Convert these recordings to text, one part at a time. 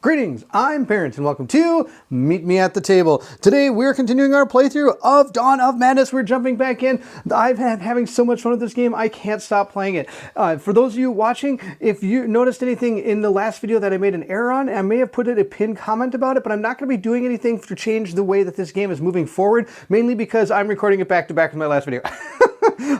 Greetings, I'm Parent, and welcome to Meet Me at the Table. Today we're continuing our playthrough of Dawn of Madness. We're jumping back in. I've been having so much fun with this game, I can't stop playing it. For those of you watching, if you noticed anything in the last video that I made an error on, I may have put a pinned comment about it, but I'm not going to be doing anything to change the way that this game is moving forward, mainly because I'm recording it back to back with my last video.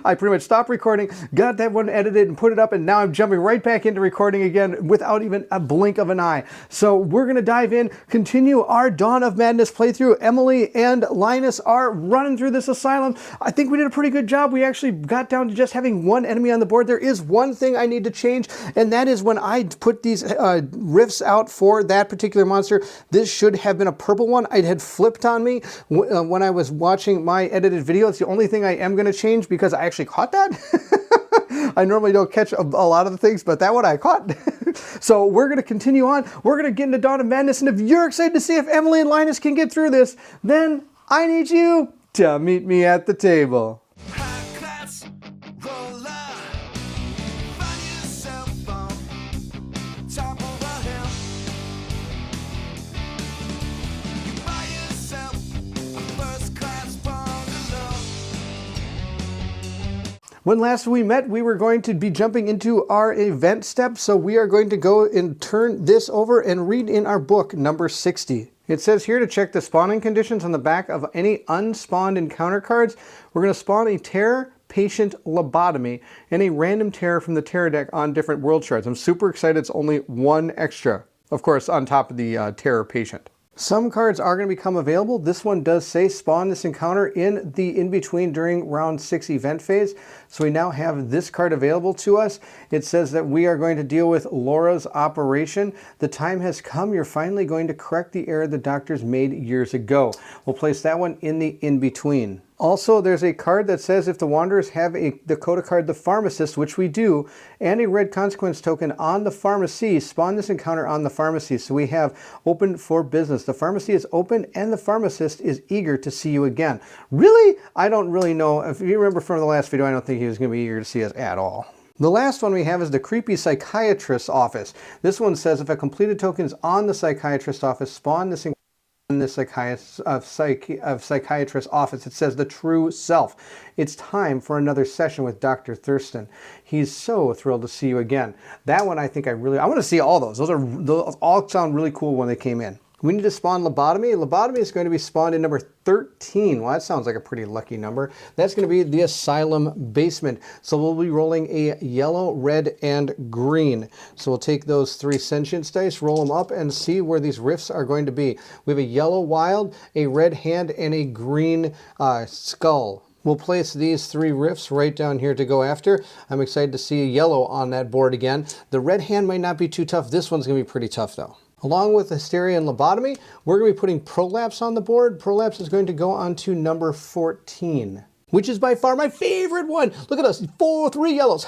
I pretty much stopped recording, got that one edited and put it up, and now I'm jumping right back into recording again without even a blink of an eye. So we're going to dive in, continue our Dawn of Madness playthrough. Emily and Linus are running through this asylum. I think we did a pretty good job. We actually got down to just having one enemy on the board. There is one thing I need to change, and that is when I put these rifts out for that particular monster, this should have been a purple one. It had flipped on me when I was watching my edited video. It's the only thing I am going to change because I actually caught that. I normally don't catch a lot of the things, but that one I caught. So we're going to continue on. We're going to get into Dawn of Madness, and if you're excited to see if Emily and Linus can get through this, then I need you to meet me at the table. When last we met, we were going to be jumping into our event step, so we are going to go and turn this over and read in our book, number 60. It says here to check the spawning conditions on the back of any unspawned encounter cards. We're going to spawn a terror, patient, lobotomy, and a random terror from the terror deck on different world shards. I'm super excited. It's only one extra, of course, on top of the terror patient. Some cards are going to become available. This one does say spawn this encounter in the in-between during round 6 event phase. So we now have this card available to us. It says that we are going to deal with Laura's operation. The time has come. You're finally going to correct the error the doctors made years ago. We'll place that one in the in-between. Also, there's a card that says if the Wanderers have the Coda card, the Pharmacist, which we do, and a red consequence token on the Pharmacy, spawn this encounter on the Pharmacy. So we have open for business. The Pharmacy is open, and the Pharmacist is eager to see you again. Really? I don't really know. If you remember from the last video, I don't think he was going to be eager to see us at all. The last one we have is the Creepy Psychiatrist's Office. This one says if a completed token is on the Psychiatrist's Office, spawn this in the psychiatrist's office. It says the true self. It's time for another session with Dr. Thurston. He's so thrilled to see you again. That one I think I want to see all those. Those all sound really cool when they came in. We need to spawn lobotomy. Lobotomy is going to be spawned in number 13. Well, that sounds like a pretty lucky number. That's going to be the asylum basement. So we'll be rolling a yellow, red, and green. So we'll take those 3 sentience dice, roll them up, and see where these rifts are going to be. We have a yellow wild, a red hand, and a green skull. We'll place these 3 rifts right down here to go after. I'm excited to see a yellow on that board again. The red hand might not be too tough. This one's going to be pretty tough, though. Along with Hysteria and Lobotomy, we're going to be putting Prolapse on the board. Prolapse is going to go on to number 14, which is by far my favorite one. Look at us, 3 yellows.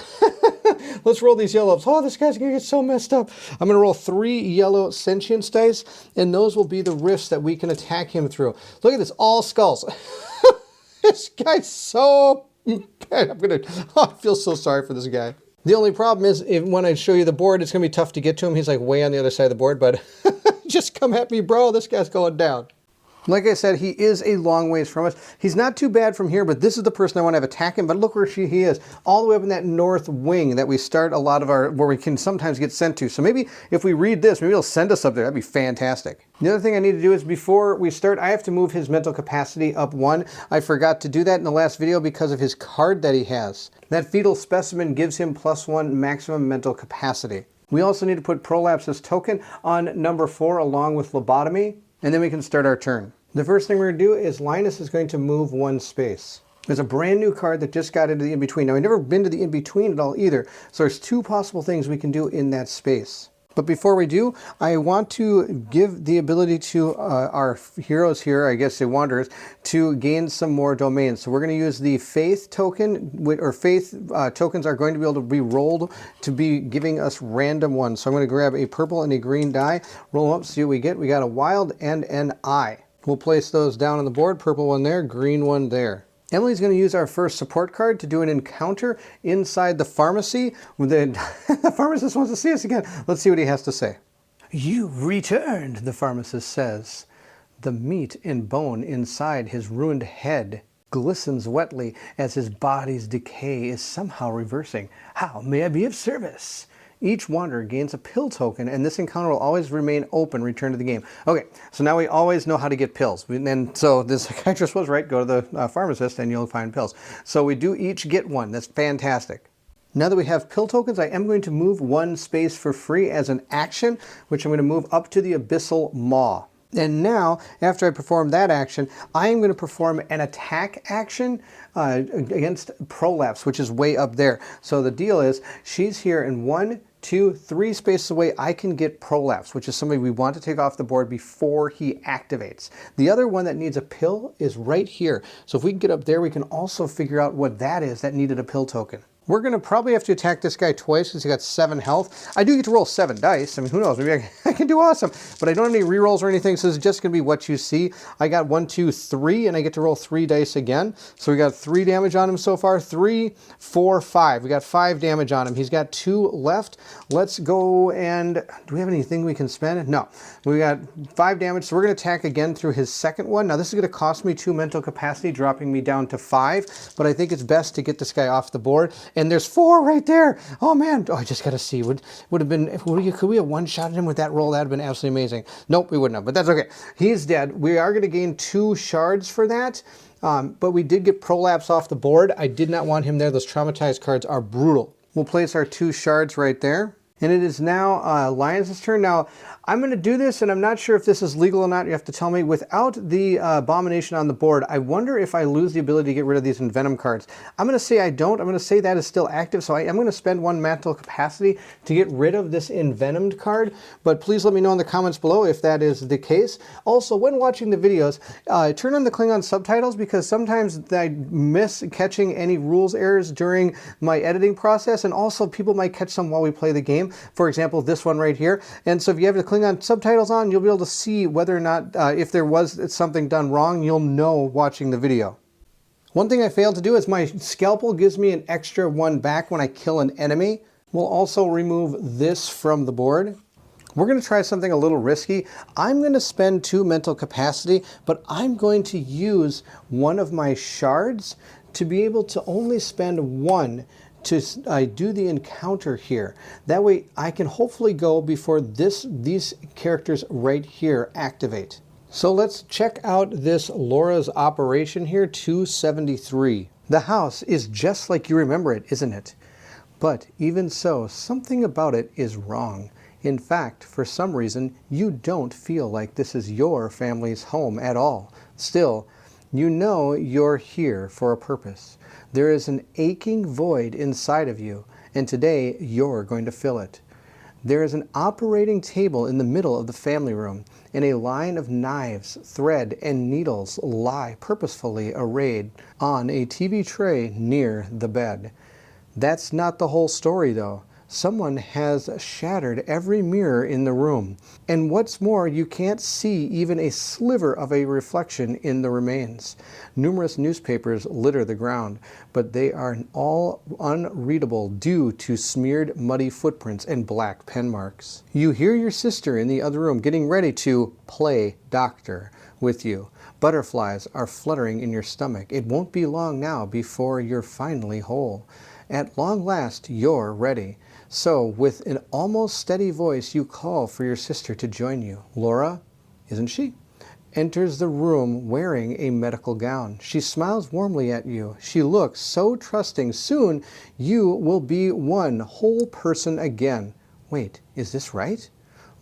Let's roll these yellows. Oh, this guy's going to get so messed up. I'm going to roll 3 yellow sentience dice, and those will be the rifts that we can attack him through. Look at this, all skulls. This guy's so... I feel so sorry for this guy. The only problem is when I show you the board, it's going to be tough to get to him. He's like way on the other side of the board, but just come at me, bro. This guy's going down. Like I said, he is a long ways from us. He's not too bad from here, but this is the person I want to have attack him. But look where he is, all the way up in that north wing that we start a lot of where we can sometimes get sent to. So maybe if we read this, maybe it'll send us up there. That'd be fantastic. The other thing I need to do is before we start, I have to move his mental capacity up 1. I forgot to do that in the last video because of his card that he has. That fetal specimen gives him +1 maximum mental capacity. We also need to put Prolapse's token on number 4 along with Lobotomy, and then we can start our turn. The first thing we're going to do is Linus is going to move 1 space. There's a brand new card that just got into the in-between. Now, I've never been to the in-between at all either, so there's 2 possible things we can do in that space. But before we do, I want to give the ability to our heroes here, I guess the Wanderers, to gain some more domains. So we're going to use the Faith token, or Faith tokens are going to be able to be rolled to be giving us random ones. So I'm going to grab a purple and a green die, roll them up, see what we get. We got a wild and an eye. We'll place those down on the board, purple one there, green one there. Emily's going to use our first support card to do an encounter inside the pharmacy. The pharmacist wants to see us again. Let's see what he has to say. "You've returned," the pharmacist says. The meat and bone inside his ruined head glistens wetly as his body's decay is somehow reversing. "How may I be of service?" Each wanderer gains a pill token, and this encounter will always remain open. Return to the game. Okay, so now we always know how to get pills. And so the psychiatrist was right. Go to the pharmacist and you'll find pills. So we do each get one. That's fantastic. Now that we have pill tokens, I am going to move one space for free as an action, which I'm going to move up to the Abyssal Maw. And now, after I perform that action, I am going to perform an attack action against Prolapse, which is way up there. So the deal is, she's here in 1, 2, 3 spaces away. I can get Prolapse, which is somebody we want to take off the board before he activates. The other one that needs a pill is right here. So if we can get up there, we can also figure out what that is that needed a pill token. We're going to probably have to attack this guy twice because he got 7 health. I do get to roll 7 dice. I mean, who knows? Maybe I can do awesome. But I don't have any rerolls or anything, so this is just going to be what you see. I got 1, 2, 3, and I get to roll 3 dice again. So we got 3 damage on him so far. 3, 4, 5. We got 5 damage on him. He's got 2 left. Let's go and... do we have anything we can spend? No. We got 5 damage, so we're going to attack again through his second one. Now, this is going to cost me 2 mental capacity, dropping me down to 5. But I think it's best to get this guy off the board. And there's 4 right there. Oh man! Oh, I just got to see. Would have been? Could we have one-shotted him with that roll? That'd have been absolutely amazing. Nope, we wouldn't have. But that's okay. He's dead. We are going to gain 2 shards for that. But we did get Prolapse off the board. I did not want him there. Those traumatized cards are brutal. We'll place our 2 shards right there. And it is now Lions' turn. Now, I'm going to do this, and I'm not sure if this is legal or not. You have to tell me. Without the Abomination on the board, I wonder if I lose the ability to get rid of these Envenom cards. I'm going to say I don't. I'm going to say that is still active, so I am going to spend 1 mental capacity to get rid of this Envenomed card. But please let me know in the comments below if that is the case. Also, when watching the videos, turn on the Klingon subtitles, because sometimes I miss catching any rules errors during my editing process, and also people might catch some while we play the game. For example, this one right here. And so if you have the Klingon subtitles on, you'll be able to see whether or not, if there was something done wrong, you'll know watching the video. One thing I failed to do is my Scalpel gives me an extra 1 back when I kill an enemy. We'll also remove this from the board. We're going to try something a little risky. I'm going to spend 2 mental capacity, but I'm going to use one of my shards to be able to only spend 1 to do the encounter here. That way I can hopefully go before these characters right here activate. So let's check out this Laura's operation here, 273. The house is just like you remember it, isn't it? But even so, something about it is wrong. In fact, for some reason, you don't feel like this is your family's home at all. Still, you know you're here for a purpose. There is an aching void inside of you, and today you're going to fill it. There is an operating table in the middle of the family room, and a line of knives, thread, and needles lie purposefully arrayed on a TV tray near the bed. That's not the whole story, though. Someone has shattered every mirror in the room, and what's more, you can't see even a sliver of a reflection in the remains. Numerous newspapers litter the ground, but they are all unreadable due to smeared, muddy footprints and black pen marks. You hear your sister in the other room getting ready to play doctor with you. Butterflies are fluttering in your stomach. It won't be long now before you're finally whole. At long last, you're ready. So, with an almost steady voice, you call for your sister to join you. Laura, isn't she? Enters the room wearing a medical gown. She smiles warmly at you. She looks so trusting. Soon, you will be one whole person again. Wait, is this right?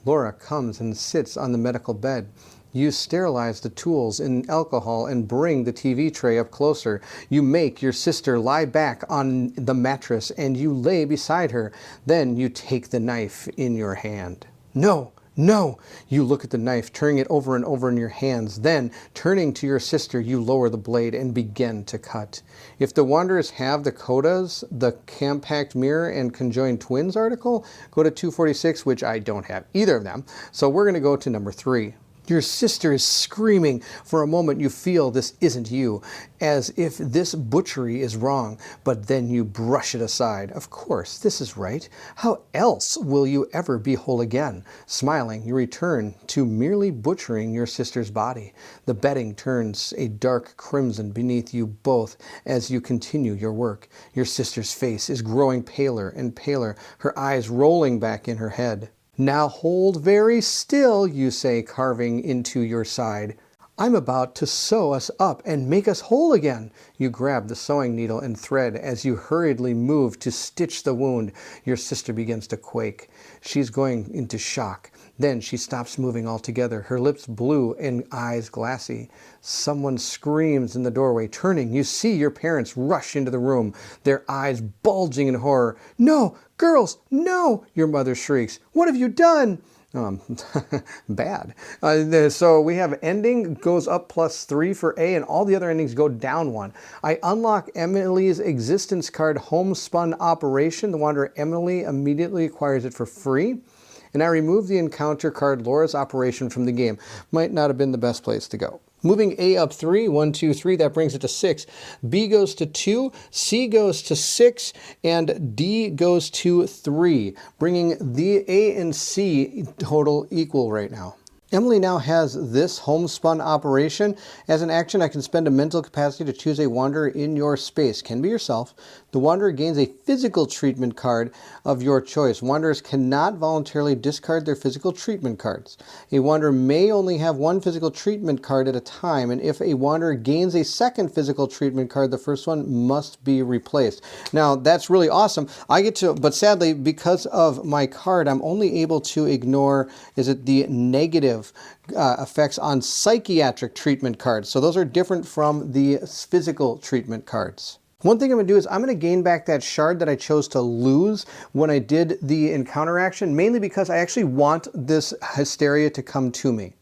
Laura comes and sits on the medical bed. You sterilize the tools in alcohol and bring the TV tray up closer. You make your sister lie back on the mattress and you lay beside her. Then you take the knife in your hand. No, no! You look at the knife, turning it over and over in your hands. Then, turning to your sister, you lower the blade and begin to cut. If the Wanderers have the codas, the compact mirror, and conjoined twins article, go to 246, which I don't have either of them. So we're going to go to number 3. Your sister is screaming. For a moment you feel this isn't you, as if this butchery is wrong, but then you brush it aside. Of course, this is right. How else will you ever be whole again? Smiling, you return to merely butchering your sister's body. The bedding turns a dark crimson beneath you both as you continue your work. Your sister's face is growing paler and paler, her eyes rolling back in her head. Now hold very still, you say, carving into your side. I'm about to sew us up and make us whole again. You grab the sewing needle and thread as you hurriedly move to stitch the wound. Your sister begins to quake. She's going into shock. Then she stops moving altogether, her lips blue and eyes glassy. Someone screams in the doorway. Turning, you see your parents rush into the room, their eyes bulging in horror. No, girls, no, your mother shrieks. What have you done? Bad. So we have ending goes up +3 for A, and all the other endings go down 1. I unlock Emily's existence card, Homespun Operation. The Wanderer Emily immediately acquires it for free. And I remove the encounter card, Laura's Operation, from the game. Might not have been the best place to go. Moving A up 3, 1, 2, 3, that brings it to 6. B goes to 2, C goes to 6, and D goes to 3, bringing the A and C total equal right now. Emily now has this Homespun Operation. As an action, I can spend a mental capacity to choose a Wanderer in your space. Can be yourself. The Wanderer gains a physical treatment card of your choice. Wanderers cannot voluntarily discard their physical treatment cards. A Wanderer may only have one physical treatment card at a time, and if a Wanderer gains a second physical treatment card, the first one must be replaced. Now, that's really awesome. I get to, but sadly, because of my card, I'm only able to ignore, the negative effects on psychiatric treatment cards. So those are different from the physical treatment cards. One thing I'm going to do is I'm going to gain back that shard that I chose to lose when I did the encounter action, mainly because I actually want this hysteria to come to me.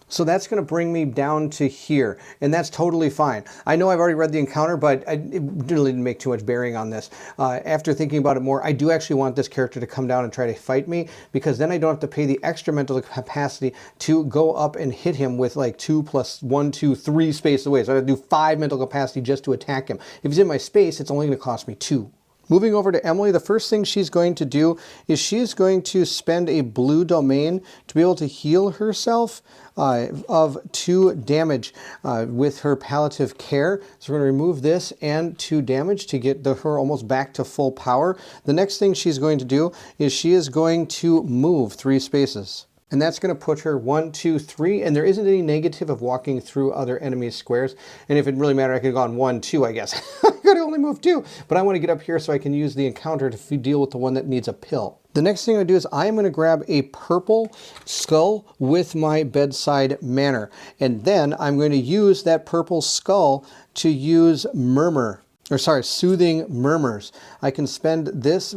So that's going to bring me down to here, and that's totally fine. I know I've already read the encounter, but it really didn't make too much bearing on this. After thinking about it more, I do actually want this character to come down and try to fight me, because then I don't have to pay the extra mental capacity to go up and hit him with like 2 + 1, 2, 3 space away. So I have to do 5 mental capacity just to attack him. If he's in my space, it's only going to cost me 2. Moving over to Emily, the first thing she's going to do is she's going to spend a blue domain to be able to heal herself of 2 damage with her palliative care. So we're going to remove this and 2 damage to get her almost back to full power. The next thing she's going to do is she is going to move 3 spaces. And that's going to put her 1, 2, 3, and there isn't any negative of walking through other enemy squares. And if it really mattered, I could have gone 1, 2, I guess. I could have only moved 2, but I want to get up here so I can use the encounter to deal with the one that needs a pill. The next thing I'm going to do is I'm going to grab a purple skull with my bedside manner. And then I'm going to use that purple skull to use soothing murmurs. I can spend this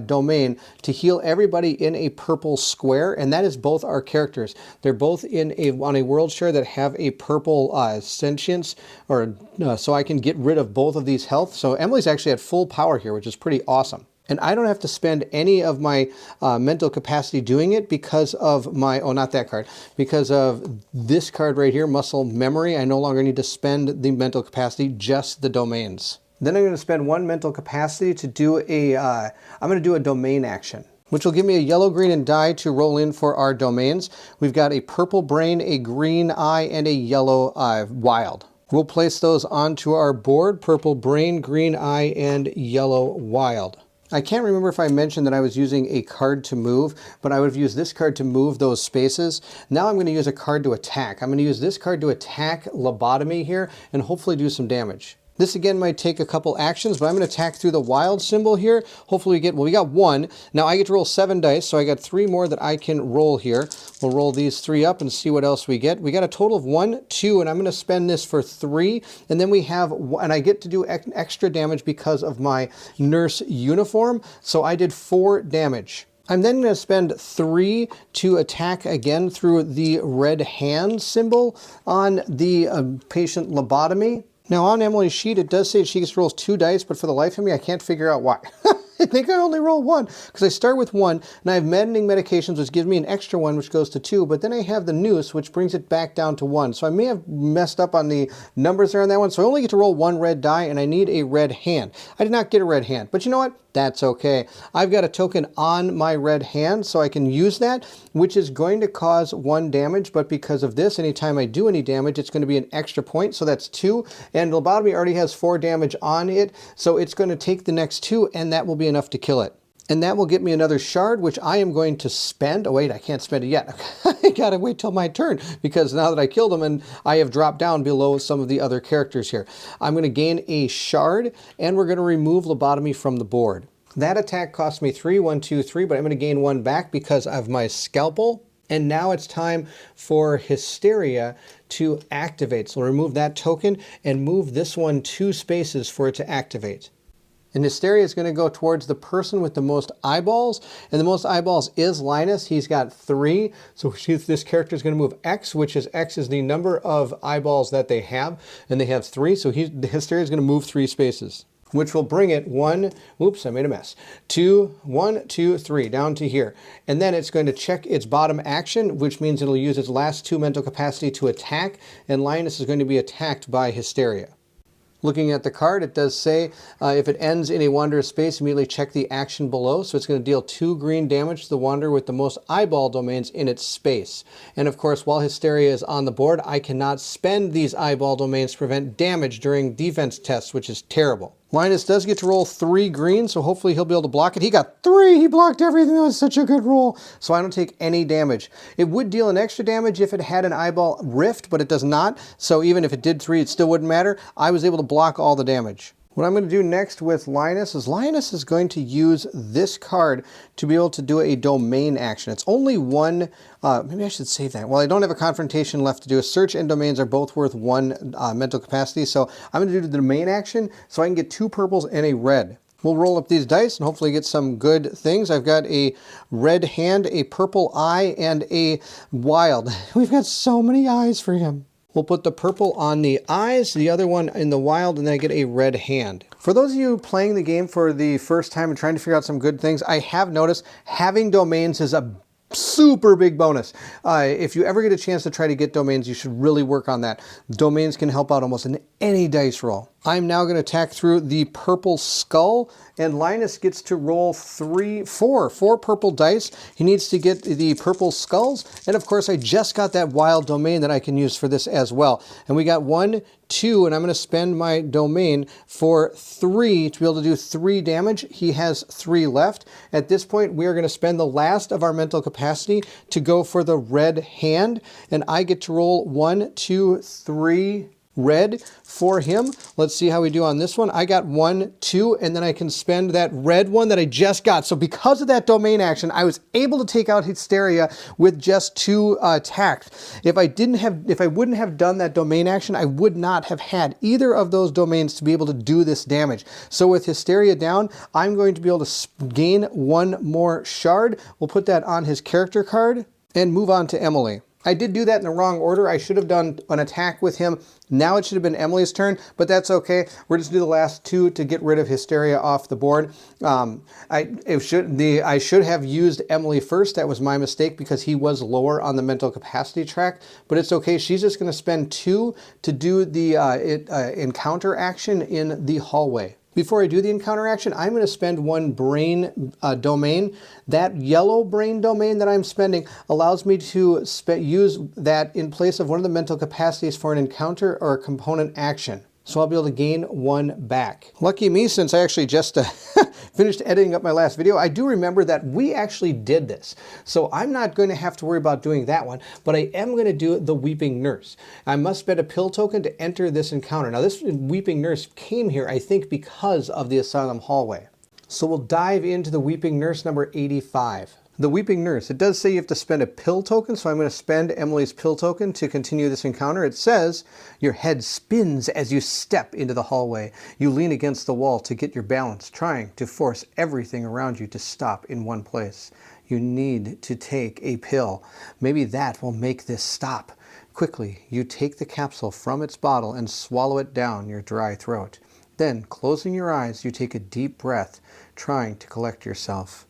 domain to heal everybody in a purple square, and that is both our characters. They're both on a world share that have a purple sentience, so I can get rid of both of these health. So Emily's actually at full power here, which is pretty awesome. And I don't have to spend any of my mental capacity doing it because of not that card, because of this card right here, Muscle Memory. I no longer need to spend the mental capacity, just the domains. Then I'm going to spend 1 mental capacity to do I'm going to do a domain action, which will give me a yellow, green, and die to roll in for our domains. We've got a purple brain, a green eye, and a yellow wild. We'll place those onto our board: purple brain, green eye, and yellow wild. I can't remember if I mentioned that I was using a card to move, but I would have used this card to move those spaces. Now I'm going to use a card to attack. I'm going to use this card to attack Lobotomy here and hopefully do some damage. This again might take a couple actions, but I'm going to attack through the wild symbol here. Hopefully we got 1. Now I get to roll 7 dice, so I got 3 more that I can roll here. We'll roll these 3 up and see what else we get. We got a total of 1, 2, and I'm going to spend this for 3. And then we have, and I get to do extra damage because of my nurse uniform. So I did 4 damage. I'm then going to spend 3 to attack again through the red hand symbol on the patient Lobotomy. Now on Emily's sheet, it does say she gets to roll 2 dice, but for the life of me, I can't figure out why. I think I only roll 1 because I start with 1 and I have maddening medications, which gives me an extra 1, which goes to 2, but then I have the noose, which brings it back down to 1. So I may have messed up on the numbers there on that one. So I only get to roll 1 red die and I need a red hand. I did not get a red hand, but you know what? That's okay. I've got a token on my red hand, so I can use that, which is going to cause 1 damage, but because of this, anytime I do any damage, it's going to be an extra point, so that's 2, and lobotomy already has 4 damage on it, so it's going to take the next 2, and that will be enough to kill it. And that will get me another shard, which I am going to spend. Oh wait, I can't spend it yet. I gotta wait till my turn, because now that I killed him and I have dropped down below some of the other characters here. I'm gonna gain a shard, and we're gonna remove lobotomy from the board. That attack cost me 3, 1, 2, 3, but I'm gonna gain 1 back because of my scalpel. And now it's time for Hysteria to activate. So we'll remove that token and move this one 2 spaces for it to activate. And Hysteria is going to go towards the person with the most eyeballs. And the most eyeballs is Linus. He's got 3. So this character is going to move X, which is X is the number of eyeballs that they have. And they have 3. So Hysteria is going to move 3 spaces, which will bring it 1, oops, I made a mess, 2, 1, 2, 3, down to here. And then it's going to check its bottom action, which means it'll use its last 2 mental capacity to attack. And Linus is going to be attacked by Hysteria. Looking at the card, it does say if it ends in a Wanderer space, immediately check the action below. So it's going to deal 2 green damage to the Wanderer with the most eyeball domains in its space. And of course, while Hysteria is on the board, I cannot spend these eyeball domains to prevent damage during defense tests, which is terrible. Linus does get to roll 3 green, so hopefully he'll be able to block it. He got 3! He blocked everything. That was such a good roll. So I don't take any damage. It would deal an extra damage if it had an eyeball rift, but it does not. So even if it did 3, it still wouldn't matter. I was able to block all the damage. What I'm going to do next with Linus is going to use this card to be able to do a domain action. It's only 1, maybe I should save that. Well, I don't have a confrontation left to do. A search and domains are both worth 1 mental capacity, so I'm going to do the domain action so I can get 2 purples and a red. We'll roll up these dice and hopefully get some good things. I've got a red hand, a purple eye, and a wild. We've got so many eyes for him. We'll put the purple on the eyes, the other one in the wild, and then I get a red hand. For those of you playing the game for the first time and trying to figure out some good things, I have noticed having domains is a super big bonus. If you ever get a chance to try to get domains, you should really work on that. Domains can help out almost in any dice roll. I'm now going to attack through the purple skull, and Linus gets to roll 4 purple dice. He needs to get the purple skulls, and of course I just got that wild domain that I can use for this as well. And we got 1, 2, and I'm going to spend my domain for 3 to be able to do 3 damage. He has 3 left. At this point, we are going to spend the last of our mental capacity to go for the red hand, and I get to roll 1, 2, 3 red for him. Let's see how we do on this one. I got 1, 2, and then I can spend that red one that I just got. So because of that domain action, I was able to take out Hysteria with just 2 attacks. If I wouldn't have done that domain action, I would not have had either of those domains to be able to do this damage. So with Hysteria down, I'm going to be able to gain 1 more shard. We'll put that on his character card and move on to Emily. I did do that in the wrong order. I should have done an attack with him. Now it should have been Emily's turn, but that's okay. We're just going to do the last 2 to get rid of Hysteria off the board. I should have used Emily first. That was my mistake because he was lower on the mental capacity track, but it's okay. She's just going to spend 2 to do the encounter action in the hallway. Before I do the encounter action, I'm going to spend 1 brain domain. That yellow brain domain that I'm spending allows me to use that in place of one of the mental capacities for an encounter or a component action. So I'll be able to gain 1 back. Lucky me, since I actually just finished editing up my last video, I do remember that we actually did this. So I'm not going to have to worry about doing that one, but I am going to do the Weeping Nurse. I must spend a pill token to enter this encounter. Now this Weeping Nurse came here, I think, because of the Asylum hallway. So we'll dive into the Weeping Nurse number 85. The Weeping Nurse. It does say you have to spend a pill token, so I'm going to spend Emily's pill token to continue this encounter. It says, your head spins as you step into the hallway. You lean against the wall to get your balance, trying to force everything around you to stop in one place. You need to take a pill. Maybe that will make this stop. Quickly, you take the capsule from its bottle and swallow it down your dry throat. Then, closing your eyes, you take a deep breath, trying to collect yourself.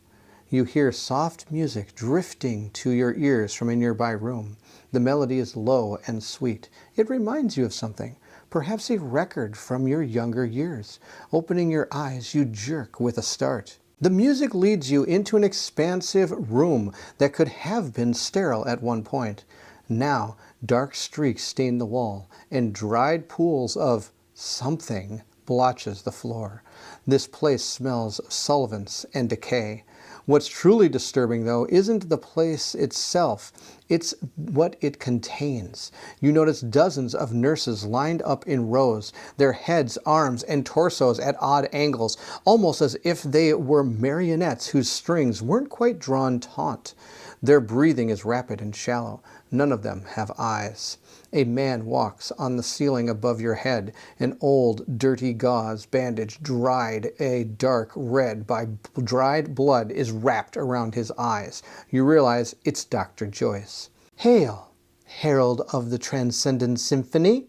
You hear soft music drifting to your ears from a nearby room. The melody is low and sweet. It reminds you of something, perhaps a record from your younger years. Opening your eyes, you jerk with a start. The music leads you into an expansive room that could have been sterile at one point. Now, dark streaks stain the wall, and dried pools of something blotches the floor. This place smells of solvents and decay. What's truly disturbing, though, isn't the place itself. It's what it contains. You notice dozens of nurses lined up in rows, their heads, arms, and torsos at odd angles, almost as if they were marionettes whose strings weren't quite drawn taut. Their breathing is rapid and shallow. None of them have eyes. A man walks on the ceiling above your head. An old, dirty gauze bandage, dried a dark red by dried blood, is wrapped around his eyes. You realize it's Dr. Joyce. "Hail, herald of the Transcendent Symphony,"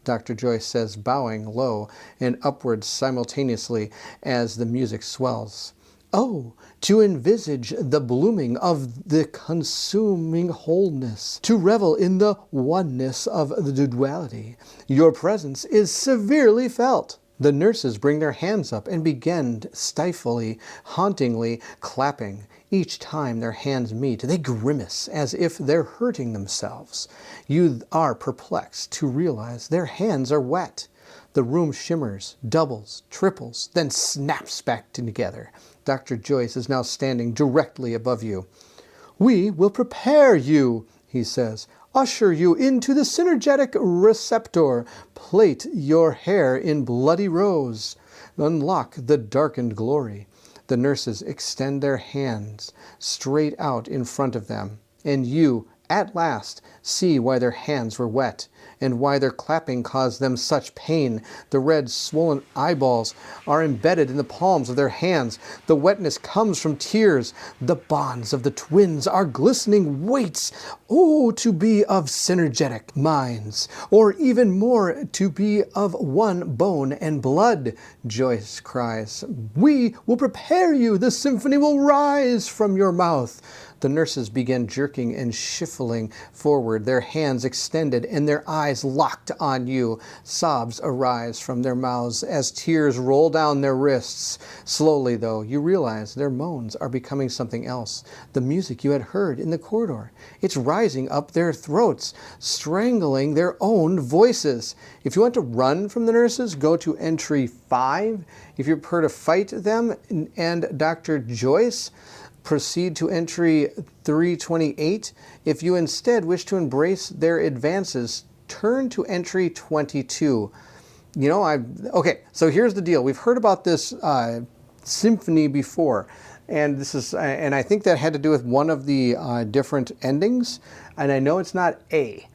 Dr. Joyce says, bowing low and upwards simultaneously as the music swells. "Oh, to envisage the blooming of the consuming wholeness, to revel in the oneness of the duality. Your presence is severely felt." The nurses bring their hands up and begin stiflingly, hauntingly clapping. Each time their hands meet, they grimace as if they're hurting themselves. You are perplexed to realize their hands are wet. The room shimmers, doubles, triples, then snaps back together. Dr. Joyce is now standing directly above you. "We will prepare you," he says. "Usher you into the synergetic receptor. Plait your hair in bloody rose. Unlock the darkened glory." The nurses extend their hands straight out in front of them, and you, at last, see why their hands were wet, and why their clapping caused them such pain. The red, swollen eyeballs are embedded in the palms of their hands. The wetness comes from tears. The bonds of the twins are glistening weights. Oh, to be of synergetic minds, or even more, to be of one bone and blood, Joyce cries. "We will prepare you. The symphony will rise from your mouth." The nurses begin jerking and shuffling forward, their hands extended and their eyes locked on you. Sobs arise from their mouths as tears roll down their wrists. Slowly, though, you realize their moans are becoming something else. The music you had heard in the corridor. It's rising up their throats, strangling their own voices. If you want to run from the nurses, go to entry 5. If you prefer to fight them and Dr. Joyce, proceed to entry 328. If you instead wish to embrace their advances, turn to entry 22. Okay, so here's the deal. We've heard about this symphony before, and and I think that had to do with one of the different endings, and I know it's not A.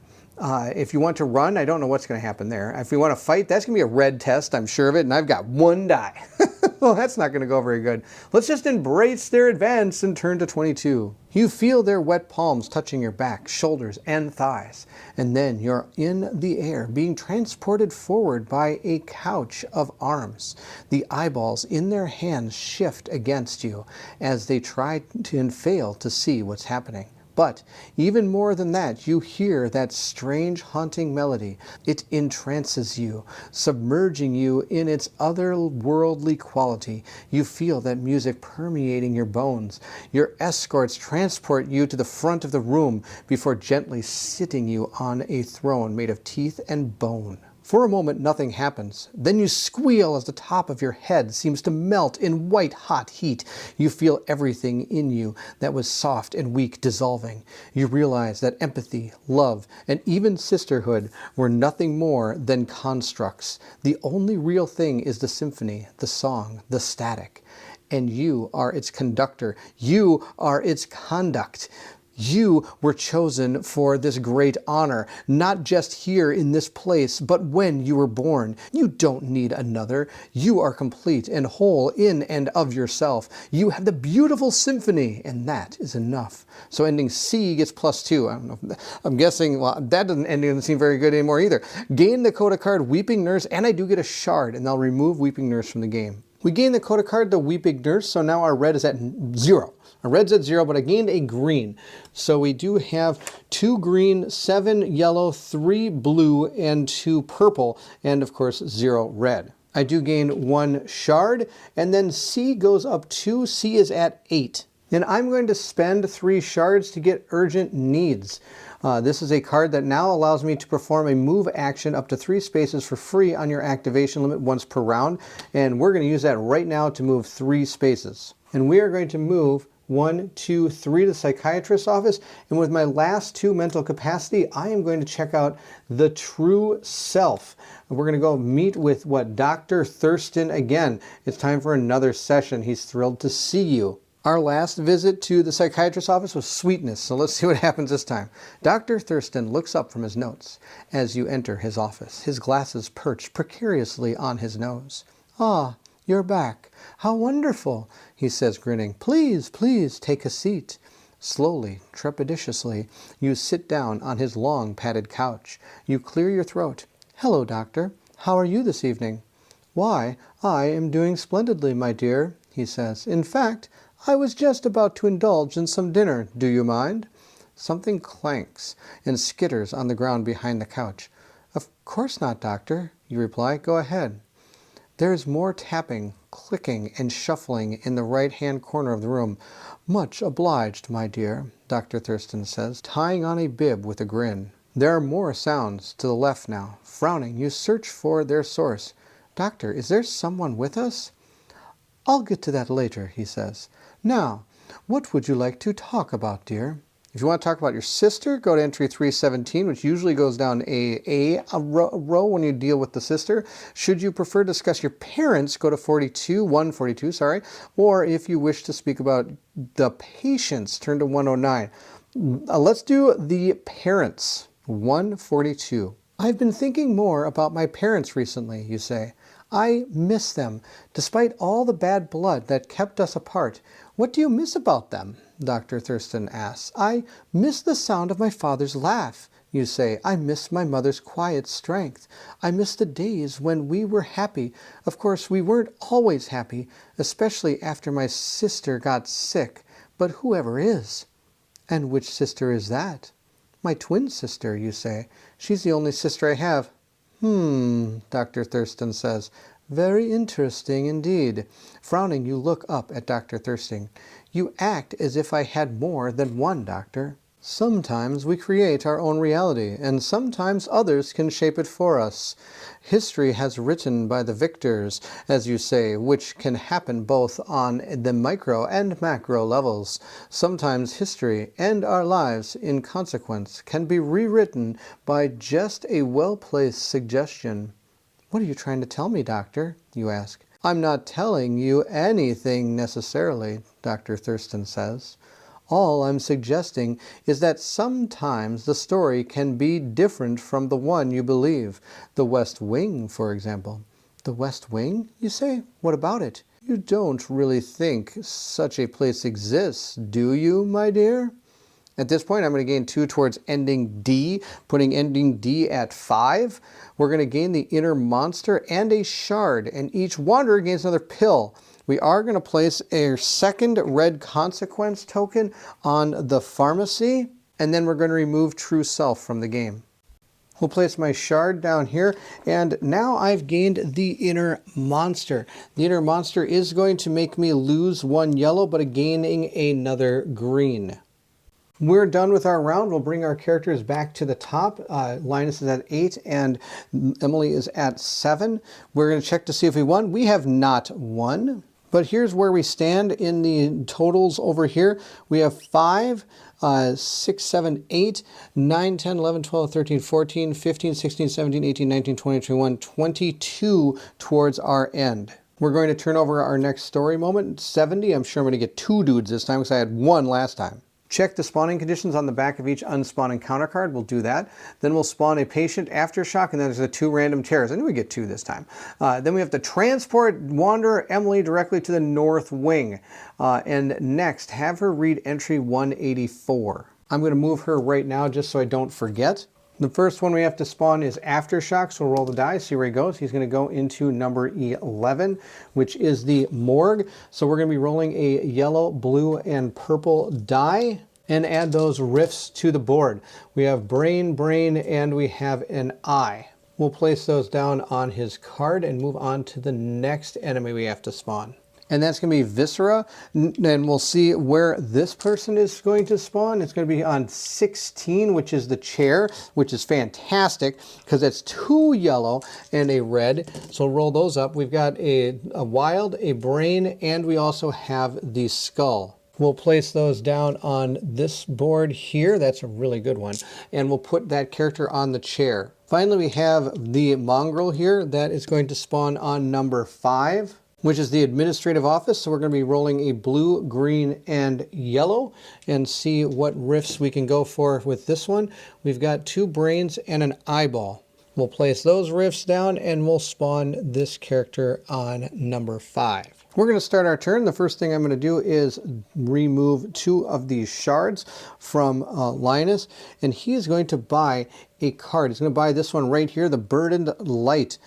If you want to run, I don't know what's going to happen there. If you want to fight, that's going to be a red test, I'm sure of it, and I've got 1 die. Well, that's not going to go very good. Let's just embrace their advance and turn to 22. You feel their wet palms touching your back, shoulders, and thighs. And then you're in the air, being transported forward by a couch of arms. The eyeballs in their hands shift against you as they try to and fail to see what's happening. But even more than that, you hear that strange haunting melody. It entrances you, submerging you in its otherworldly quality. You feel that music permeating your bones. Your escorts transport you to the front of the room before gently sitting you on a throne made of teeth and bone. For a moment, nothing happens. Then you squeal as the top of your head seems to melt in white-hot heat. You feel everything in you that was soft and weak dissolving. You realize that empathy, love, and even sisterhood were nothing more than constructs. The only real thing is the symphony, the song, the static. And you are its conductor. You are its conduct. You were chosen for this great honor, not just here in this place, but when you were born. You don't need another. You are complete and whole in and of yourself. You have the beautiful symphony, and that is enough. So ending C gets +2. I don't know. I'm guessing, well, that doesn't seem very good anymore either. Gain the Coda card Weeping Nurse, and I do get a shard, and I'll remove Weeping Nurse from the game. We gained the Coda card, the Weeping Nurse, so now our red is at 0. Our red's at 0, but I gained a green. So we do have 2 green, 7 yellow, 3 blue, and 2 purple, and of course 0 red. I do gain 1 shard, and then C goes up 2. C is at 8. And I'm going to spend 3 shards to get Urgent Needs. This is a card that now allows me to perform a move action up to 3 spaces for free on your activation limit once per round. And we're going to use that right now to move 3 spaces. And we are going to move 1, 2, 3 to the psychiatrist's office. And with my last 2 mental capacity, I am going to check out the true self. And we're going to go meet with Dr. Thurston again. It's time for another session. He's thrilled to see you. Our last visit to the psychiatrist's office was sweetness, so let's see what happens this time. Dr. Thurston looks up from his notes as you enter his office, his glasses perched precariously on his nose. "Ah, you're back. How wonderful," he says, grinning. "Please, please, take a seat." Slowly, trepidatiously, you sit down on his long padded couch. You clear your throat. "Hello, doctor. How are you this evening?" "Why, I am doing splendidly, my dear," he says. "In fact, I was just about to indulge in some dinner. Do you mind?" Something clanks and skitters on the ground behind the couch. "Of course not, doctor," you reply. "Go ahead." There is more tapping, clicking, and shuffling in the right-hand corner of the room. "Much obliged, my dear," Dr. Thurston says, tying on a bib with a grin. There are more sounds to the left now. Frowning, you search for their source. "Doctor, is there someone with us?" "I'll get to that later," he says. "Now, what would you like to talk about, dear?" If you want to talk about your sister, go to entry 317, which usually goes down a row when you deal with the sister. Should you prefer to discuss your parents, go to 142, or if you wish to speak about the patients, turn to 109. Let's do the parents, 142. "I've been thinking more about my parents recently," you say. "I miss them, despite all the bad blood that kept us apart." "What do you miss about them?" Dr. Thurston asks. "I miss the sound of my father's laugh," you say. "I miss my mother's quiet strength. I miss the days when we were happy. Of course, we weren't always happy, especially after my sister got sick. But whoever is." "And which sister is that?" "My twin sister," you say. "She's the only sister I have." Dr. Thurston says. "Very interesting indeed." Frowning, you look up at Dr. Thurston. "You act as if I had more than one, doctor." "Sometimes we create our own reality, and sometimes others can shape it for us. History has written by the victors, as you say, which can happen both on the micro and macro levels. Sometimes history and our lives, in consequence, can be rewritten by just a well-placed suggestion." "What are you trying to tell me, doctor?" you ask. "I'm not telling you anything necessarily," Dr. Thurston says. "All I'm suggesting is that sometimes the story can be different from the one you believe. The West Wing, for example." "The West Wing?" you say. "What about it?" "You don't really think such a place exists, do you, my dear?" At this point, I'm going to gain 2 towards ending D, putting ending D at 5. We're going to gain the Inner Monster and a Shard, and each Wanderer gains another pill. We are going to place a second red consequence token on the pharmacy, and then we're going to remove True Self from the game. We'll place my shard down here, and now I've gained the Inner Monster. The Inner Monster is going to make me lose 1 yellow, but gaining another green. We're done with our round. We'll bring our characters back to the top. Linus is at 8 and Emily is at 7. We're going to check to see if we won. We have not won. But here's where we stand in the totals over here. We have 5, 6, 7, 8, 9, 10, 11, 12, 13, 14, 15, 16, 17, 18, 19, 20, 21, 22 towards our end. We're going to turn over our next story moment. 70. I'm sure I'm going to get 2 dudes this time because I had 1 last time. Check the spawning conditions on the back of each unspawning counter card. We'll do that. Then we'll spawn a patient aftershock, and then there's the 2 random tears. I knew we'd get 2 this time. Then we have to transport Wanderer Emily directly to the north wing. And next, have her read entry 184. I'm going to move her right now just so I don't forget. The first one we have to spawn is Aftershock, so we'll roll the die, see where he goes. He's going to go into number 11, which is the Morgue. So we're going to be rolling a yellow, blue, and purple die and add those riffs to the board. We have Brain, and we have an Eye. We'll place those down on his card and move on to the next enemy we have to spawn. And that's going to be Viscera, and we'll see where this person is going to spawn. It's going to be on 16, which is the chair, which is fantastic because it's 2 yellow and a red. So roll those up. We've got a wild, a brain, and we also have the skull. We'll place those down on this board here. That's a really good one. And we'll put that character on the chair. Finally, we have the mongrel here that is going to spawn on number 5. Which is the administrative office. So we're going to be rolling a blue, green, and yellow and see what riffs we can go for with this one. We've got 2 brains and an eyeball. We'll place those riffs down and we'll spawn this character on number 5. We're going to start our turn. The first thing I'm going to do is remove 2 of these shards from Linus, and he is going to buy a card. He's going to buy this one right here. The Burdened Light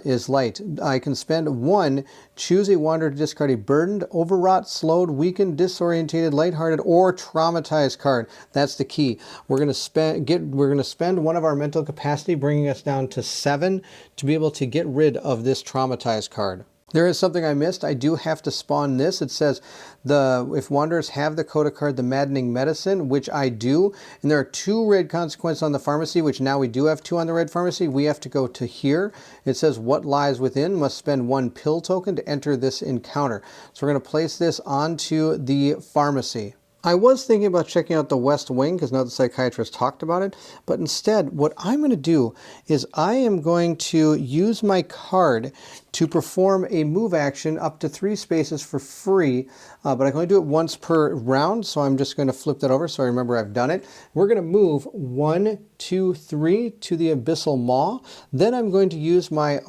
is light. I can spend 1, choose a wanderer to discard a burdened, overwrought, slowed, weakened, disorientated, lighthearted, or traumatized card. That's the key. We're going to spend 1 of our mental capacity, bringing us down to 7 to be able to get rid of this traumatized card. There is something I missed. I do have to spawn this. It says if wanderers have the coda card, the Maddening Medicine, which I do, and there are 2 red consequences on the pharmacy, which now we do have 2 on the red pharmacy. We have to go to here. It says what lies within must spend 1 pill token to enter this encounter. So we're going to place this onto the pharmacy. I was thinking about checking out the West Wing because now the psychiatrist talked about it, but instead what I'm going to do is I am going to use my card to perform a move action up to 3 spaces for free, but I can only do it once per round, so I'm just going to flip that over so I remember I've done it. We're going to move 1, 2, 3 to the Abyssal Maw. Then I'm going to use my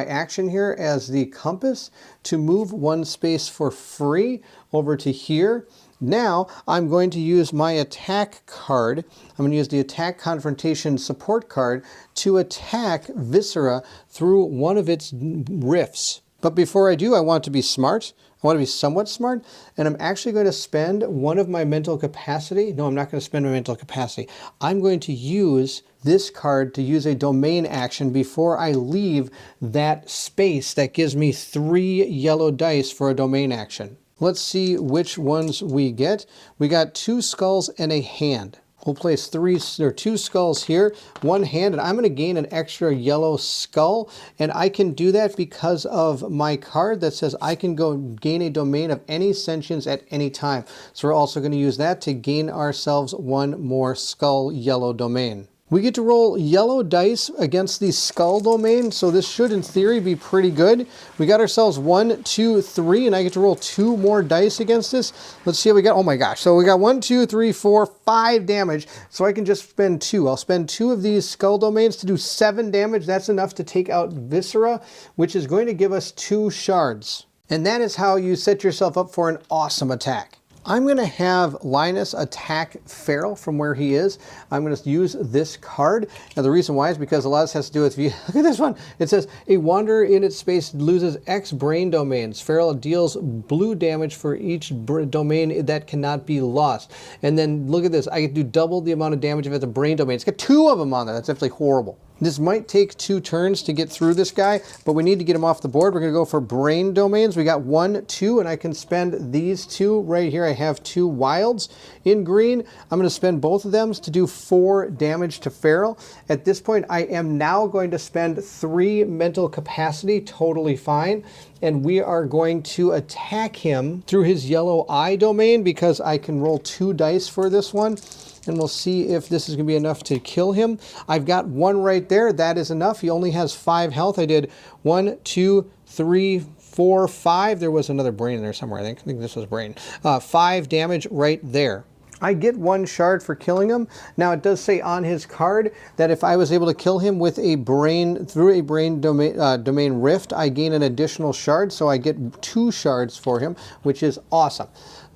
action here as the compass to move 1 space for free over to here. Now I'm going to use my attack card. I'm going to use the attack confrontation support card to attack Viscera through one of its riffs. But before I do, I want to be smart. I want to be somewhat smart, and I'm actually going to spend 1 of my mental capacity. No, I'm not going to spend my mental capacity. I'm going to use this card to use a domain action before I leave that space that gives me 3 yellow dice for a domain action. Let's see which ones we get. We got 2 skulls and a hand. We'll place 2 skulls here, 1 hand, and I'm going to gain an extra yellow skull, and I can do that because of my card that says I can go gain a domain of any sentience at any time. So we're also going to use that to gain ourselves 1 more skull yellow domain. We get to roll yellow dice against the skull domain, so this should, in theory, be pretty good. We got ourselves 1, 2, 3, and I get to roll 2 more dice against this. Let's see how we got. Oh my gosh. So we got 1, 2, 3, 4, 5 damage, so I can just spend 2. I'll spend 2 of these skull domains to do 7 damage. That's enough to take out Viscera, which is going to give us 2 shards. And that is how you set yourself up for an awesome attack. I'm going to have Linus attack Feral from where he is. I'm going to use this card. Now the reason why is because a lot of this has to do with, look at this one. It says, a wanderer in its space loses X brain domains. Feral deals blue damage for each domain that cannot be lost. And then look at this. I can do double the amount of damage if it's a brain domain. It's got 2 of them on there. That's absolutely horrible. This might take 2 turns to get through this guy, but we need to get him off the board. We're going to go for brain domains. We got 1, 2, and I can spend these 2 right here. I have 2 wilds in green. I'm going to spend both of them to do 4 damage to Feral. At this point, I am now going to spend 3 mental capacity, totally fine, and we are going to attack him through his yellow eye domain because I can roll 2 dice for this one. And we'll see if this is going to be enough to kill him. I've got 1 right there. That is enough. He only has 5 health. I did 1, 2, 3, 4, 5. There was another brain in there somewhere, I think. I think this was brain. 5 damage right there. I get 1 shard for killing him. Now it does say on his card that if I was able to kill him with a brain, through a brain domain rift, I gain an additional shard, so I get 2 shards for him, which is awesome.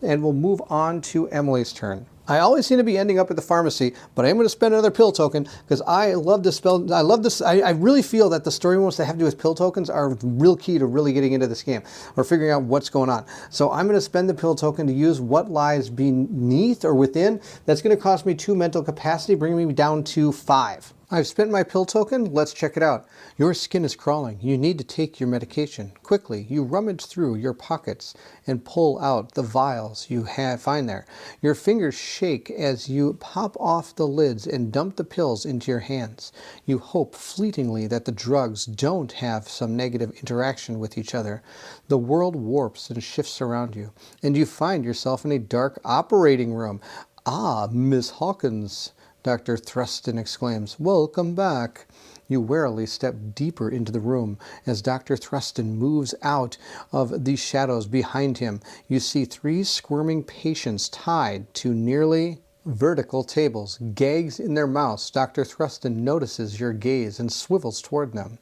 And we'll move on to Emily's turn. I always seem to be ending up at the pharmacy, but I am going to spend another pill token because I love this spell. I love this. I really feel that the story modes that have to do with pill tokens are real key to really getting into this game or figuring out what's going on. So I'm going to spend the pill token to use what lies beneath or within. That's going to cost me 2 mental capacity, bringing me down to 5. I've spent my pill token. Let's check it out. Your skin is crawling. You need to take your medication. Quickly, you rummage through your pockets and pull out the vials you find there. Your fingers shake as you pop off the lids and dump the pills into your hands. You hope fleetingly that the drugs don't have some negative interaction with each other. The world warps and shifts around you, and you find yourself in a dark operating room. Ah, Miss Hawkins, Dr. Thruston exclaims, "Welcome back." You warily step deeper into the room. As Dr. Thruston moves out of the shadows behind him, you see 3 squirming patients tied to nearly vertical tables, gags in their mouths. Dr. Thruston notices your gaze and swivels toward them.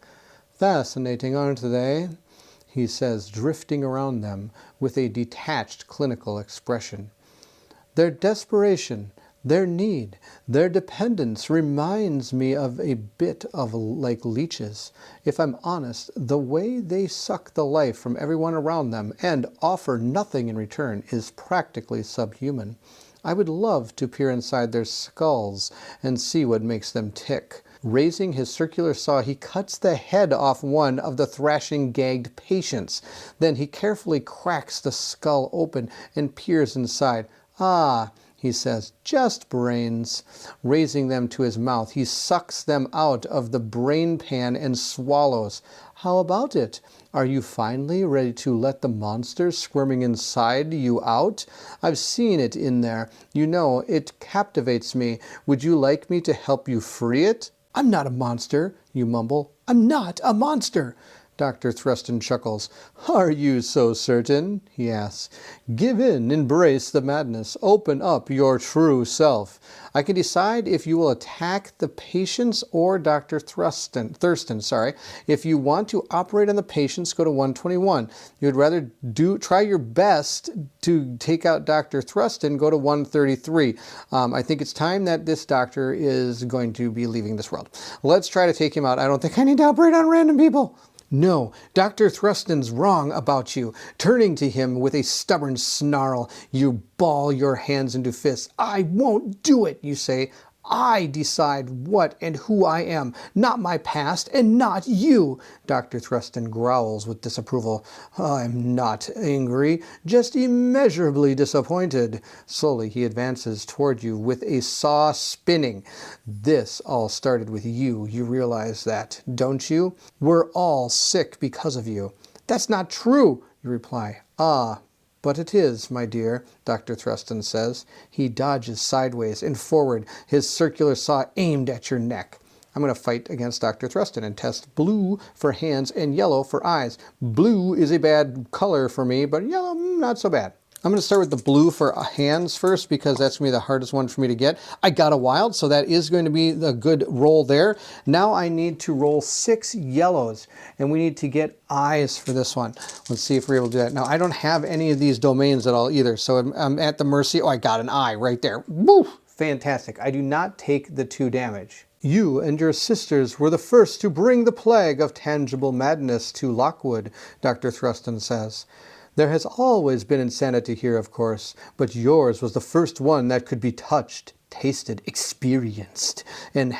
"Fascinating, aren't they?" he says, drifting around them with a detached clinical expression. "Their desperation, their need, their dependence reminds me of a bit of like leeches. If I'm honest, the way they suck the life from everyone around them and offer nothing in return is practically subhuman. I would love to peer inside their skulls and see what makes them tick." Raising his circular saw, he cuts the head off one of the thrashing, gagged patients. Then he carefully cracks the skull open and peers inside. "Ah," he says, "just brains." Raising them to his mouth, he sucks them out of the brain pan and swallows. "How about it? Are you finally ready to let the monsters squirming inside you out? I've seen it in there. You know, it captivates me. Would you like me to help you free it?" "I'm not a monster," you mumble. "I'm not a monster." Dr. Thruston chuckles. "Are you so certain?" he asks. "Give in, embrace the madness, open up your true self. I can decide if you will attack the patients or Dr. Thurston. If you want to operate on the patients, go to 121. You would rather try your best to take out Dr. Thruston, go to 133. I think it's time that this doctor is going to be leaving this world. Let's try to take him out. I don't think I need to operate on random people. "No, Dr. Thruston's wrong about you." Turning to him with a stubborn snarl, you ball your hands into fists. "I won't do it," you say. "I decide what and who I am, not my past, and not you." Dr. Thruston growls with disapproval. "I'm not angry, just immeasurably disappointed." Slowly he advances toward you with a saw spinning. "This all started with you. You realize that, don't you? We're all sick because of you." "That's not true," you reply. "Ah, but it is, my dear," Dr. Thruston says. He dodges sideways and forward, his circular saw aimed at your neck. I'm going to fight against Dr. Thruston and test blue for hands and yellow for eyes. Blue is a bad color for me, but yellow, not so bad. I'm going to start with the blue for hands first because that's going to be the hardest one for me to get. I got a wild, so that is going to be a good roll there. Now I need to roll 6 yellows, and we need to get eyes for this one. Let's see if we're able to do that. Now, I don't have any of these domains at all either, so I'm at the mercy. Oh, I got an eye right there. Woo! Fantastic. I do not take the 2 damage. "You and your sisters were the first to bring the plague of tangible madness to Lockwood," Dr. Thruston says. "There has always been insanity here, of course, but yours was the first one that could be touched, tasted, experienced, and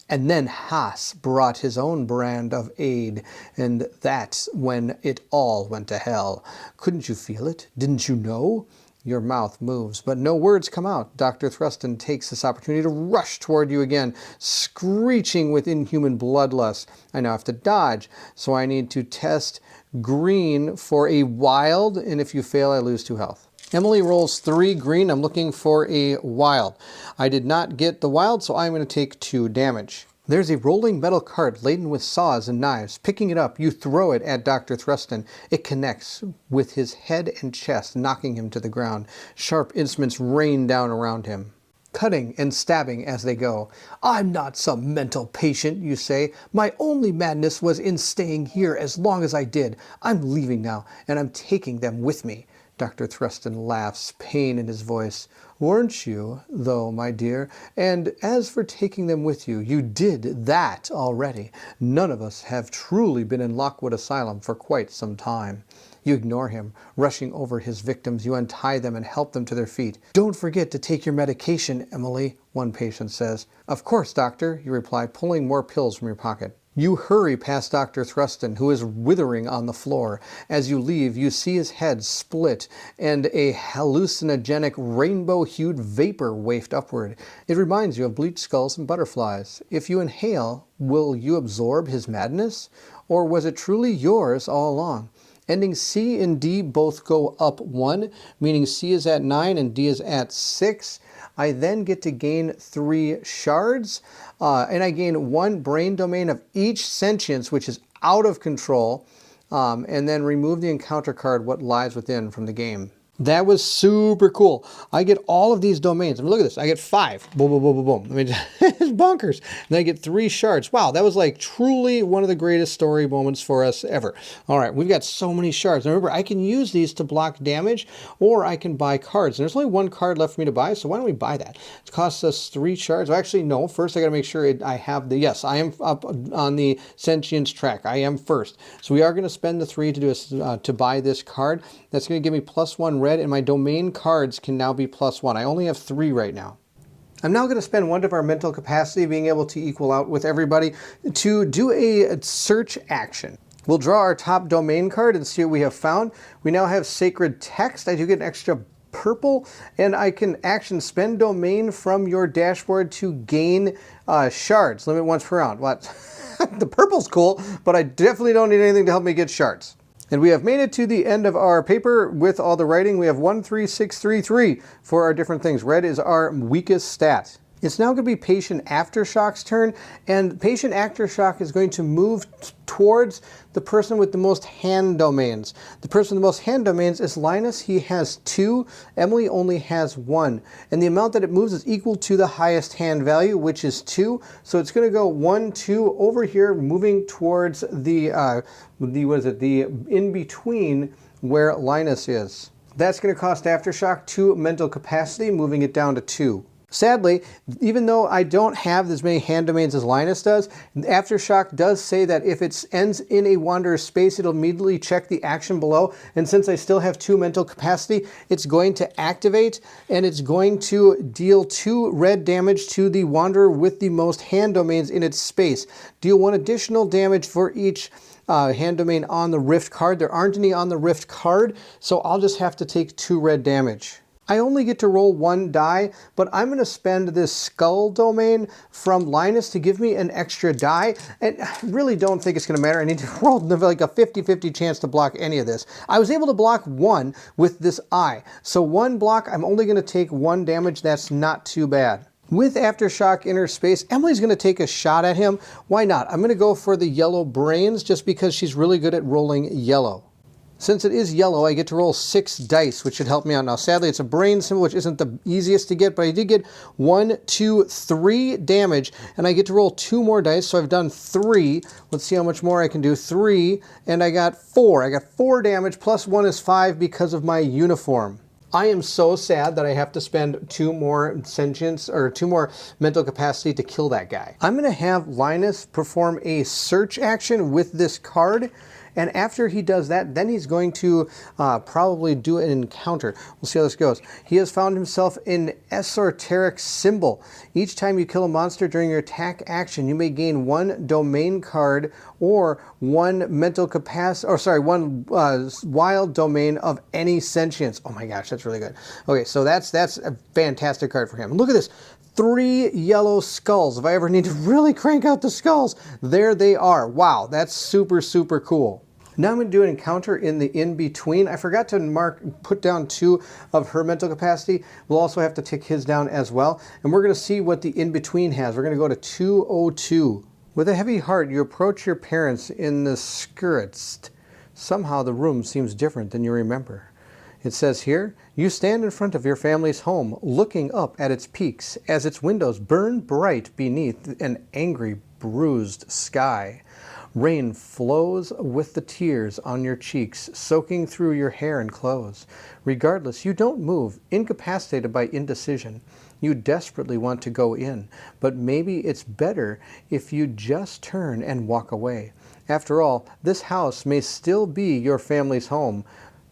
then Haas brought his own brand of aid, and that's when it all went to hell. Couldn't you feel it? Didn't you know?" Your mouth moves, but no words come out. Dr. Thruston takes this opportunity to rush toward you again, screeching with inhuman bloodlust. I now have to dodge, so I need to test green for a wild, and if you fail, I lose 2 health. Emily rolls 3 green. I'm looking for a wild. I did not get the wild, so I'm going to take 2 damage. There's a rolling metal cart laden with saws and knives. Picking it up, you throw it at Dr. Thruston. It connects with his head and chest, knocking him to the ground. Sharp instruments rain down around him, cutting and stabbing as they go. I'm not some mental patient, you say. My only madness was in staying here as long as I did. I'm leaving now, and I'm taking them with me. Dr. Thruston laughs, pain in his voice. Weren't you, though, my dear? And as for taking them with you, you did that already. None of us have truly been in Lockwood Asylum for quite some time. You ignore him. Rushing over his victims, you untie them and help them to their feet. Don't forget to take your medication, Emily, one patient says. Of course, doctor, you reply, pulling more pills from your pocket. You hurry past Dr. Thruston, who is withering on the floor. As you leave, you see his head split and a hallucinogenic rainbow-hued vapor waft upward. It reminds you of bleached skulls and butterflies. If you inhale, will you absorb his madness? Or was it truly yours all along? Ending C and D both go up 1, meaning C is at 9 and D is at 6. I then get to gain 3 shards, and I gain 1 brain domain of each sentience, which is out of control, and then remove the encounter card, what lies within, from the game. That was super cool. I get all of these domains. I mean, look at this. I get 5. Boom, boom, boom, boom, boom. I mean, it's bonkers. And I get 3 shards. Wow, that was like truly one of the greatest story moments for us ever. All right, we've got so many shards. Now remember, I can use these to block damage, or I can buy cards. And there's only 1 card left for me to buy, so why don't we buy that? It costs us 3 shards. Well, actually, no. First, I got to make sure I have the... Yes, I am up on the sentience track. I am first. So we are going to spend the 3 to do to buy this card. That's going to give me +1 red, and my domain cards can now be +1. I only have 3 right now. I'm now going to spend 1 of our mental capacity, being able to equal out with everybody, to do a search action. We'll draw our top domain card and see what we have found. We now have sacred text. I do get an extra purple, and I can action spend domain from your dashboard to gain shards. Limit once per round. What? The purple's cool, but I definitely don't need anything to help me get shards. And we have made it to the end of our paper with all the writing. We have 1, 3, 6, 3, 3 for our different things. Red is our weakest stat. It's now going to be Patient Aftershock's turn, and Patient Aftershock is going to move towards the person with the most hand domains. The person with the most hand domains is Linus. He has 2. Emily only has 1. And the amount that it moves is equal to the highest hand value, which is 2. So it's going to go 1, 2 over here, moving towards the in-between where Linus is. That's going to cost Aftershock 2 mental capacity, moving it down to 2. Sadly, even though I don't have as many hand domains as Linus does, Aftershock does say that if it ends in a Wanderer's space, it'll immediately check the action below. And since I still have 2 mental capacity, it's going to activate, and it's going to deal 2 red damage to the Wanderer with the most hand domains in its space. Deal 1 additional damage for each hand domain on the Rift card. There aren't any on the Rift card, so I'll just have to take 2 red damage. I only get to roll 1 die, but I'm going to spend this skull domain from Linus to give me an extra die. And I really don't think it's going to matter. I need to roll like a 50-50 chance to block any of this. I was able to block 1 with this eye. So 1 block, I'm only going to take 1 damage. That's not too bad. With Aftershock Inner Space, Emily's going to take a shot at him. Why not? I'm going to go for the yellow brains just because she's really good at rolling yellow. Since it is yellow, I get to roll 6 dice, which should help me out. Now, sadly, it's a brain symbol, which isn't the easiest to get, but I did get 1, 2, 3 damage, and I get to roll 2 more dice, so I've done 3. Let's see how much more I can do. 3, and I got 4. I got 4 damage, plus 1 is 5 because of my uniform. I am so sad that I have to spend 2 more sentience, or 2 more mental capacity to kill that guy. I'm going to have Linus perform a search action with this card. And after he does that, then he's going to probably do an encounter. We'll see how this goes. He has found himself an esoteric symbol. Each time you kill a monster during your attack action, you may gain 1 domain card or 1 mental capacity, or sorry, 1 wild domain of any sentience. Oh my gosh, that's really good. Okay, so that's a fantastic card for him. Look at this. 3 yellow skulls. If I ever need to really crank out the skulls, there they are. Wow, that's super, super cool. Now I'm going to do an encounter in the in-between. I forgot to put down 2 of her mental capacity. We'll also have to tick his down as well. And we're going to see what the in-between has. We're going to go to 202. With a heavy heart, you approach your parents in the skirts. Somehow the room seems different than you remember. It says here, you stand in front of your family's home, looking up at its peaks as its windows burn bright beneath an angry, bruised sky. Rain flows with the tears on your cheeks, soaking through your hair and clothes. Regardless, you don't move, incapacitated by indecision. You desperately want to go in, but maybe it's better if you just turn and walk away. After all, this house may still be your family's home,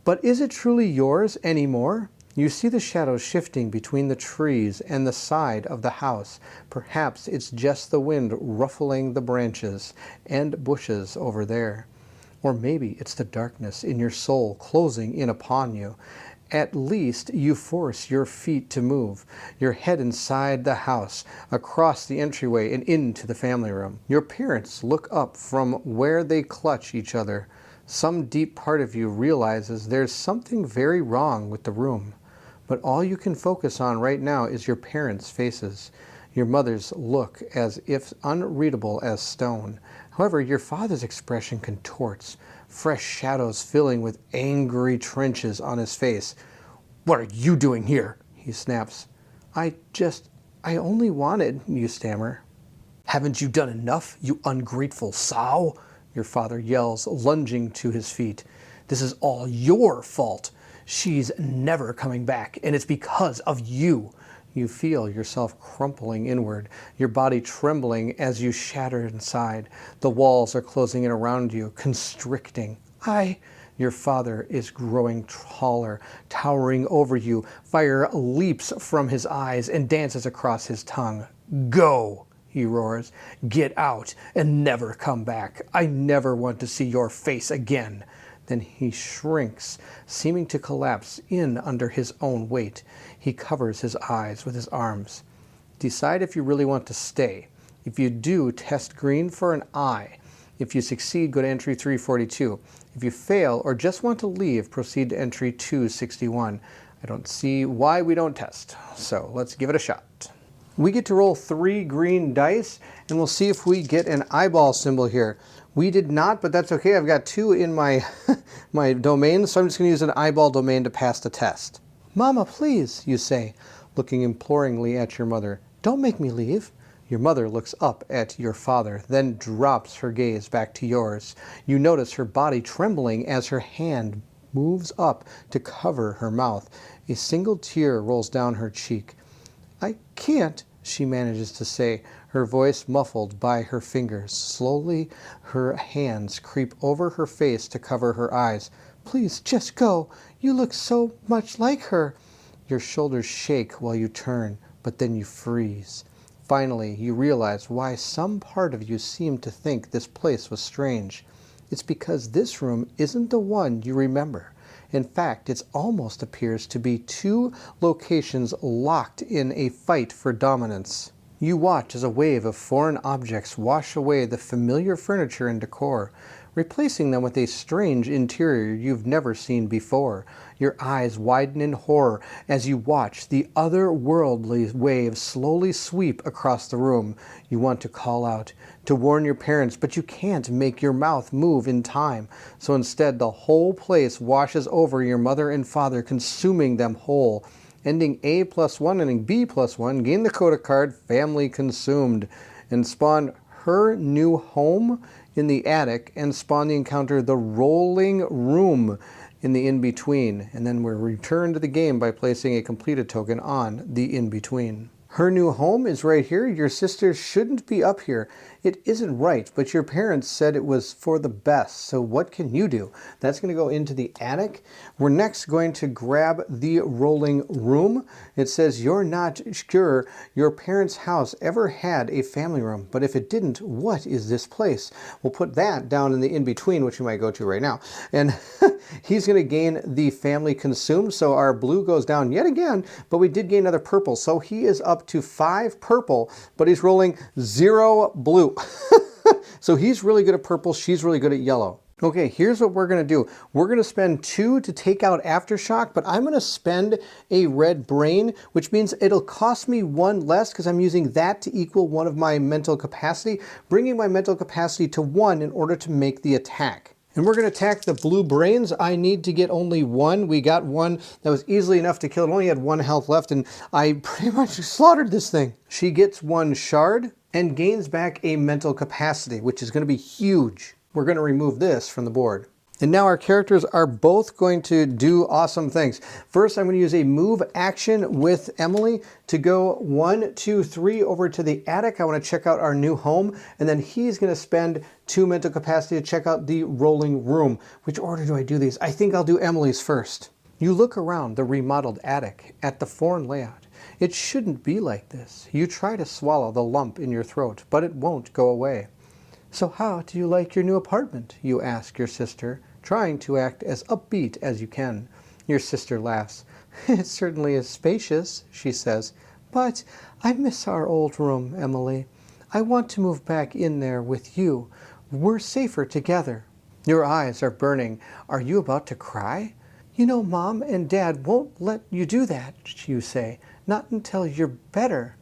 but is it truly yours anymore? You see the shadows shifting between the trees and the side of the house. Perhaps it's just the wind ruffling the branches and bushes over there. Or maybe it's the darkness in your soul closing in upon you. At least you force your feet to move, your head inside the house, across the entryway and into the family room. Your parents look up from where they clutch each other. Some deep part of you realizes there's something very wrong with the room. But all you can focus on right now is your parents' faces. Your mother's look as if unreadable as stone. However, your father's expression contorts, fresh shadows filling with angry trenches on his face. "What are you doing here?" he snaps. I only wanted," you stammer. "Haven't you done enough, you ungrateful sow?" your father yells, lunging to his feet. "This is all your fault. She's never coming back, and it's because of you." You feel yourself crumpling inward, your body trembling as you shatter inside. The walls are closing in around you, constricting. Your father is growing taller, towering over you. Fire leaps from his eyes and dances across his tongue. "Go!" he roars. "Get out and never come back. I never want to see your face again." Then he shrinks, seeming to collapse in under his own weight. He covers his eyes with his arms. Decide if you really want to stay. If you do, test green for an eye. If you succeed, go to entry 342. If you fail or just want to leave, proceed to entry 261. I don't see why we don't test, so let's give it a shot. We get to roll 3 green dice, and we'll see if we get an eyeball symbol here. We did not, but that's okay. I've got 2 in my my domain, so I'm just going to use an eyeball domain to pass the test. "Mama, please," you say, looking imploringly at your mother. "Don't make me leave." Your mother looks up at your father, then drops her gaze back to yours. You notice her body trembling as her hand moves up to cover her mouth. A single tear rolls down her cheek. "I can't," she manages to say, her voice muffled by her fingers. Slowly, her hands creep over her face to cover her eyes. "Please, just go. You look so much like her." Your shoulders shake while you turn, but then you freeze. Finally, you realize why some part of you seemed to think this place was strange. It's because this room isn't the one you remember. In fact, it almost appears to be 2 locations locked in a fight for dominance. You watch as a wave of foreign objects wash away the familiar furniture and decor, replacing them with a strange interior you've never seen before. Your eyes widen in horror as you watch the otherworldly wave slowly sweep across the room. You want to call out, to warn your parents, but you can't make your mouth move in time. So instead, the whole place washes over your mother and father, consuming them whole. Ending A+1, ending B+1, gain the coda card, family consumed, and spawn her new home in the attic, and spawn the encounter the rolling room in the in-between. And then we're returned to the game by placing a completed token on the in-between. Her new home is right here. Your sister shouldn't be up here. It isn't right, but your parents said it was for the best. So what can you do? That's going to go into the attic. We're next going to grab the rolling room. It says you're not sure your parents' house ever had a family room, but if it didn't, what is this place? We'll put that down in the in-between, which you might go to right now. And he's going to gain the family consumed. So our blue goes down yet again, but we did gain another purple. So he is up to 5 purple, but he's rolling 0 blue. So he's really good at purple, she's really good at yellow. Okay, here's what we're going to do. We're going to spend 2 to take out Aftershock, but I'm going to spend a red brain, which means it'll cost me 1 less because I'm using that to equal 1 of my mental capacity, bringing my mental capacity to 1 in order to make the attack. And we're going to attack the blue brains. I need to get only 1. We got 1 that was easily enough to kill it. Only had 1 health left, and I pretty much slaughtered this thing. She gets 1 shard and gains back a mental capacity, which is going to be huge. We're going to remove this from the board. And now our characters are both going to do awesome things. First, I'm going to use a move action with Emily to go 1, 2, 3 over to the attic. I want to check out our new home. And then he's going to spend 2 mental capacity to check out the rolling room. Which order do I do these? I think I'll do Emily's first. You look around the remodeled attic at the foreign layout. It shouldn't be like this. You try to swallow the lump in your throat, but it won't go away. So how do you like your new apartment? You ask your sister, trying to act as upbeat as you can. Your sister laughs. It certainly is spacious, she says. But I miss our old room, Emily. I want to move back in there with you. We're safer together. Your eyes are burning. Are you about to cry? You know, Mom and Dad won't let you do that, you say. Not until you're better.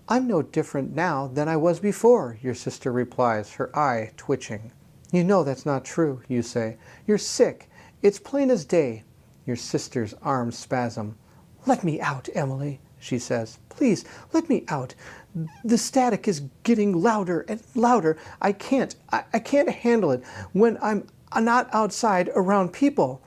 I'm no different now than I was before, your sister replies, her eye twitching. You know that's not true, you say. You're sick. It's plain as day. Your sister's arms spasm. Let me out, Emily, she says. Please, let me out. The static is getting louder and louder. I can't handle it when I'm not outside around people.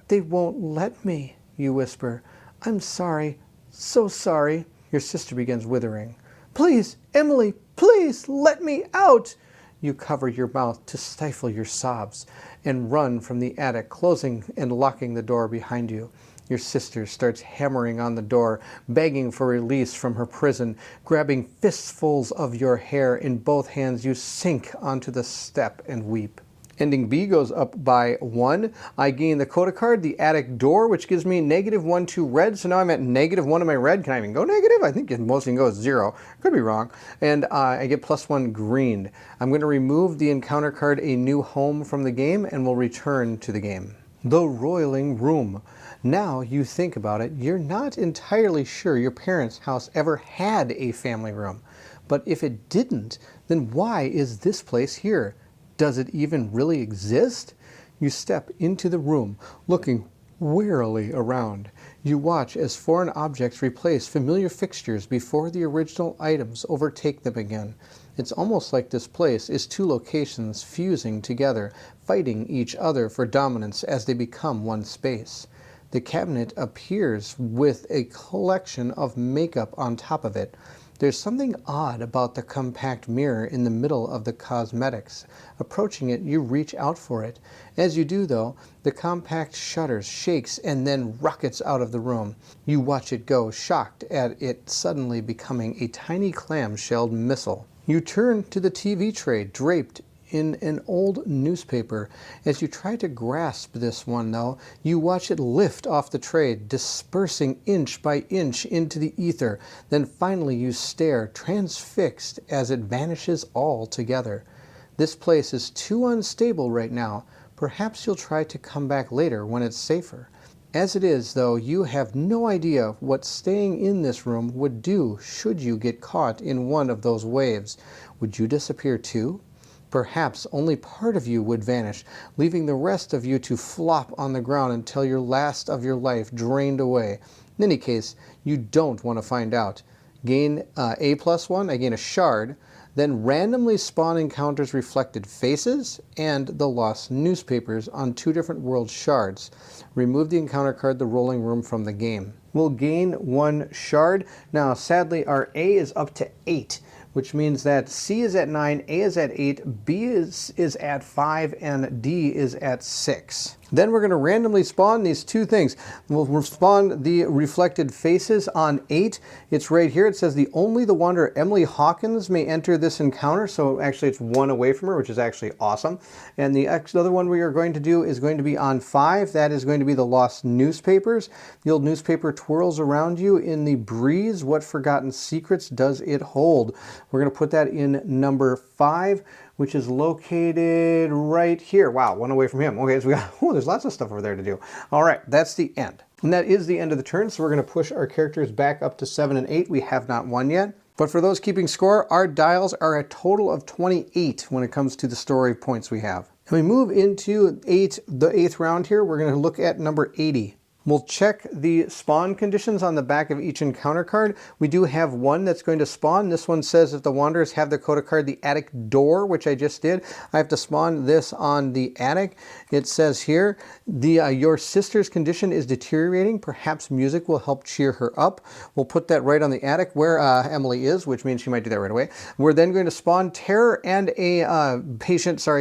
They won't let me, you whisper. I'm sorry, so sorry. Your sister begins withering. Please, Emily, please let me out. You cover your mouth to stifle your sobs and run from the attic, closing and locking the door behind you. Your sister starts hammering on the door, begging for release from her prison. Grabbing fistfuls of your hair in both hands, you sink onto the step and weep. Ending B goes up by 1. I gain the Coda card, the attic door, which gives me -1 to red. So now I'm at -1 in my red. Can I even go negative? I think most can go 0. Could be wrong. And I get +1 green. I'm going to remove the encounter card, a new home, from the game, and we'll return to the game. The roiling room. Now you think about it, you're not entirely sure your parents' house ever had a family room. But if it didn't, then why is this place here? Does it even really exist? You step into the room, looking warily around. You watch as foreign objects replace familiar fixtures before the original items overtake them again. It's almost like this place is 2 locations fusing together, fighting each other for dominance as they become one space. The cabinet appears with a collection of makeup on top of it. There's something odd about the compact mirror in the middle of the cosmetics. Approaching it, you reach out for it. As you do, though, the compact shudders, shakes, and then rockets out of the room. You watch it go, shocked at it suddenly becoming a tiny clam-shelled missile. You turn to the TV tray, draped in an old newspaper. As you try to grasp this one, though, you watch it lift off the tray, dispersing inch by inch into the ether. Then finally you stare, transfixed, as it vanishes altogether. This place is too unstable right now. Perhaps you'll try to come back later when it's safer. As it is, though, you have no idea what staying in this room would do should you get caught in one of those waves. Would you disappear too? Perhaps only part of you would vanish, leaving the rest of you to flop on the ground until your last of your life drained away. In any case, you don't want to find out. Gain A+1, I gain a shard, then randomly spawn encounters reflected faces and the lost newspapers on 2 different world shards. Remove the encounter card, the rolling room, from the game. We'll gain 1 shard. Now, sadly, our A is up to 8. Which means that C is at 9, A is at 8, B is at 5, and D is at 6. Then we're going to randomly spawn these two things. We'll spawn the reflected faces on 8. It's right here. It says only the Wanderer Emily Hawkins may enter this encounter. So actually it's 1 away from her, which is actually awesome. And the other one we are going to do is going to be on 5. That is going to be the Lost Newspapers. The old newspaper twirls around you in the breeze. What forgotten secrets does it hold? We're going to put that in number 5, which is located right here. Wow, 1 away from him. Okay, so we got, there's lots of stuff over there to do. All right, that's the end. And that is the end of the turn, so we're gonna push our characters back up to 7 and 8. We have not won yet. But for those keeping score, our dials are a total of 28 when it comes to the story points we have. And we move into the 8th round here. We're gonna look at number 80. We'll check the spawn conditions on the back of each encounter card. We do have one that's going to spawn. This one says if the Wanderers have the Coda card, the attic door, which I just did. I have to spawn this on the attic. It says here, your sister's condition is deteriorating. Perhaps music will help cheer her up. We'll put that right on the attic where Emily is, which means she might do that right away. We're then going to spawn terror and a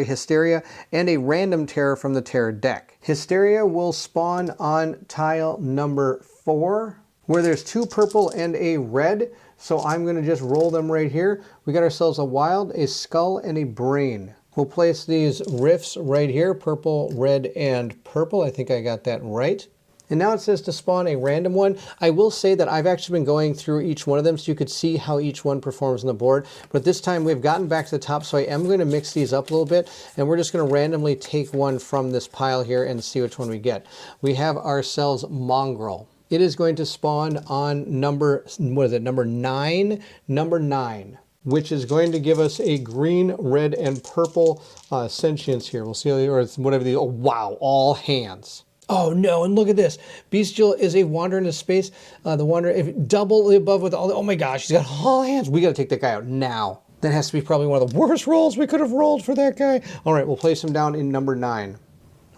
hysteria, and a random terror from the terror deck. Hysteria will spawn on tile number 4, where there's 2 purple and a red. So I'm going to just roll them right here. We got ourselves a wild, a skull, and a brain. We'll place these riffs right here, purple, red, and purple. I think I got that right. And now it says to spawn a random one. I will say that I've actually been going through each one of them so you could see how each one performs on the board. But this time we've gotten back to the top, so I am going to mix these up a little bit. And we're just going to randomly take one from this pile here and see which one we get. We have ourselves Mongrel. It is going to spawn on number 9? Number 9. Which is going to give us a green, red, and purple sentience here. We'll see, or whatever the, oh wow, all hands. Oh no, and look at this. Bestial is a Wanderer into space. The Wanderer, if double above with all the, oh my gosh, he's got all hands. We got to take that guy out now. That has to be probably one of the worst rolls we could have rolled for that guy. All right, we'll place him down in number 9.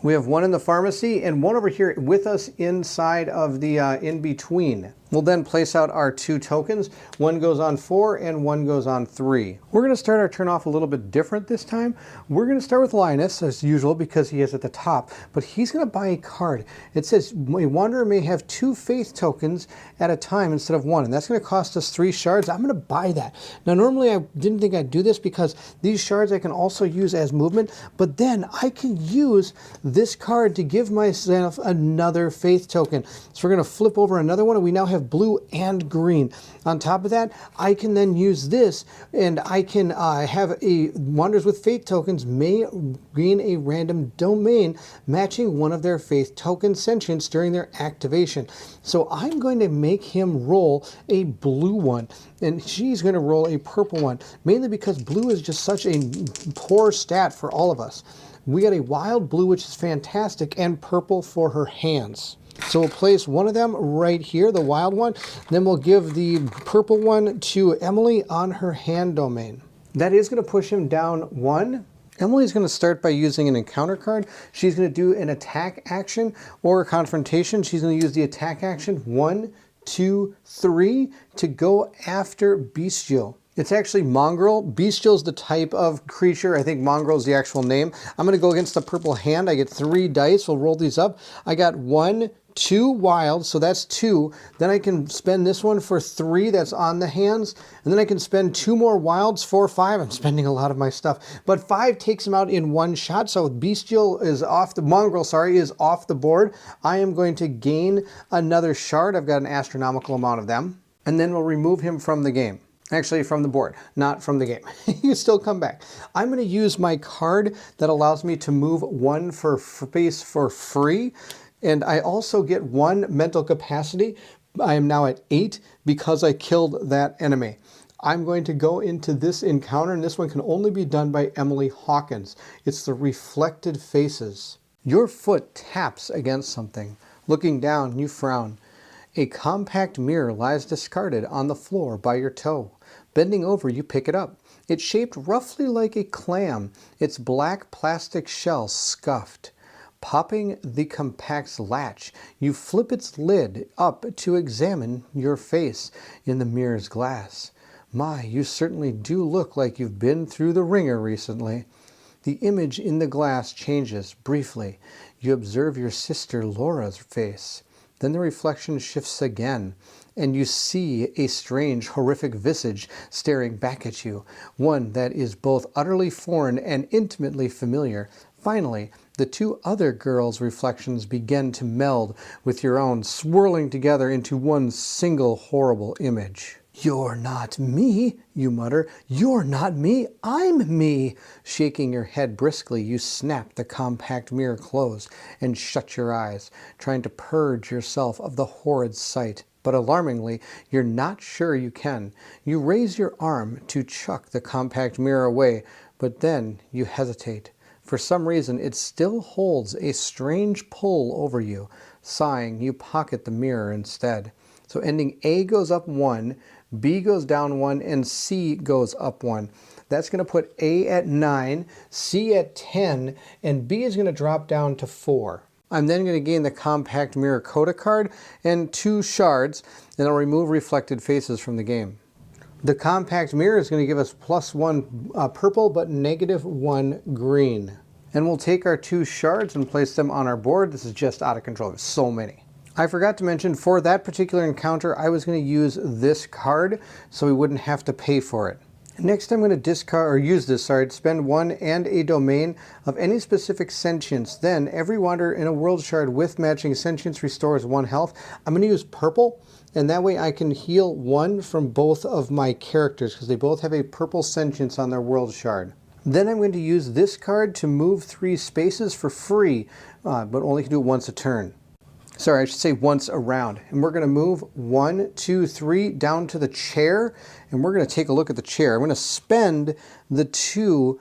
We have one in the pharmacy and one over here with us inside of the in-between. We'll then place out our 2 tokens. One goes on 4 and one goes on 3. We're going to start our turn off a little bit different this time. We're going to start with Linus as usual because he is at the top, but he's going to buy a card. It says a Wanderer may have 2 faith tokens at a time instead of 1, and that's going to cost us 3 shards. I'm going to buy that. Now normally I didn't think I'd do this because these shards I can also use as movement, but then I can use this card to give myself another faith token. So we're going to flip over another one, and we now have blue and green. On top of that, I can then use this, and I can have a Wanderers with faith tokens may gain a random domain matching one of their faith token sentience during their activation. So I'm going to make him roll a blue one, and she's going to roll a purple one, mainly because blue is just such a poor stat for all of us. We got a wild blue, which is fantastic, and purple for her hands. So we'll place one of them right here, the wild one. Then we'll give the purple one to Emily on her hand domain. That is going to push him down 1. Emily's going to start by using an encounter card. She's going to do an attack action or a confrontation. She's going to use the attack action 1, 2, 3 to go after Bestial. It's actually Mongrel. Bestial is the type of creature. I think Mongrel is the actual name. I'm going to go against the purple hand. I get 3 dice. We'll roll these up. I got 1, 2 wild, so that's 2. Then I can spend this one for 3, that's on the hands. And then I can spend 2 more wilds for 5. I'm spending a lot of my stuff. But 5 takes him out in 1 shot, so Bestial is off, the Mongrel, sorry, is off the board. I am going to gain another shard. I've got an astronomical amount of them. And then we'll remove him from the game. Actually, from the board, not from the game. You still come back. I'm going to use my card that allows me to move 1 for space for free. And I also get 1 mental capacity. I am now at 8 because I killed that enemy. I'm going to go into this encounter, and this one can only be done by Emily Hawkins. It's the Reflected Faces. Your foot taps against something. Looking down, you frown. A compact mirror lies discarded on the floor by your toe. Bending over, you pick it up. It's shaped roughly like a clam, its black plastic shell scuffed. Popping the compact's latch, you flip its lid up to examine your face in the mirror's glass. My, you certainly do look like you've been through the ringer recently. The image in the glass changes briefly. You observe your sister Laura's face. Then the reflection shifts again, and you see a strange, horrific visage staring back at you, one that is both utterly foreign and intimately familiar. Finally, the two other girls' reflections begin to meld with your own, swirling together into one single horrible image. "You're not me," you mutter. "You're not me. I'm me." Shaking your head briskly, you snap the compact mirror closed and shut your eyes, trying to purge yourself of the horrid sight. But alarmingly, you're not sure you can. You raise your arm to chuck the compact mirror away, but then you hesitate. For some reason, it still holds a strange pull over you. Sighing, you pocket the mirror instead. So ending A goes up 1, B goes down 1, and C goes up 1. That's going to put A at 9, C at 10, and B is going to drop down to 4. I'm then going to gain the compact mirror coda card and 2 shards, and I'll remove reflected faces from the game. The compact mirror is going to give us +1 purple, but -1 green. And we'll take our 2 shards and place them on our board. This is just out of control. There's so many. I forgot to mention, for that particular encounter, I was going to use this card so we wouldn't have to pay for it. Next, I'm going to discard, or use this, spend 1 and a domain of any specific sentience. Then, every wanderer in a world shard with matching sentience restores 1 health. I'm going to use purple, and that way I can heal 1 from both of my characters, because they both have a purple sentience on their world shard. Then I'm going to use this card to move 3 spaces for free, but only can do it once a turn. Sorry, I should say once around. And we're going to move 1, 2, 3 down to the chair, and we're going to take a look at the chair. I'm going to spend the 2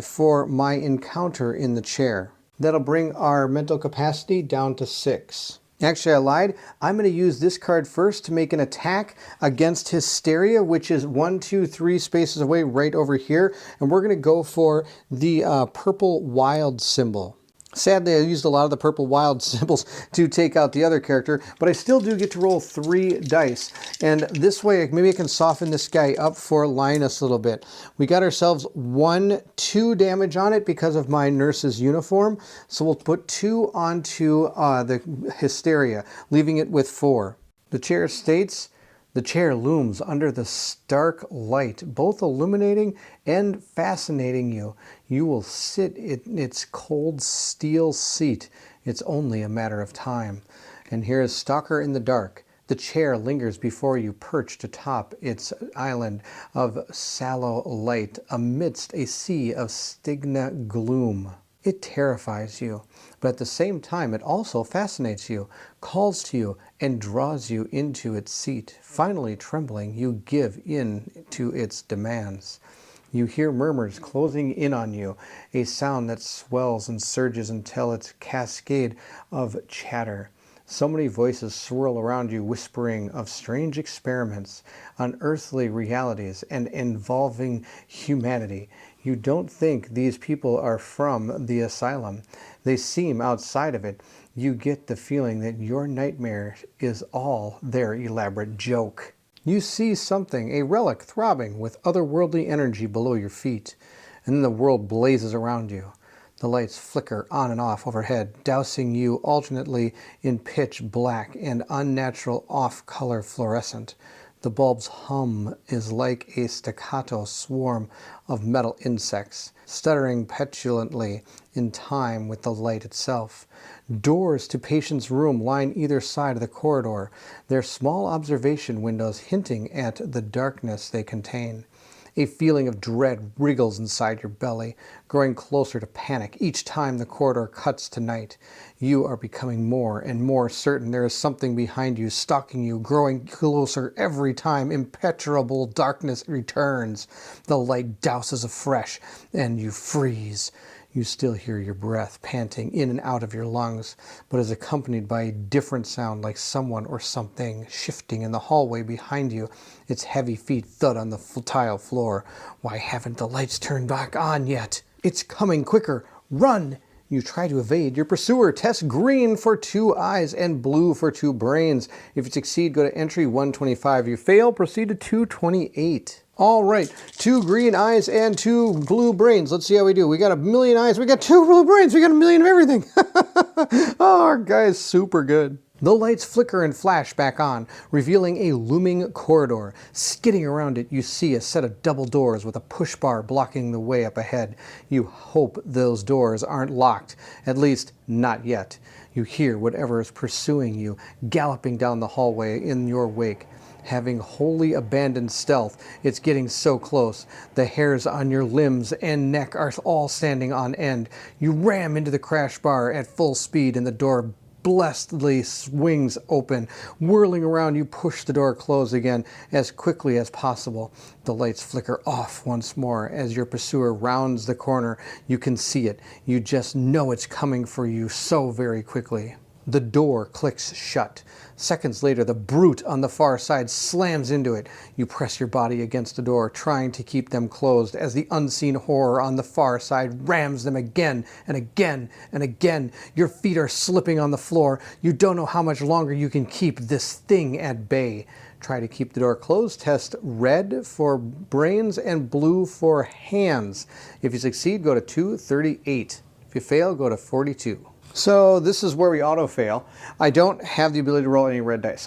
for my encounter in the chair. That'll bring our mental capacity down to 6. Actually, I lied. I'm going to use this card first to make an attack against Hysteria, which is 1, 2, 3 spaces away right over here. And we're going to go for the purple wild symbol. Sadly, I used a lot of the purple wild symbols to take out the other character, but I still do get to roll 3 dice. And this way, maybe I can soften this guy up for Linus a little bit. We got ourselves 1, 2 damage on it because of my nurse's uniform. So we'll put 2 onto the Hysteria, leaving it with 4. The chair states, "The chair looms under the stark light, both illuminating and fascinating you. You will sit in its cold steel seat. It's only a matter of time." And here is Stalker in the Dark. The chair lingers before you, perched atop its island of sallow light amidst a sea of Stigna gloom. It terrifies you, but at the same time it also fascinates you, calls to you, and draws you into its seat. Finally, trembling, you give in to its demands. You hear murmurs closing in on you, a sound that swells and surges until it's a cascade of chatter. So many voices swirl around you, whispering of strange experiments, unearthly realities, and involving humanity. You don't think these people are from the asylum. They seem outside of it. You get the feeling that your nightmare is all their elaborate joke. You see something, a relic throbbing with otherworldly energy below your feet, and then the world blazes around you. The lights flicker on and off overhead, dousing you alternately in pitch black and unnatural off-color fluorescent. The bulb's hum is like a staccato swarm of metal insects, stuttering petulantly in time with the light itself. Doors to patients' room line either side of the corridor, their small observation windows hinting at the darkness they contain. A feeling of dread wriggles inside your belly, growing closer to panic each time the corridor cuts to night. You are becoming more and more certain there is something behind you, stalking you, growing closer every time impenetrable darkness returns. The light douses afresh, and you freeze. You still hear your breath panting in and out of your lungs, but is accompanied by a different sound, like someone or something shifting in the hallway behind you. Its heavy feet thud on the tile floor. Why haven't the lights turned back on yet? It's coming quicker. Run! You try to evade your pursuer. Test green for 2 eyes and blue for 2 brains. If you succeed, go to entry 125. You fail, proceed to 228. All right, 2 green eyes and 2 blue brains. Let's see how we do. We got 1,000,000 eyes. We got 2 blue brains. We got 1,000,000 of everything. Oh, our guy is super good. The lights flicker and flash back on, revealing a looming corridor. Skidding around it, you see a set of double doors with a push bar blocking the way up ahead. You hope those doors aren't locked, at least not yet. You hear whatever is pursuing you, galloping down the hallway in your wake. Having wholly abandoned stealth, it's getting so close. The hairs on your limbs and neck are all standing on end. You ram into the crash bar at full speed and the door blessedly swings open. Whirling around, you push the door closed again as quickly as possible. The lights flicker off once more as your pursuer rounds the corner. You can see it. You just know it's coming for you so very quickly. The door clicks shut. Seconds later, the brute on the far side slams into it. You press your body against the door, trying to keep them closed as the unseen horror on the far side rams them again and again and again. Your feet are slipping on the floor. You don't know how much longer you can keep this thing at bay. Try to keep the door closed. Test red for brains and blue for hands. If you succeed, go to 238. If you fail, go to 42. So this is where we auto-fail. I don't have the ability to roll any red dice.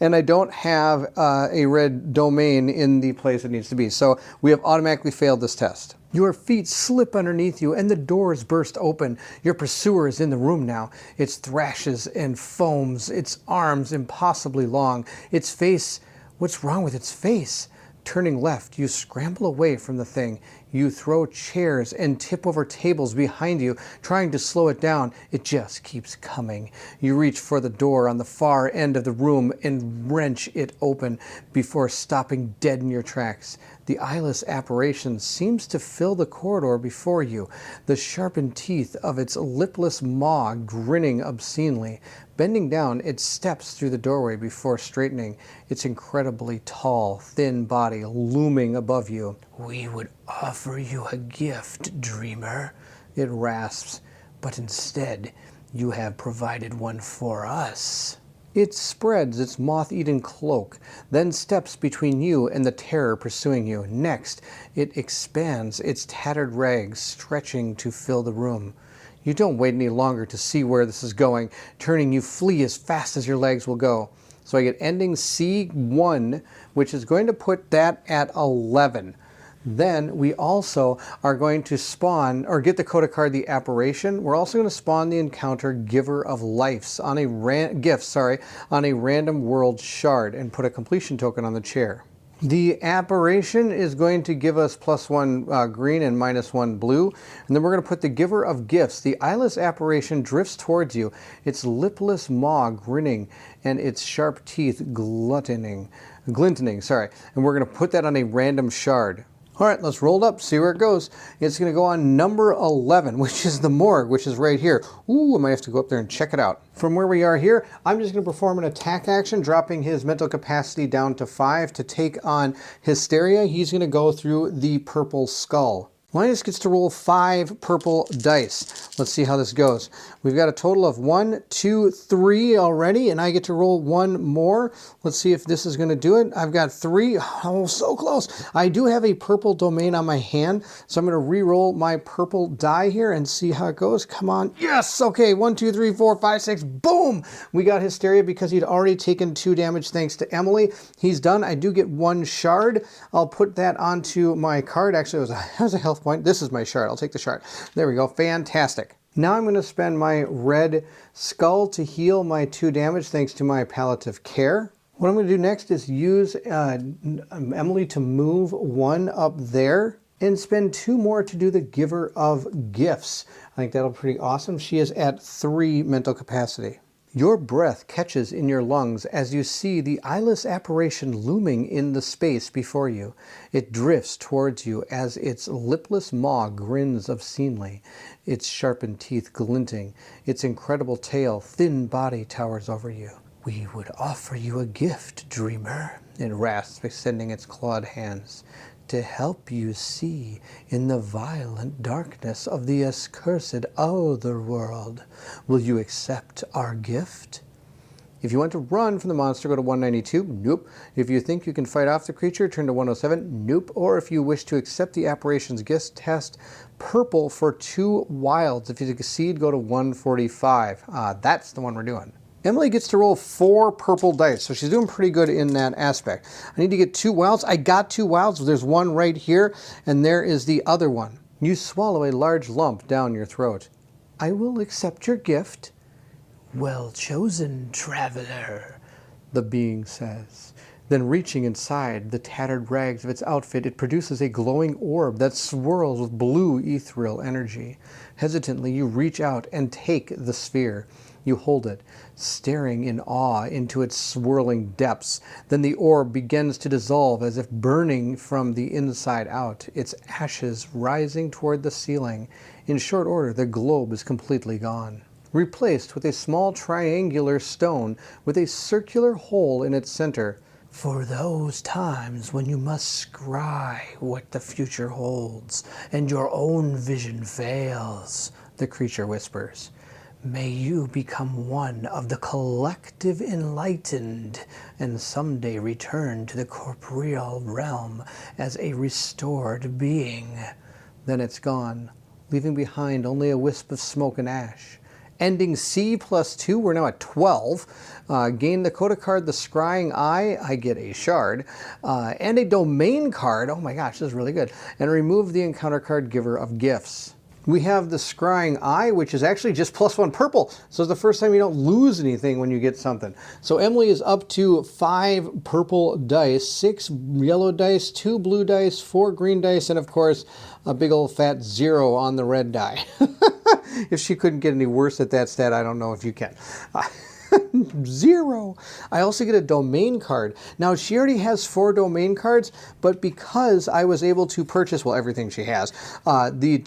And I don't have a red domain in the place it needs to be. So we have automatically failed this test. Your feet slip underneath you and the doors burst open. Your pursuer is in the room now. Its thrashes and foams, its arms impossibly long. Its face, what's wrong with its face? Turning left, you scramble away from the thing. You throw chairs and tip over tables behind you, trying to slow it down. It just keeps coming. You reach for the door on the far end of the room and wrench it open before stopping dead in your tracks. The eyeless apparition seems to fill the corridor before you, the sharpened teeth of its lipless maw grinning obscenely. Bending down, it steps through the doorway before straightening, its incredibly tall, thin body looming above you. "We would offer you a gift, dreamer," it rasps, "but instead you have provided one for us." It spreads its moth-eaten cloak, then steps between you and the terror pursuing you. Next, it expands its tattered rags, stretching to fill the room. You don't wait any longer to see where this is going. Turning, you flee as fast as your legs will go. So I get ending C1, which is going to put that at 11. Then we also are going to spawn, or get the coda card, the apparition. We're also going to spawn the encounter Giver of Lives on a on a random world shard and put a completion token on the chair. The apparition is going to give us +1 green and -1 blue. And then we're going to put the Giver of Gifts. The eyeless apparition drifts towards you, its lipless maw grinning and its sharp teeth glinting. And we're going to put that on a random shard. All right, let's roll it up, see where it goes. It's going to go on number 11, which is the morgue, which is right here. Ooh, I might have to go up there and check it out. From where we are here, I'm just going to perform an attack action, dropping his mental capacity down to 5 to take on Hysteria. He's going to go through the purple skull. Linus gets to roll 5 purple dice. Let's see how this goes. We've got a total of 1, 2, 3 already, and I get to roll 1 more. Let's see if this is going to do it. I've got 3. Oh, so close. I do have a purple domain on my hand, so I'm going to re-roll my purple die here and see how it goes. Come on. Yes! Okay, 1, 2, 3, 4, 5, 6. Boom! We got Hysteria because he'd already taken 2 damage thanks to Emily. He's done. I do get 1 shard. I'll put that onto my card. Actually, it was a health point. This is my shard. I'll take the shard. There we go. Fantastic. Now I'm going to spend my red skull to heal my 2 damage thanks to my palliative care. What I'm going to do next is use Emily to move 1 up there and spend 2 more to do the Giver of Gifts. I think that'll be pretty awesome. She is at 3 mental capacity. Your breath catches in your lungs as you see the eyeless apparition looming in the space before you. It drifts towards you as its lipless maw grins obscenely, its sharpened teeth glinting, its incredible tail, thin body towers over you. "We would offer you a gift, dreamer," it rasps, extending its clawed hands, "to help you see in the violent darkness of the accursed other world. Will you accept our gift?" If you want to run from the monster, go to 192. Nope. If you think you can fight off the creature, turn to 107. Nope. Or if you wish to accept the apparition's gift, test purple for 2 wilds. If you succeed, go to 145. That's the one we're doing. Emily gets to roll 4 purple dice, so she's doing pretty good in that aspect. I need to get 2 wilds. I got 2 wilds. There's one right here, and there is the other one. You swallow a large lump down your throat. I will accept your gift. Well chosen, traveler, the being says. Then reaching inside the tattered rags of its outfit, it produces a glowing orb that swirls with blue ethereal energy. Hesitantly, you reach out and take the sphere. You hold it, staring in awe into its swirling depths. Then the orb begins to dissolve as if burning from the inside out, its ashes rising toward the ceiling. In short order, the globe is completely gone, replaced with a small triangular stone with a circular hole in its center. For those times when you must scry what the future holds and your own vision fails, the creature whispers. May you become one of the collective enlightened and someday return to the corporeal realm as a restored being. Then it's gone, leaving behind only a wisp of smoke and ash. Ending C +2, we're now at 12. Gain the Coda card, the Scrying Eye, I get a shard. And a Domain card, oh my gosh, this is really good. And remove the encounter card, Giver of Gifts. We have the Scrying Eye, which is actually just +1 purple. So it's the first time you don't lose anything when you get something. So Emily is up to 5 purple dice, 6 yellow dice, 2 blue dice, 4 green dice, and of course, a big old fat 0 on the red die. If she couldn't get any worse at that stat, I don't know if you can. 0. I also get a domain card. Now, she already has 4 domain cards, but because I was able to purchase, well, everything she has, the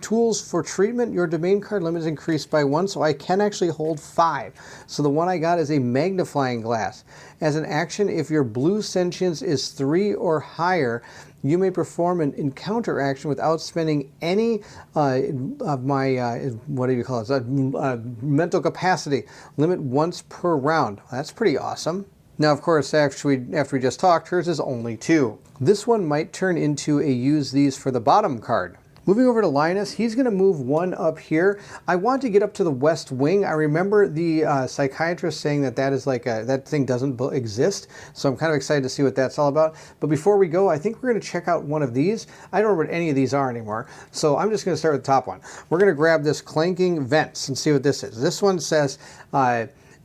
tools for treatment, your domain card limit is increased by 1, so I can actually hold 5. So the one I got is a magnifying glass. As an action, if your blue sentience is 3 or higher, you may perform an encounter action without spending any of my, what do you call it, mental capacity. Limit once per round. That's pretty awesome. Now, of course, after we just talked, hers is only 2. This one might turn into a use these for the bottom card. Moving over to Linus, he's going to move 1 up here. I want to get up to the west wing. I remember the psychiatrist saying that that is like that thing doesn't exist, so I'm kind of excited to see what that's all about. But before we go, I think we're going to check out one of these. I don't know what any of these are anymore, so I'm just going to start with the top one. We're going to grab this Clanking Vents and see what this is. This one says,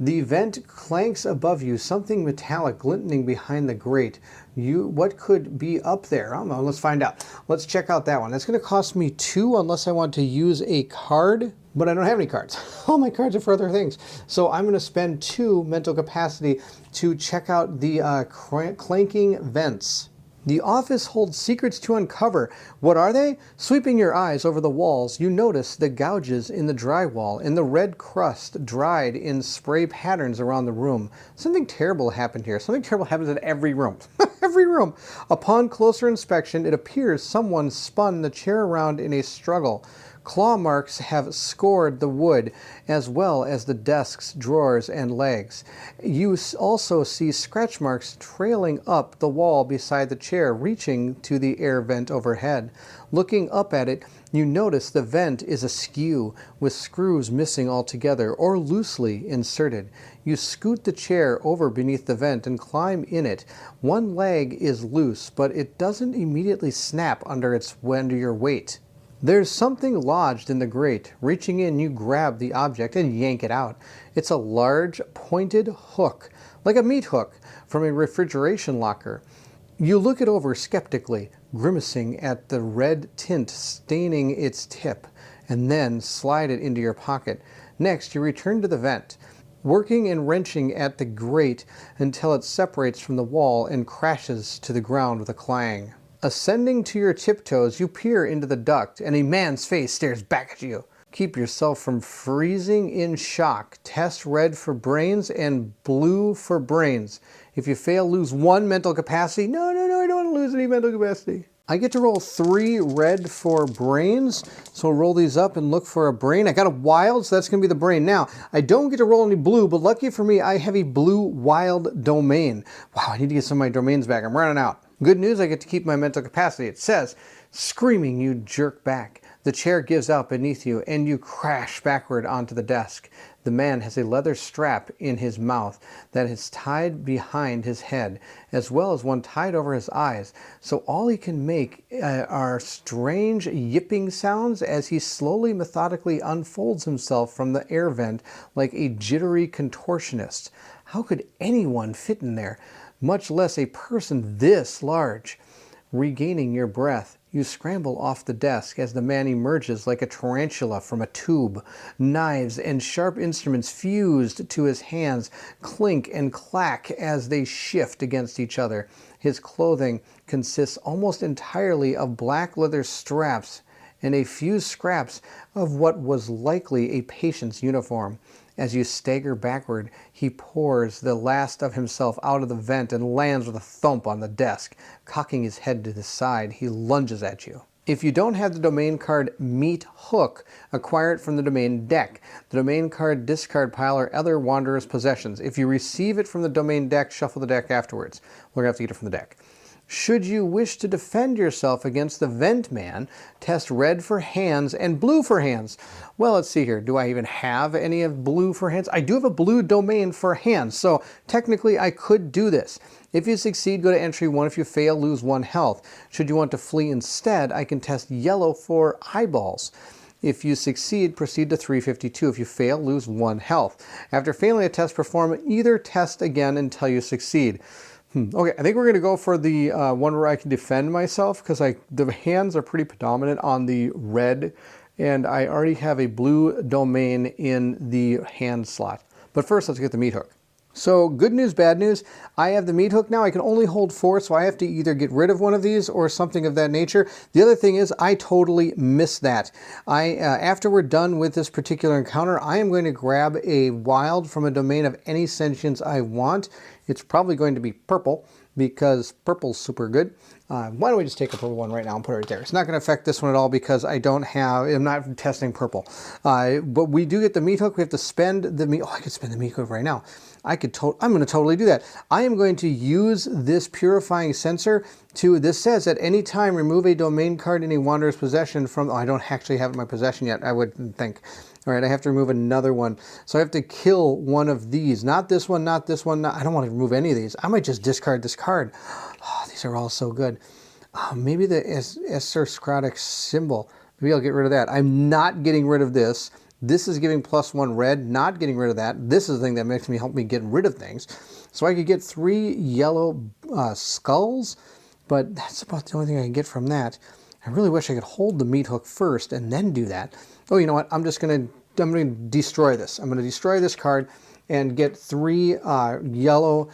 the vent clanks above you, something metallic glistening behind the grate. What could be up there? I don't know. Let's find out. Let's check out that one. That's going to cost me 2 unless I want to use a card, but I don't have any cards. All my cards are for other things. So I'm going to spend 2 mental capacity to check out the Clanking Vents. The office holds secrets to uncover. What are they? Sweeping your eyes over the walls, you notice the gouges in the drywall and the red crust dried in spray patterns around the room. Something terrible happened here. Something terrible happens in every room. Every room. Upon closer inspection, it appears someone spun the chair around in a struggle. Claw marks have scored the wood, as well as the desk's drawers and legs. You also see scratch marks trailing up the wall beside the chair, reaching to the air vent overhead. Looking up at it, you notice the vent is askew, with screws missing altogether or loosely inserted. You scoot the chair over beneath the vent and climb in it. One leg is loose, but it doesn't immediately snap under your weight. There's something lodged in the grate. Reaching in, you grab the object and yank it out. It's a large, pointed hook, like a meat hook from a refrigeration locker. You look it over skeptically, grimacing at the red tint staining its tip, and then slide it into your pocket. Next, you return to the vent, working and wrenching at the grate until it separates from the wall and crashes to the ground with a clang. Ascending to your tiptoes, you peer into the duct, and a man's face stares back at you. Keep yourself from freezing in shock. Test red for brains and blue for brains. If you fail, lose 1 mental capacity. No, I don't want to lose any mental capacity. I get to roll 3 red for brains, so I'll roll these up and look for a brain. I got a wild, so that's going to be the brain. Now, I don't get to roll any blue, but lucky for me, I have a blue wild domain. Wow, I need to get some of my domains back. I'm running out. Good news, I get to keep my mental capacity. It says, screaming, you jerk back. The chair gives out beneath you, and you crash backward onto the desk. The man has a leather strap in his mouth that is tied behind his head, as well as one tied over his eyes. So all he can make are strange yipping sounds as he slowly, methodically unfolds himself from the air vent like a jittery contortionist. How could anyone fit in there, much less a person this large? Regaining your breath, you scramble off the desk as the man emerges like a tarantula from a tube. Knives and sharp instruments fused to his hands clink and clack as they shift against each other. His clothing consists almost entirely of black leather straps and a few scraps of what was likely a patient's uniform. As you stagger backward, he pours the last of himself out of the vent and lands with a thump on the desk. Cocking his head to the side, he lunges at you. If you don't have the domain card Meat Hook, acquire it from the domain deck, the domain card discard pile, or other Wanderer's possessions. If you receive it from the domain deck, shuffle the deck afterwards. We're going to have to get it from the deck. Should you wish to defend yourself against the Vent Man, test red for hands and blue for hands. Well, let's see here. Do I even have any of blue for hands? I do have a blue domain for hands, so technically I could do this. If you succeed, go to entry 1. If you fail, lose 1 health. Should you want to flee instead, I can test yellow for eyeballs. If you succeed, proceed to 352. If you fail, lose 1 health. After failing a test, perform either test again until you succeed. Okay, I think we're going to go for the one where I can defend myself, because the hands are pretty predominant on the red, and I already have a blue domain in the hand slot. But first, let's get the meat hook. So good news, bad news. I have the meat hook now. I can only hold 4, so I have to either get rid of one of these or something of that nature. The other thing is I totally missed that. After we're done with this particular encounter, I am going to grab a wild from a domain of any sentience I want. It's probably going to be purple, because purple's super good. Why don't we just take a purple one right now and put it right there? It's not going to affect this one at all because I'm not testing purple. But we do get the meat hook. We have to spend the meat. Oh, I could spend the meat hook right now. I'm going to totally do that. I am going to use this purifying sensor this says at any time remove a domain card in a Wanderer's possession from, I don't actually have it in my possession yet, I wouldn't think. All right, I have to remove another one. So I have to kill one of these. Not this one, not this one. I don't want to remove any of these. I might just discard this card. Oh, these are all so good. Maybe the Esser-Scrotic symbol. Maybe I'll get rid of that. I'm not getting rid of this. This is giving +1 red, not getting rid of that. This is the thing that makes me help me get rid of things. So I could get 3 yellow skulls, but that's about the only thing I can get from that. I really wish I could hold the meat hook first and then do that. Oh, you know what? I'm going to destroy this. I'm going to destroy this card and get 3 yellow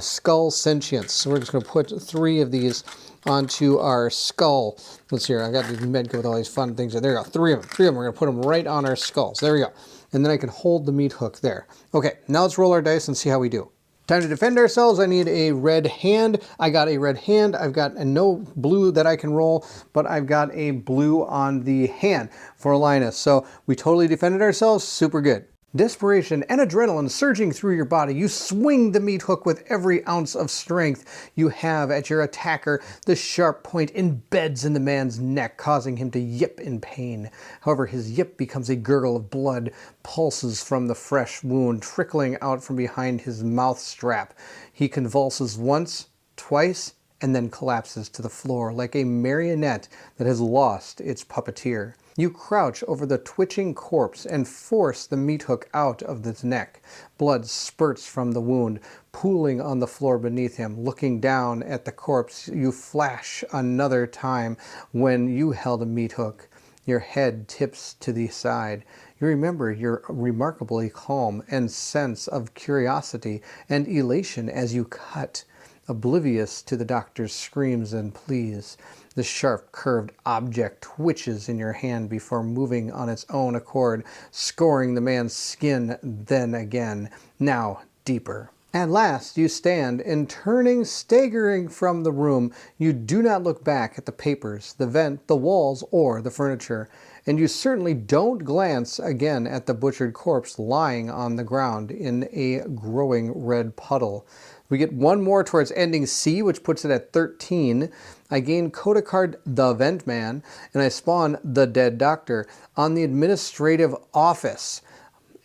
skull sentients. So we're just going to put 3 of these onto our skull. Let's see here. I got the medkit with all these fun things. There we go. 3 of them. 3 of them. We're going to put them right on our skulls. There we go. And then I can hold the meat hook there. Okay, now let's roll our dice and see how we do. Time to defend ourselves. I need a red hand. I got a red hand. I've got no blue that I can roll, but I've got a blue on the hand for Linus. So we totally defended ourselves. Super good. Desperation and adrenaline surging through your body. You swing the meat hook with every ounce of strength you have at your attacker. The sharp point embeds in the man's neck, causing him to yip in pain. However, his yip becomes a gurgle of blood, pulses from the fresh wound, trickling out from behind his mouth strap. He convulses once, twice, and then collapses to the floor like a marionette that has lost its puppeteer. You crouch over the twitching corpse and force the meat hook out of its neck. Blood spurts from the wound, pooling on the floor beneath him. Looking down at the corpse, you flash another time when you held a meat hook. Your head tips to the side. You remember your remarkably calm and sense of curiosity and elation as you cut, oblivious to the doctor's screams and pleas. The sharp, curved object twitches in your hand before moving on its own accord, scoring the man's skin then again, now deeper. At last you stand, and turning, staggering from the room, you do not look back at the papers, the vent, the walls, or the furniture, and you certainly don't glance again at the butchered corpse lying on the ground in a growing red puddle. We get one more towards ending C, which puts it at 13. I gain Coda card The Vent Man, and I spawn the Dead Doctor on the administrative office.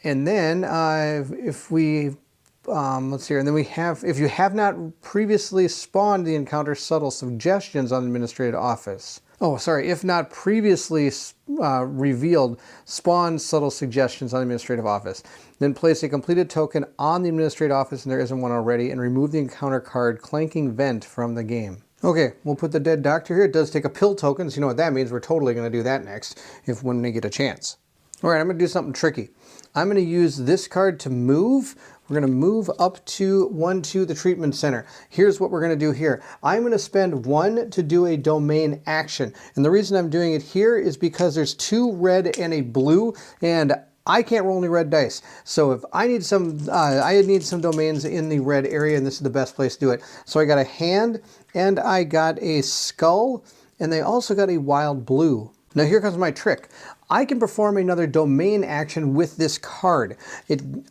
And then if we let's see here. And then we have, if you have not previously spawned the encounter subtle suggestions on administrative office. Oh, sorry, if not previously revealed, spawn subtle suggestions on administrative office. Then place a completed token on the administrative office, and there isn't one already, and remove the encounter card Clanking Vent from the game. Okay, we'll put the Dead Doctor here. It does take a pill token, so you know what that means. We're totally going to do that next, when we get a chance. All right, I'm going to do something tricky. I'm going to use this card to move. We're going to move up to 1-2 the treatment center. Here's what we're going to do here. I'm going to spend 1 to do a domain action. And the reason I'm doing it here is because there's 2 red and a blue, and I can't roll any red dice. So if I need some, I need some domains in the red area, and this is the best place to do it. So I got a hand, and I got a skull, and they also got a wild blue. Now here comes my trick. I can perform another domain action with this card.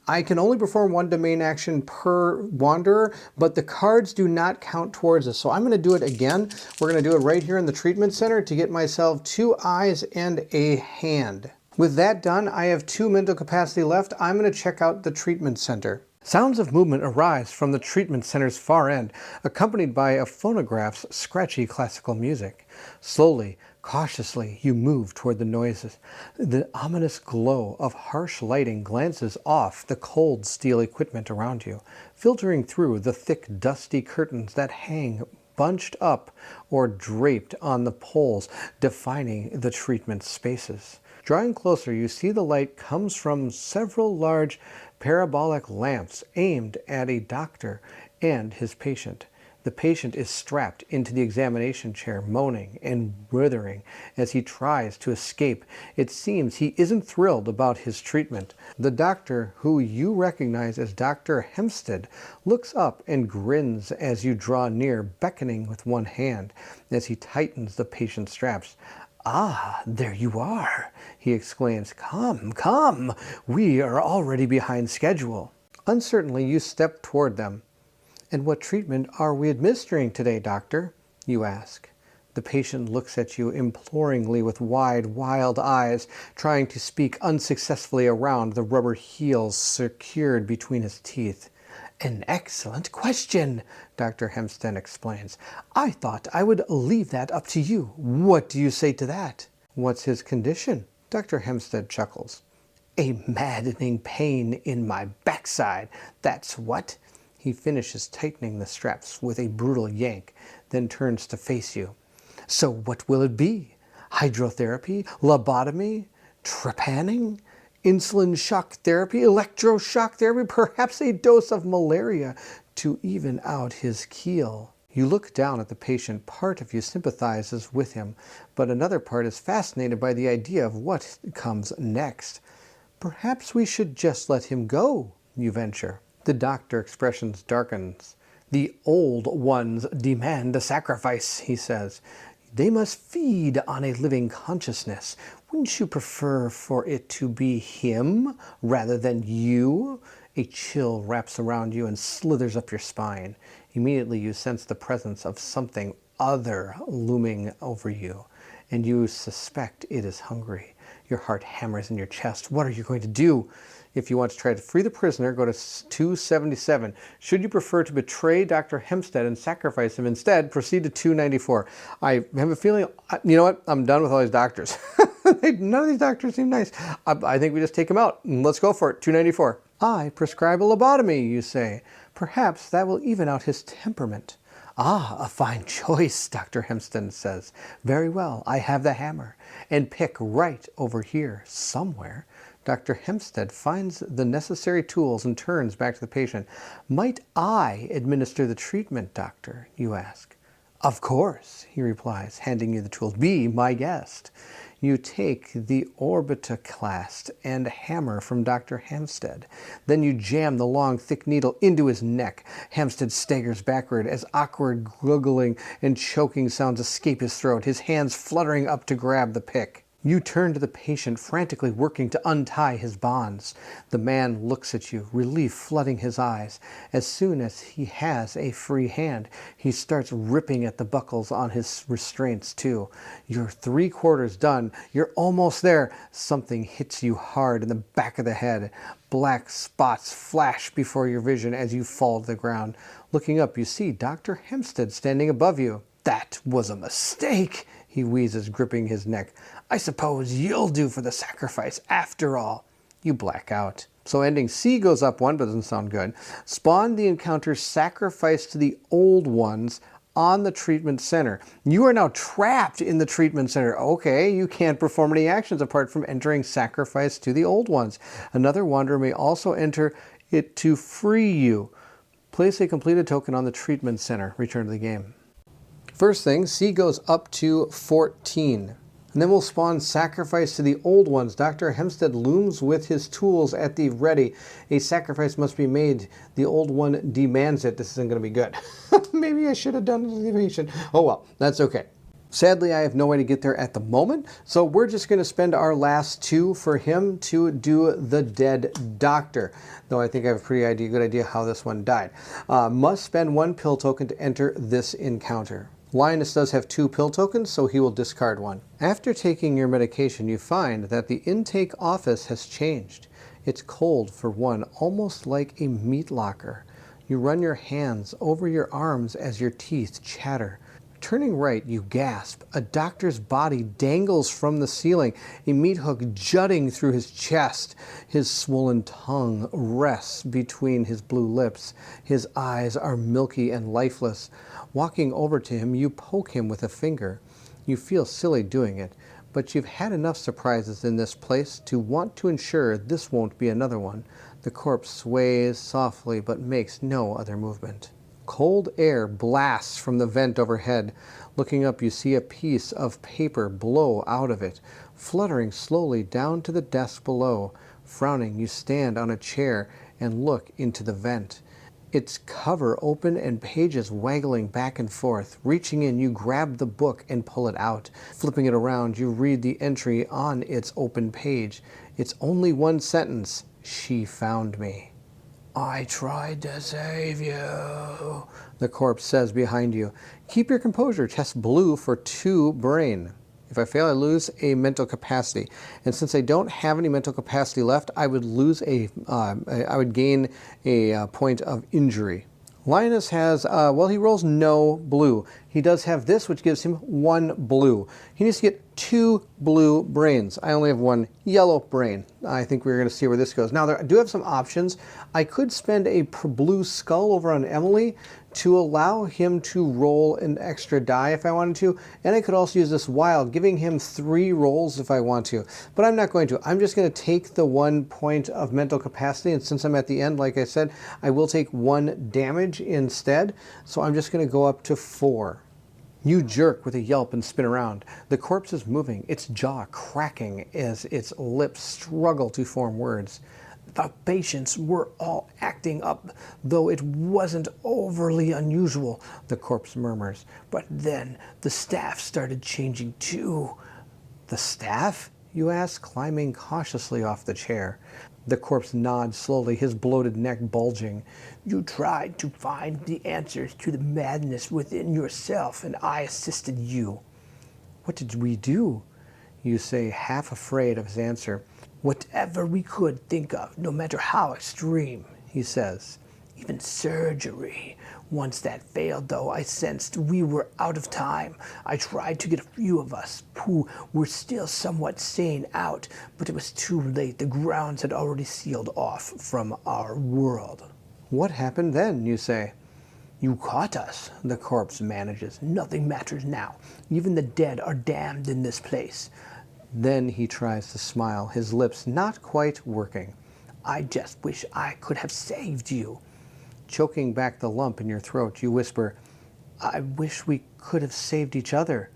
I can only perform 1 domain action per wanderer, but the cards do not count towards us. So I'm going to do it again. We're going to do it right here in the treatment center to get myself 2 eyes and a hand. With that done, I have 2 mental capacity left. I'm going to check out the treatment center. Sounds of movement arise from the treatment center's far end, accompanied by a phonograph's scratchy classical music. Slowly, cautiously, you move toward the noises. The ominous glow of harsh lighting glances off the cold steel equipment around you, filtering through the thick, dusty curtains that hang bunched up or draped on the poles, defining the treatment spaces. Drawing closer, you see the light comes from several large parabolic lamps aimed at a doctor and his patient. The patient is strapped into the examination chair, moaning and writhing as he tries to escape. It seems he isn't thrilled about his treatment. The doctor, who you recognize as Dr. Hempstead, looks up and grins as you draw near, beckoning with one hand as he tightens the patient's straps. "Ah, there you are," he exclaims. "Come, come, we are already behind schedule." Uncertainly, you step toward them. "And what treatment are we administering today, doctor?" you ask. The patient looks at you imploringly with wide, wild eyes, trying to speak unsuccessfully around the rubber heels secured between his teeth. "An excellent question," Dr. Hempstead explains. "I thought I would leave that up to you. What do you say to that?" "What's his condition?" Dr. Hempstead chuckles. "A maddening pain in my backside, that's what." He finishes tightening the straps with a brutal yank, then turns to face you. "So what will it be? Hydrotherapy? Lobotomy? Trepanning? Insulin shock therapy? Electroshock therapy? Perhaps a dose of malaria to even out his keel?" You look down at the patient. Part of you sympathizes with him, but another part is fascinated by the idea of what comes next. "Perhaps we should just let him go," you venture. The doctor expressions darkens. "The old ones demand a sacrifice," he says. "They must feed on a living consciousness. Wouldn't you prefer for it to be him rather than you?" A chill wraps around you and slithers up your spine. Immediately you sense the presence of something other looming over you, and you suspect it is hungry. Your heart hammers in your chest. What are you going to do? If you want to try to free the prisoner, go to 277. Should you prefer to betray Dr. Hempstead and sacrifice him instead, proceed to 294. I have a feeling, you know what? I'm done with all these doctors. None of these doctors seem nice. I think we just take them out. Let's go for it. 294. "I prescribe a lobotomy," you say. "Perhaps that will even out his temperament." "Ah, a fine choice," Dr. Hempstead says. "Very well, I have the hammer. And pick right over here somewhere." Dr. Hempstead finds the necessary tools and turns back to the patient. "Might I administer the treatment, doctor?" you ask. Of course, he replies, handing you the tools. Be my guest. You take the orbitoclast and hammer from Dr. Hampstead. Then you jam the long, thick needle into his neck. Hampstead staggers backward as awkward gurgling and choking sounds escape his throat, his hands fluttering up to grab the pick. You turn to the patient, frantically working to untie his bonds. The man looks at you, relief flooding his eyes. As soon as he has a free hand, he starts ripping at the buckles on his restraints too. You're 3/4 done. You're almost there. Something hits you hard in the back of the head. Black spots flash before your vision as you fall to the ground. Looking up, you see Dr. Hempstead standing above you. That was a mistake, he wheezes, gripping his neck. I suppose you'll do for the sacrifice after all. You black out. So ending C goes up one, but doesn't sound good. Spawn the encounter sacrifice to the old ones on the treatment center. You are now trapped in the treatment center. Okay, you can't perform any actions apart from entering sacrifice to the old ones. Another wanderer may also enter it to free you. Place a completed token on the treatment center. Return to the game. First thing, C goes up to 14. And then we'll spawn sacrifice to the old ones. Dr. Hempstead looms with his tools at the ready. A sacrifice must be made. The old one demands it. This isn't going to be good. Maybe I should have done it to the patient. Oh well, that's okay. Sadly, I have no way to get there at the moment, so we're just going to spend our last 2 for him to do the dead doctor. Though I think I have a pretty good idea how this one died. Must spend 1 pill token to enter this encounter. Linus does have 2 pill tokens, so he will discard 1. After taking your medication, you find that the intake office has changed. It's cold for one, almost like a meat locker. You run your hands over your arms as your teeth chatter. Turning right, you gasp. A doctor's body dangles from the ceiling, a meat hook jutting through his chest. His swollen tongue rests between his blue lips. His eyes are milky and lifeless. Walking over to him, you poke him with a finger. You feel silly doing it, but you've had enough surprises in this place to want to ensure this won't be another one. The corpse sways softly but makes no other movement. Cold air blasts from the vent overhead. Looking up, you see a piece of paper blow out of it, fluttering slowly down to the desk below. Frowning, you stand on a chair and look into the vent. Its cover open and pages waggling back and forth. Reaching in, you grab the book and pull it out. Flipping it around, you read the entry on its open page. It's only 1 sentence. She found me. I tried to save you, the corpse says behind you. Keep your composure. Test blue for 2 brain. If I fail, I lose a mental capacity. And since I don't have any mental capacity left, I would I would gain a point of injury. Linus has, he rolls no blue. He does have this, which gives him 1 blue. He needs to get 2 blue brains. I only have 1 yellow brain. I think we're going to see where this goes. Now, I do have some options. I could spend a blue skull over on Emily to allow him to roll an extra die if I wanted to, and I could also use this wild, giving him 3 rolls if I want to, but I'm not going to. I'm just going to take the 1 point of mental capacity, and since I'm at the end, like I said, I will take 1 damage instead, so I'm just going to go up to 4. You jerk with a yelp and spin around. The corpse is moving, its jaw cracking as its lips struggle to form words. The patients were all acting up, though it wasn't overly unusual, the corpse murmurs. But then the staff started changing too. The staff? You ask, climbing cautiously off the chair. The corpse nods slowly, his bloated neck bulging. You tried to find the answers to the madness within yourself, and I assisted you. What did we do? You say, half afraid of his answer. Whatever we could think of, no matter how extreme, he says. Even surgery. Once that failed, though, I sensed we were out of time. I tried to get a few of us, who were still somewhat sane, out, but it was too late. The grounds had already sealed off from our world. What happened then, you say? You caught us, the corpse manages. Nothing matters now. Even the dead are damned in this place. Then he tries to smile, his lips not quite working. I just wish I could have saved you. Choking back the lump in your throat, you whisper, I wish we could have saved each other.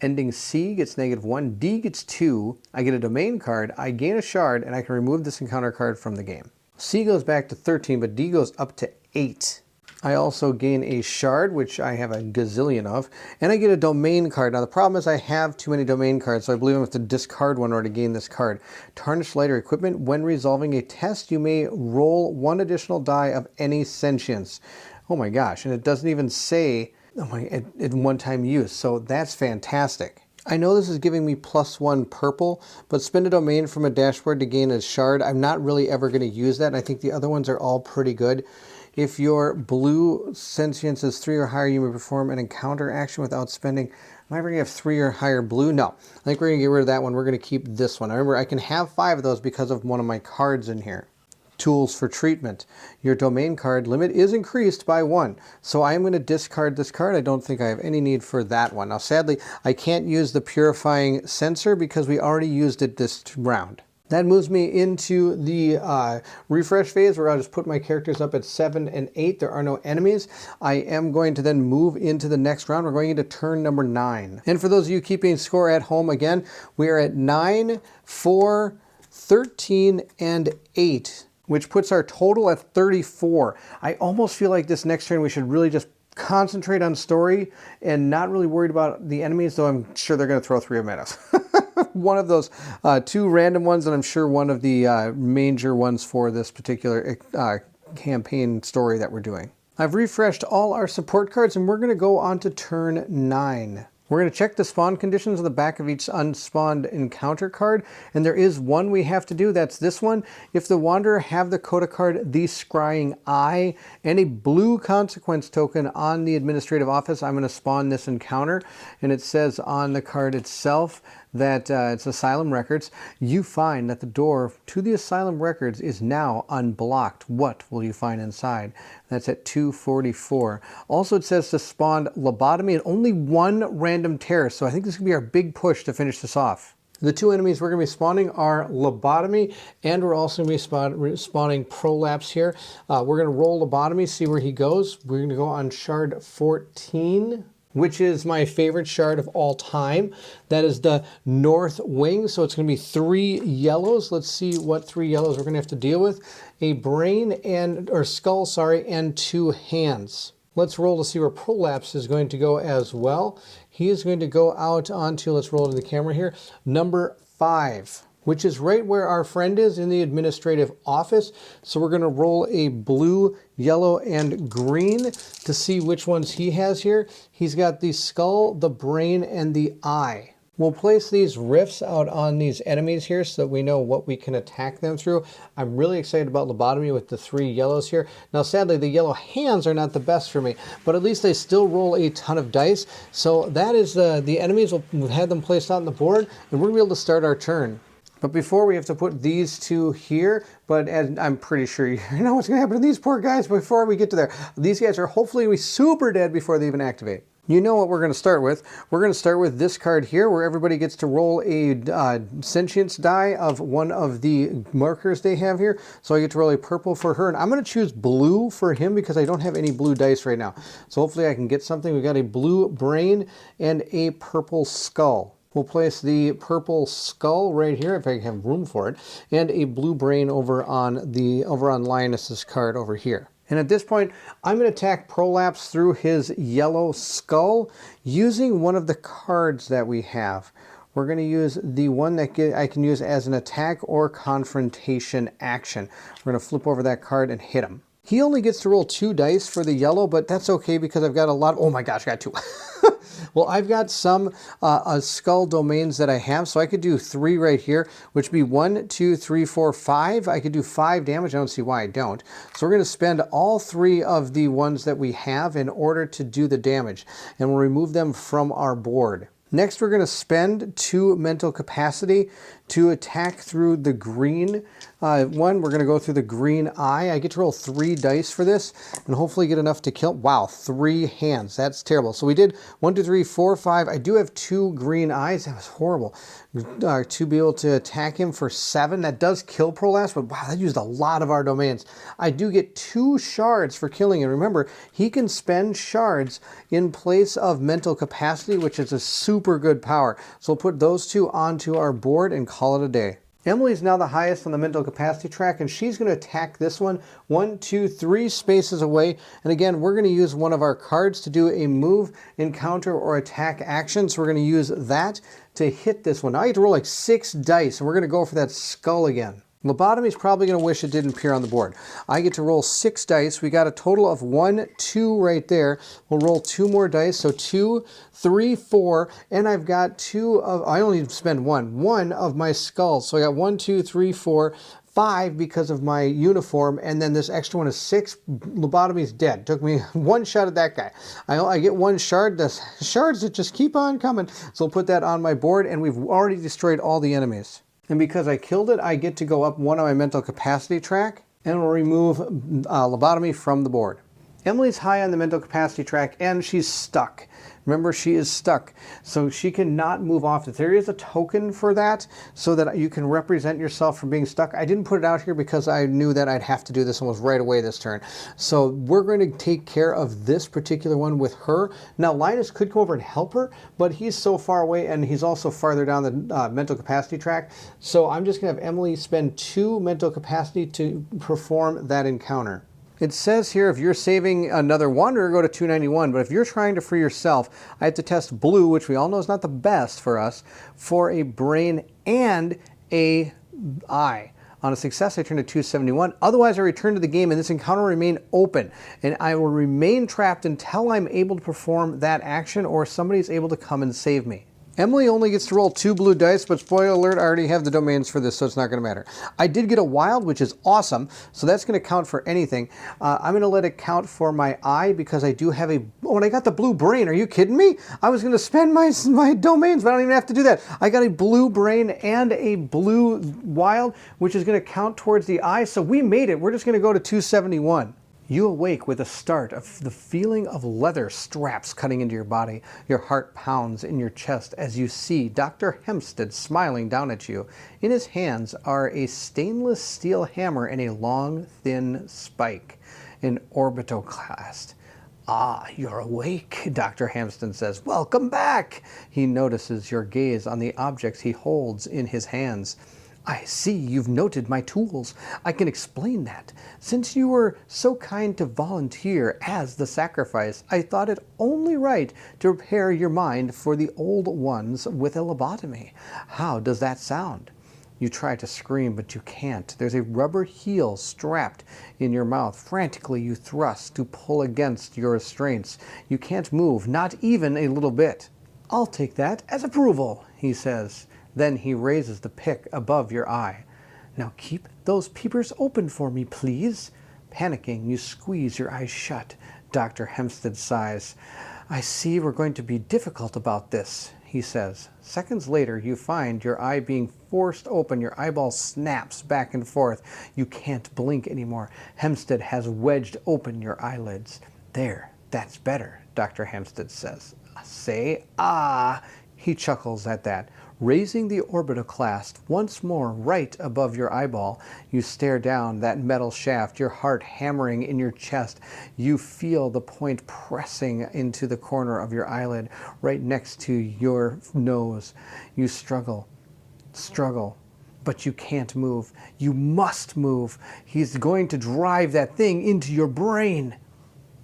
Ending C gets -1, D gets 2, I get a domain card, I gain a shard, and I can remove this encounter card from the game. C goes back to 13, but D goes up to 8. I also gain a shard, which I have a gazillion of, and I get a domain card. Now the problem is I have too many domain cards, so I believe I have to discard one in order to gain this card. Tarnished lighter equipment. When resolving a test, you may roll 1 additional die of any sentience. Oh my gosh, and it doesn't even say in one-time use, so that's fantastic. I know this is giving me +1 purple, but spend a domain from a dashboard to gain a shard. I'm not really ever going to use that, and I think the other ones are all pretty good. If your blue sentience is 3 or higher, you may perform an encounter action without spending. Am I ever going to have 3 or higher blue? No. I think we're going to get rid of that one. We're going to keep this one. Remember, I can have 5 of those because of one of my cards in here. Tools for treatment. Your domain card limit is increased by 1. So I am going to discard this card. I don't think I have any need for that one. Now, sadly, I can't use the purifying sensor because we already used it this round. That moves me into the refresh phase where I'll just put my characters up at 7 and 8. There are no enemies. I am going to then move into the next round. We're going into turn number 9. And for those of you keeping score at home, again, we are at 9, 4, 13, and 8, which puts our total at 34. I almost feel like this next turn we should really just concentrate on story and not really worried about the enemies, though I'm sure they're going to throw 3 of them at us. One of those 2 random ones, and I'm sure one of the major ones for this particular campaign story that we're doing. I've refreshed all our support cards, and we're going to go on to turn 9. We're going to check the spawn conditions on the back of each unspawned encounter card, and there is one we have to do. That's this one. If the Wanderer have the coda card, the Scrying Eye, and a blue consequence token on the administrative office, I'm going to spawn this encounter, and it says on the card itself that it's Asylum Records. You find that the door to the Asylum Records is now unblocked. What will you find inside? That's at 244. Also, it says to spawn Lobotomy and only 1 random terrorist. So I think this could be our big push to finish this off. The 2 enemies we're going to be spawning are Lobotomy, and we're also going to be spawning Prolapse here. We're going to roll Lobotomy, see where he goes. We're going to go on shard 14. Which is my favorite shard of all time. That is the North Wing, so it's going to be 3 yellows. Let's see what 3 yellows we're going to have to deal with. A brain or skull, and 2 hands. Let's roll to see where Prolapse is going to go as well. He is going to go out onto, let's roll to the camera here, number 5. Which is right where our friend is in the administrative office. So we're going to roll a blue, yellow, and green to see which ones he has here. He's got the skull, the brain, and the eye. We'll place these rifts out on these enemies here so that we know what we can attack them through. I'm really excited about Lobotomy with the 3 yellows here. Now, sadly, the yellow hands are not the best for me, but at least they still roll a ton of dice. So that is the enemies. We'll have them placed out on the board, and we're going to be able to start our turn. But before we have to put these 2 here, and I'm pretty sure you know what's going to happen to these poor guys before we get to there. These guys are hopefully going to be super dead before they even activate. You know what we're going to start with. We're going to start with this card here where everybody gets to roll a sentience die of one of the markers they have here. So I get to roll a purple for her, and I'm going to choose blue for him because I don't have any blue dice right now. So hopefully I can get something. We've got a blue brain and a purple skull. We'll place the purple skull right here, if I have room for it, and a blue brain over on Linus's card over here. And at this point, I'm going to attack Prolapse through his yellow skull using one of the cards that we have. We're going to use the one that I can use as an attack or confrontation action. We're going to flip over that card and hit him. He only gets to roll 2 dice for the yellow, but that's okay because I've got a lot. Oh my gosh, I got 2. Well, I've got some skull domains that I have, so I could do 3 right here, which would be 1, 2, 3, 4, 5. I could do 5 damage. I don't see why I don't. So we're going to spend all 3 of the ones that we have in order to do the damage, and we'll remove them from our board. Next, we're going to spend 2 mental capacity to attack through the green one. We're going to go through the green eye. I get to roll 3 dice for this and hopefully get enough to kill. Wow, 3 hands. That's terrible. So we did 1, 2, 3, 4, 5. I do have 2 green eyes. That was horrible. To be able to attack him for 7. That does kill Prolapse, but wow, that used a lot of our domains. I do get 2 shards for killing. And remember, he can spend shards in place of mental capacity, which is a super good power. So we'll put those 2 onto our board and call it a day. Emily's now the highest on the mental capacity track, and she's going to attack this one 1, 2, 3 spaces away. And again, we're going to use one of our cards to do a move, encounter, or attack action. So we're going to use that to hit this one. Now I get to roll like 6 dice, and we're going to go for that skull again. Lobotomy's probably going to wish it didn't appear on the board. I get to roll 6 dice. We got a total of 1, 2 right there. We'll roll 2 more dice. So 2, 3, 4, and I've got 2 of, I only spend 1 of my skulls. So I got 1, 2, 3, 4, 5 because of my uniform, and then this extra one is 6. Lobotomy's dead. Took me 1 shot at that guy. I get 1 shard. The shards that just keep on coming. So we'll put that on my board, and we've already destroyed all the enemies. And because I killed it, I get to go up 1 on my mental capacity track, and we'll remove Lobotomy from the board. Emily's high on the mental capacity track, and she's stuck. Remember, she is stuck, so she cannot move off it. There is a token for that, so that you can represent yourself from being stuck. I didn't put it out here because I knew that I'd have to do this almost right away this turn. So we're going to take care of this particular one with her. Now, Linus could come over and help her, but he's so far away, and he's also farther down the mental capacity track. So I'm just going to have Emily spend 2 mental capacity to perform that encounter. It says here if you're saving another wanderer, go to 291, but if you're trying to free yourself, I have to test blue, which we all know is not the best for us, for a brain and a eye. On a success, I turn to 271. Otherwise, I return to the game, and this encounter will remain open, and I will remain trapped until I'm able to perform that action or somebody's able to come and save me. Emily only gets to roll 2 blue dice, but spoiler alert, I already have the domains for this, so it's not going to matter. I did get a wild, which is awesome, so that's going to count for anything. I'm going to let it count for my eye because I do have a... Oh, and I got the blue brain. Are you kidding me? I was going to spend my domains, but I don't even have to do that. I got a blue brain and a blue wild, which is going to count towards the eye, so we made it. We're just going to go to 271. You awake with a start of the feeling of leather straps cutting into your body. Your heart pounds in your chest as you see Dr. Hempstead smiling down at you. In his hands are a stainless steel hammer and a long, thin spike, an orbitoclast. Ah, you're awake, Dr. Hempstead says. Welcome back. He notices your gaze on the objects he holds in his hands. I see you've noted my tools. I can explain that. Since you were so kind to volunteer as the sacrifice, I thought it only right to prepare your mind for the old ones with a lobotomy. How does that sound? You try to scream, but you can't. There's a rubber heel strapped in your mouth. Frantically, you thrust to pull against your restraints. You can't move, not even a little bit. I'll take that as approval, he says. Then he raises the pick above your eye. Now keep those peepers open for me, please. Panicking, you squeeze your eyes shut. Dr. Hempstead sighs. I see we're going to be difficult about this, he says. Seconds later, you find your eye being forced open. Your eyeball snaps back and forth. You can't blink anymore. Hempstead has wedged open your eyelids. There, that's better, Dr. Hempstead says. Say, ah. He chuckles at that. Raising the orbitoclast once more right above your eyeball, you stare down that metal shaft, your heart hammering in your chest. You feel the point pressing into the corner of your eyelid, right next to your nose. You struggle, but you can't move. You must move. He's going to drive that thing into your brain.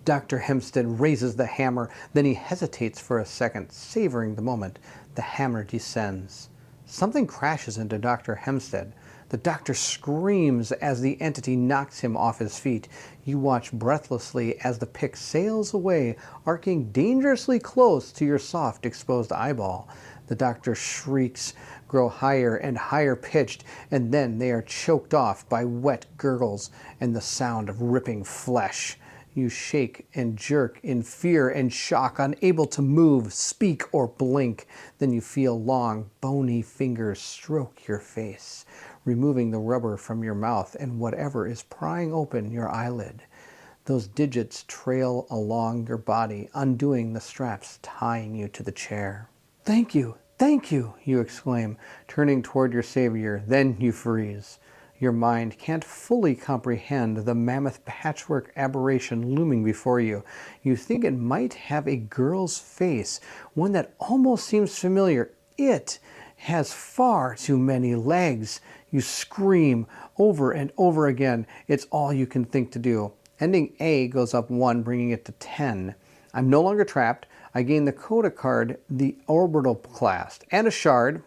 Dr. Hempstead raises the hammer, then he hesitates for a second, savoring the moment. The hammer descends. Something crashes into Dr. Hempstead. The doctor screams as the entity knocks him off his feet. You watch breathlessly as the pick sails away, arcing dangerously close to your soft, exposed eyeball. The doctor's shrieks grow higher and higher pitched, and then they are choked off by wet gurgles and the sound of ripping flesh. You shake and jerk in fear and shock, unable to move, speak, or blink. Then you feel long, bony fingers stroke your face, removing the rubber from your mouth and whatever is prying open your eyelid. Those digits trail along your body, undoing the straps tying you to the chair. "Thank you, you exclaim, turning toward your savior. Then you freeze. Your mind can't fully comprehend the mammoth patchwork aberration looming before you. You think it might have a girl's face, one that almost seems familiar. It has far too many legs. You scream over and over again. It's all you can think to do. Ending A goes up 1, bringing it to 10. I'm no longer trapped. I gain the coda card, the orbital class, and a shard.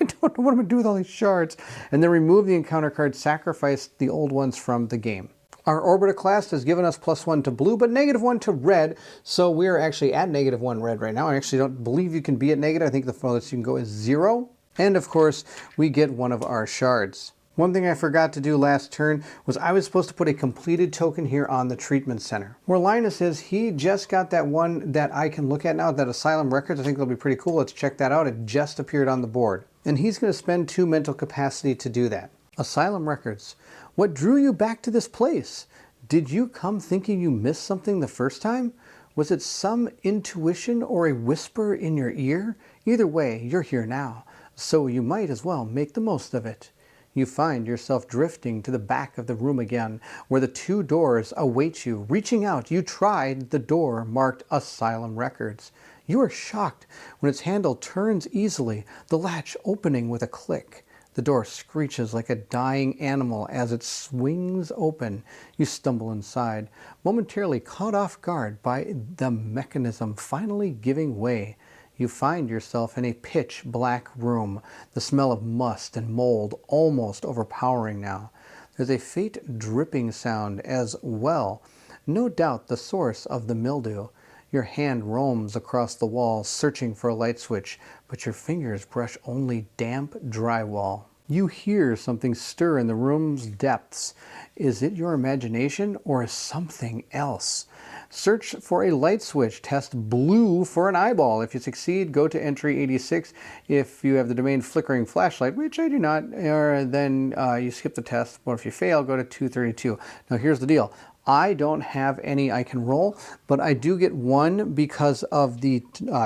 I don't know what I'm going to do with all these shards. And then remove the encounter card, sacrifice the old ones from the game. Our orbital class has given us +1 to blue, but -1 to red. So we're actually at -1 red right now. I actually don't believe you can be at negative. I think the furthest you can go is 0. And of course, we get one of our shards. One thing I forgot to do last turn was I was supposed to put a completed token here on the treatment center. Where Linus is, he just got that one that I can look at now, that Asylum Records. I think it'll be pretty cool. Let's check that out. It just appeared on the board. And he's going to spend 2 mental capacity to do that. Asylum Records. What drew you back to this place? Did you come thinking you missed something the first time? Was it some intuition or a whisper in your ear? Either way, you're here now, so you might as well make the most of it. You find yourself drifting to the back of the room again, where the 2 doors await you. Reaching out, you tried the door marked Asylum Records. You are shocked when its handle turns easily, the latch opening with a click. The door screeches like a dying animal as it swings open. You stumble inside, momentarily caught off guard by the mechanism finally giving way. You find yourself in a pitch black room, the smell of must and mold almost overpowering now. There's a faint dripping sound as well, no doubt the source of the mildew. Your hand roams across the wall, searching for a light switch, but your fingers brush only damp drywall. You hear something stir in the room's depths. Is it your imagination or something else? Search for a light switch. Test blue for an eyeball. If you succeed, go to entry 86. If you have the domain flickering flashlight, which I do not, then you skip the test. But if you fail, go to 232. Now here's the deal. I don't have any I can roll, but I do get 1 because of the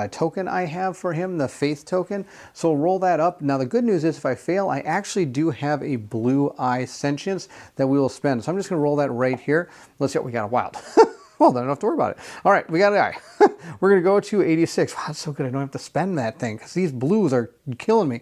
token I have for him, the faith token. So roll that up. Now the good news is if I fail, I actually do have a blue eye sentience that we will spend. So I'm just going to roll that right here. Let's see what we got. A wild. Well, then I don't have to worry about it. All right, we got an eye. We're going to go to 86. Wow, that's so good. I don't have to spend that thing because these blues are killing me.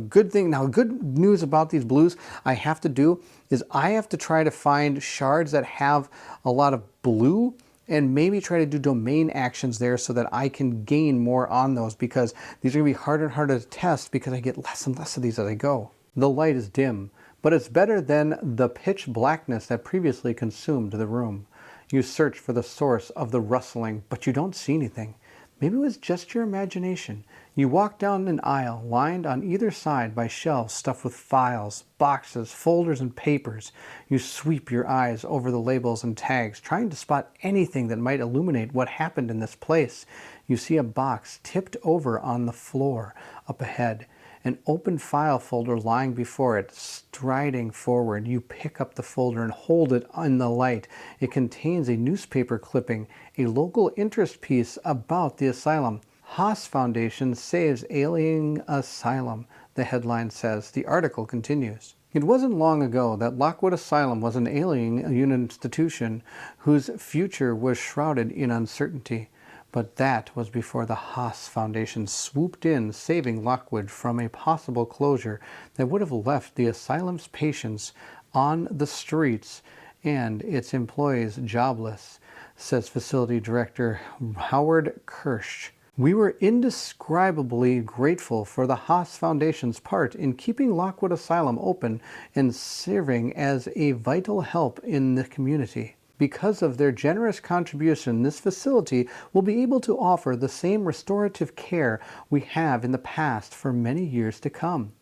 Good thing. Now, good news about these blues I have to do is I have to try to find shards that have a lot of blue and maybe try to do domain actions there so that I can gain more on those, because these are going to be harder and harder to test because I get less and less of these as I go. The light is dim, but it's better than the pitch blackness that previously consumed the room. You search for the source of the rustling, but you don't see anything. Maybe it was just your imagination. You walk down an aisle lined on either side by shelves stuffed with files, boxes, folders, and papers. You sweep your eyes over the labels and tags, trying to spot anything that might illuminate what happened in this place. You see a box tipped over on the floor up ahead. An open file folder lying before it. Striding forward, you pick up the folder and hold it in the light. It contains a newspaper clipping, a local interest piece about the asylum. Haas Foundation saves alien asylum, the headline says. The article continues. It wasn't long ago that Lockwood Asylum was an alien institution whose future was shrouded in uncertainty. But that was before the Haas Foundation swooped in, saving Lockwood from a possible closure that would have left the asylum's patients on the streets and its employees jobless, says Facility Director Howard Kirsch. We were indescribably grateful for the Haas Foundation's part in keeping Lockwood Asylum open and serving as a vital help in the community. Because of their generous contribution, this facility will be able to offer the same restorative care we have in the past for many years to come.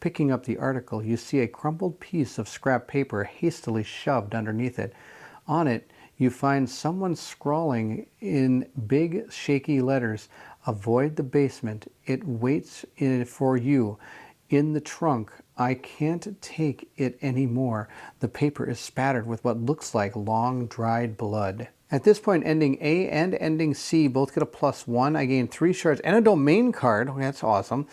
Picking up the article, you see a crumpled piece of scrap paper hastily shoved underneath it. On it, you find someone scrawling in big shaky letters, "Avoid the basement. It waits for you. In the trunk. I can't take it anymore." The paper is spattered with what looks like long dried blood. At this point, ending A and ending C both get a +1. I gain 3 shards and a domain card. Oh, that's awesome.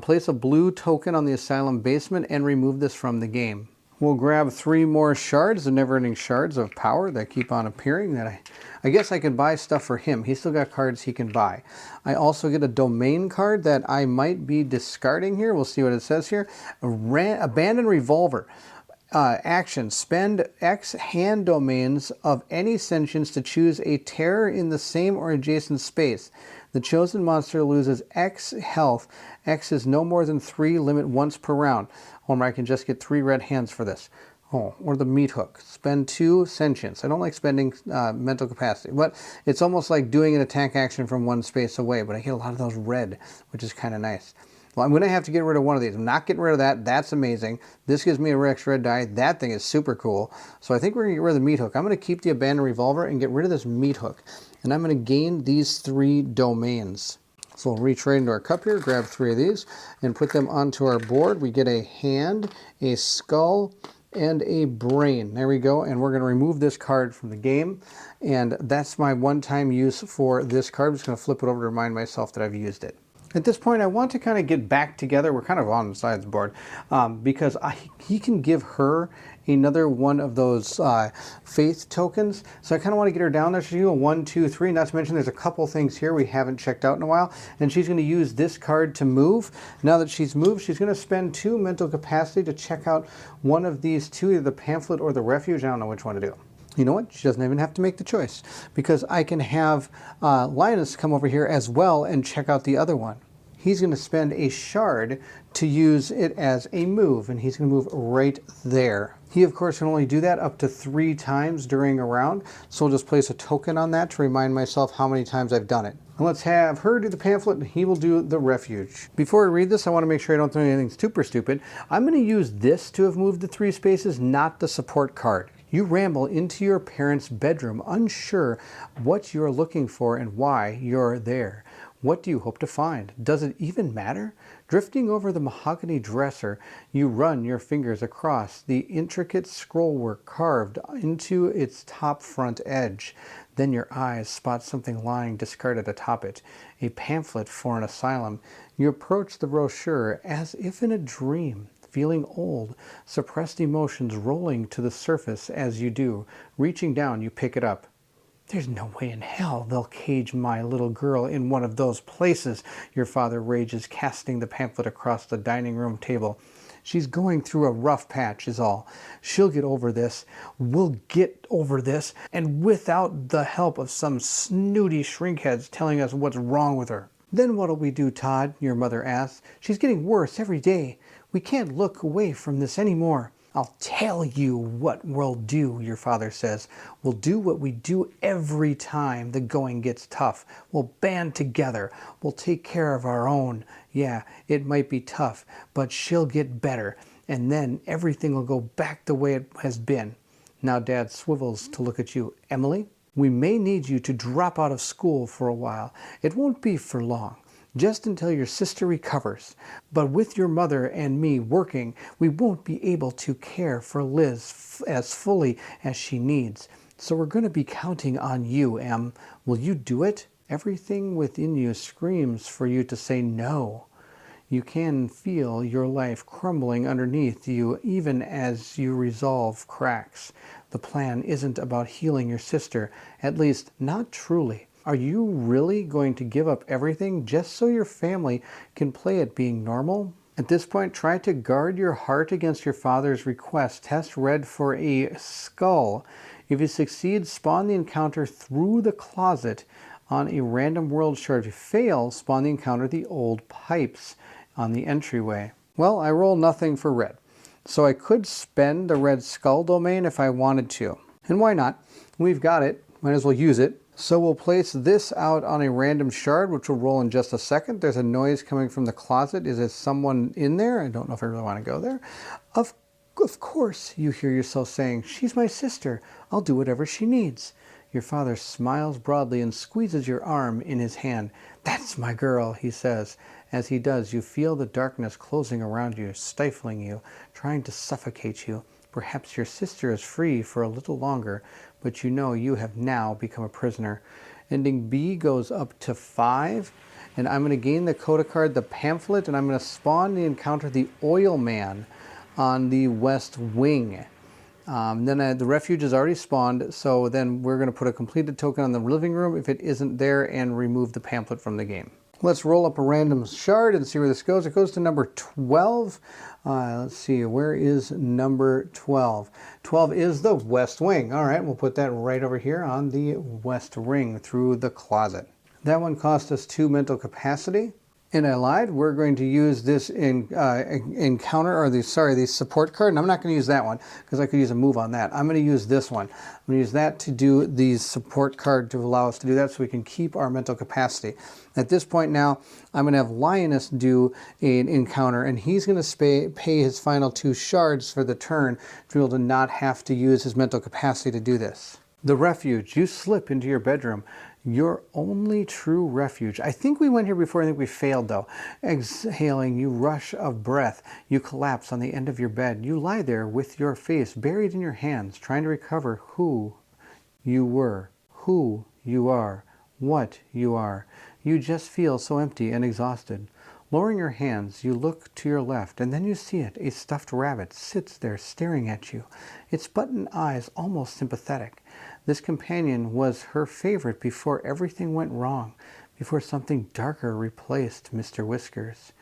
Place a blue token on the asylum basement and remove this from the game. We'll grab 3 more shards, the never-ending shards of power that keep on appearing. That I guess I could buy stuff for him. He's still got cards he can buy. I also get a domain card that I might be discarding here. We'll see what it says here. Abandoned revolver. Action. Spend X hand domains of any sentience to choose a terror in the same or adjacent space. The chosen monster loses X health. X is no more than 3, limit once per round. Or I can just get 3 red hands for this. Oh, or the meat hook. Spend 2 sentience. I don't like spending mental capacity, but it's almost like doing an attack action from one space away, but I get a lot of those red, which is kind of nice. Well, I'm going to have to get rid of one of these. I'm not getting rid of that. That's amazing. This gives me a Rex red die. That thing is super cool. So I think we're going to get rid of the meat hook. I'm going to keep the abandoned revolver and get rid of this meat hook. And I'm going to gain these 3 domains. So we'll retrade into our cup here, grab 3 of these, and put them onto our board. We get a hand, a skull, and a brain. There we go. And we're going to remove this card from the game. And that's my one-time use for this card. I'm just going to flip it over to remind myself that I've used it. At this point, I want to kind of get back together. We're kind of on the sides board because he can give her another one of those faith tokens. So I kind of want to get her down there. She's going to go 1, 2, 3. Not to mention there's a couple things here we haven't checked out in a while. And she's going to use this card to move. Now that she's moved, she's going to spend 2 mental capacity to check out one of these 2, either the pamphlet or the refuge. I don't know which one to do. You know what? She doesn't even have to make the choice because I can have Linus come over here as well and check out the other one. He's going to spend a shard to use it as a move, and he's going to move right there. He, of course, can only do that up to 3 times during a round, so I'll just place a token on that to remind myself how many times I've done it. And let's have her do the pamphlet, and he will do the refuge. Before I read this, I want to make sure I don't do anything super stupid. I'm going to use this to have moved the 3 spaces, not the support card. You ramble into your parents' bedroom, unsure what you're looking for and why you're there. What do you hope to find? Does it even matter? Drifting over the mahogany dresser, you run your fingers across the intricate scrollwork carved into its top front edge. Then your eyes spot something lying discarded atop it, a pamphlet for an asylum. You approach the brochure as if in a dream. Feeling old, suppressed emotions rolling to the surface as you do. Reaching down, you pick it up. There's no way in hell they'll cage my little girl in one of those places, your father rages, casting the pamphlet across the dining room table. She's going through a rough patch is all. She'll get over this. We'll get over this, and without the help of some snooty shrinkheads telling us what's wrong with her. Then what'll we do, Todd? Your mother asks. She's getting worse every day. We can't look away from this anymore. I'll tell you what we'll do, your father says. We'll do what we do every time the going gets tough. We'll band together. We'll take care of our own. Yeah, it might be tough, but she'll get better. And then everything will go back the way it has been. Now Dad swivels to look at you. Emily, we may need you to drop out of school for a while. It won't be for long. Just until your sister recovers. But with your mother and me working, we won't be able to care for Liz as fully as she needs. So we're going to be counting on you, Em. Will you do it? Everything within you screams for you to say no. You can feel your life crumbling underneath you even as you resolve cracks. The plan isn't about healing your sister, at least not truly. Are you really going to give up everything just so your family can play at being normal? At this point, try to guard your heart against your father's request. Test red for a skull. If you succeed, spawn the encounter through the closet on a random world shard. If you fail, spawn the encounter the old pipes on the entryway. Well, I roll nothing for red. So I could spend the red skull domain if I wanted to. And why not? We've got it. Might as well use it. So we'll place this out on a random shard, which will roll in just a second. There's a noise coming from the closet. Is there someone in there? I don't know if I really want to go there. Of course, you hear yourself saying, she's my sister. I'll do whatever she needs. Your father smiles broadly and squeezes your arm in his hand. That's my girl, he says. As he does, you feel the darkness closing around you, stifling you, trying to suffocate you. Perhaps your sister is free for a little longer, but you know you have now become a prisoner. Ending B goes up to 5, and I'm going to gain the coda card, the pamphlet, and I'm going to spawn the encounter, the Oil Man, on the west wing. Then the refuge is already spawned, so then we're going to put a completed token on the living room if it isn't there and remove the pamphlet from the game. Let's roll up a random shard and see where this goes. It goes to number 12. Let's see, where is number 12? 12 is the west wing. All right, we'll put that right over here on the west ring through the closet. That one cost us 2 mental capacity. And I lied. We're going to use this encounter, or the support card. And I'm not going to use that one because I could use a move on that. I'm going to use this one. I'm going to use that to do the support card to allow us to do that so we can keep our mental capacity. At this point now, I'm going to have Lioness do an encounter, and he's going to pay his final 2 shards for the turn to be able to not have to use his mental capacity to do this. The refuge. You slip into your bedroom. Your only true refuge. I think we went here before. I think we failed though. Exhaling, you rush of breath. You collapse on the end of your bed. You lie there with your face buried in your hands, trying to recover who you were, who you are, what you are. You just feel so empty and exhausted. Lowering your hands, you look to your left, and then you see it. A stuffed rabbit sits there staring at you, its button eyes almost sympathetic. This companion was her favorite before everything went wrong, before something darker replaced Mr. Whiskers.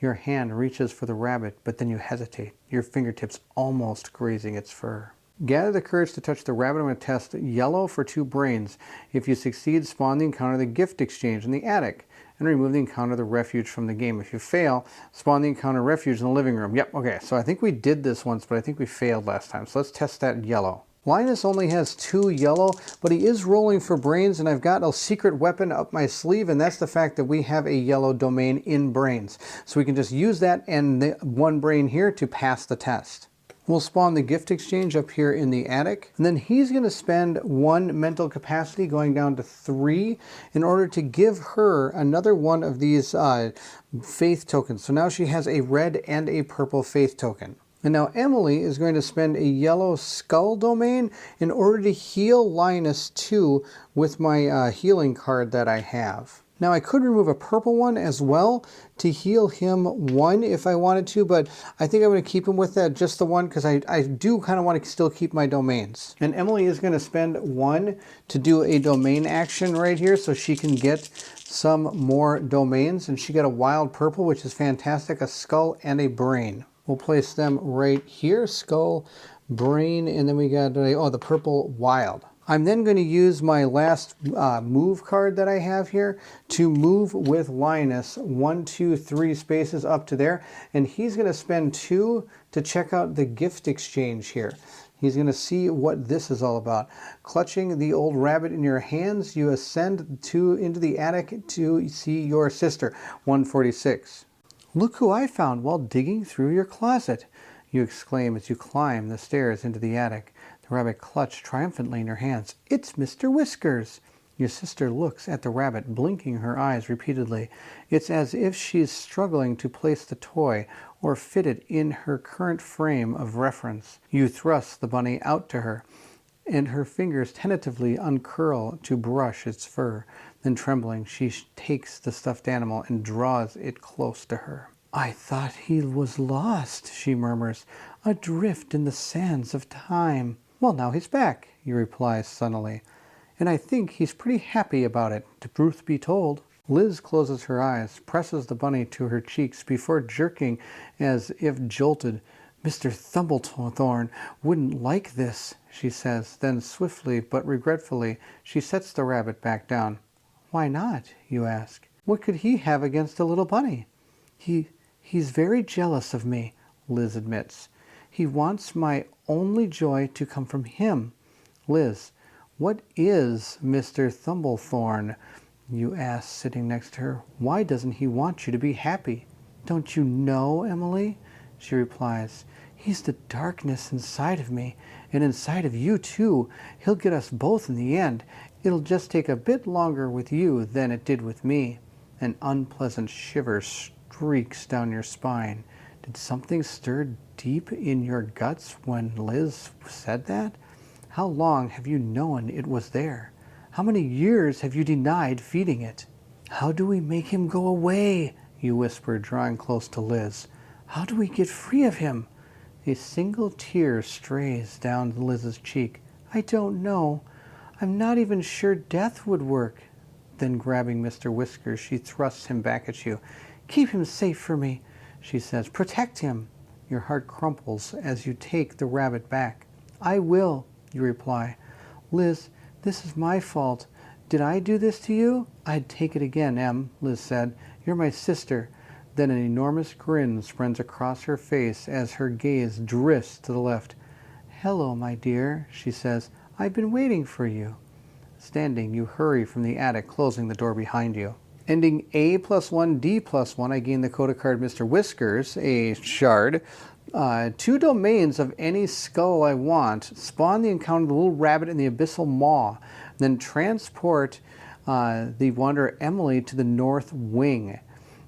Your hand reaches for the rabbit, but then you hesitate, your fingertips almost grazing its fur. Gather the courage to touch the rabbit. I'm going to test yellow for 2 brains. If you succeed, spawn the encounter, the gift exchange in the attic, and remove the encounter, the refuge from the game. If you fail, spawn the encounter, refuge in the living room. Yep, okay, so I think we did this once, but I think we failed last time. So let's test that yellow. Linus only has 2 yellow, but he is rolling for brains, and I've got a secret weapon up my sleeve, and that's the fact that we have a yellow domain in brains. So we can just use that and the 1 brain here to pass the test. We'll spawn the gift exchange up here in the attic, and then he's going to spend 1 mental capacity going down to 3 in order to give her another one of these faith tokens. So now she has a red and a purple faith token. And now Emily is going to spend a yellow skull domain in order to heal Linus 2 with my healing card that I have. Now I could remove a purple one as well to heal him 1 if I wanted to, but I think I'm going to keep him with that, just the 1, because I do kind of want to still keep my domains. And Emily is going to spend 1 to do a domain action right here so she can get some more domains. And she got a wild purple, which is fantastic, a skull and a brain. We'll place them right here, skull, brain, and then we got, the purple wild. I'm then going to use my last move card that I have here to move with Linus 1, 2, 3 spaces up to there. And he's going to spend 2 to check out the gift exchange here. He's going to see what this is all about. Clutching the old rabbit in your hands, you ascend into the attic to see your sister, 146. Look who I found while digging through your closet, you exclaim as you climb the stairs into the attic. The rabbit clutched triumphantly in her hands. It's Mr. Whiskers. Your sister looks at the rabbit, blinking her eyes repeatedly. It's as if she's struggling to place the toy or fit it in her current frame of reference. You thrust the bunny out to her, and her fingers tentatively uncurl to brush its fur. Then, trembling, she takes the stuffed animal and draws it close to her. I thought he was lost, she murmurs, adrift in the sands of time. Well, now he's back, you reply sunnily. And I think he's pretty happy about it, to truth be told. Liz closes her eyes, presses the bunny to her cheeks before jerking as if jolted. Mr. Thumblethorn wouldn't like this, she says. Then swiftly but regretfully, she sets the rabbit back down. Why not, you ask? What could he have against a little bunny? He's very jealous of me, Liz admits. He wants my only joy to come from him. Liz, what is Mr. Thumblethorn? You ask, sitting next to her. Why doesn't he want you to be happy? Don't you know, Emily? She replies. He's the darkness inside of me, and inside of you too. He'll get us both in the end. It'll just take a bit longer with you than it did with me. An unpleasant shiver streaks down your spine. Did something stir deep in your guts when Liz said that? How long have you known it was there? How many years have you denied feeding it? How do we make him go away? You whispered, drawing close to Liz. How do we get free of him? A single tear strays down Liz's cheek. I don't know. I'm not even sure death would work. Then grabbing Mr. Whiskers, she thrusts him back at you. Keep him safe for me, she says. Protect him. Your heart crumples as you take the rabbit back. I will, you reply. Liz, this is my fault. Did I do this to you? I'd take it again, Em, Liz said. You're my sister. Then an enormous grin spreads across her face as her gaze drifts to the left. Hello, my dear, she says. I've been waiting for you. Standing, you hurry from the attic, closing the door behind you. Ending A+1, D+1, I gain the coda card Mr. Whiskers, a shard. 2 domains of any skull I want. Spawn the encounter of the little rabbit in the abyssal maw. Then transport the wanderer Emily to the north wing.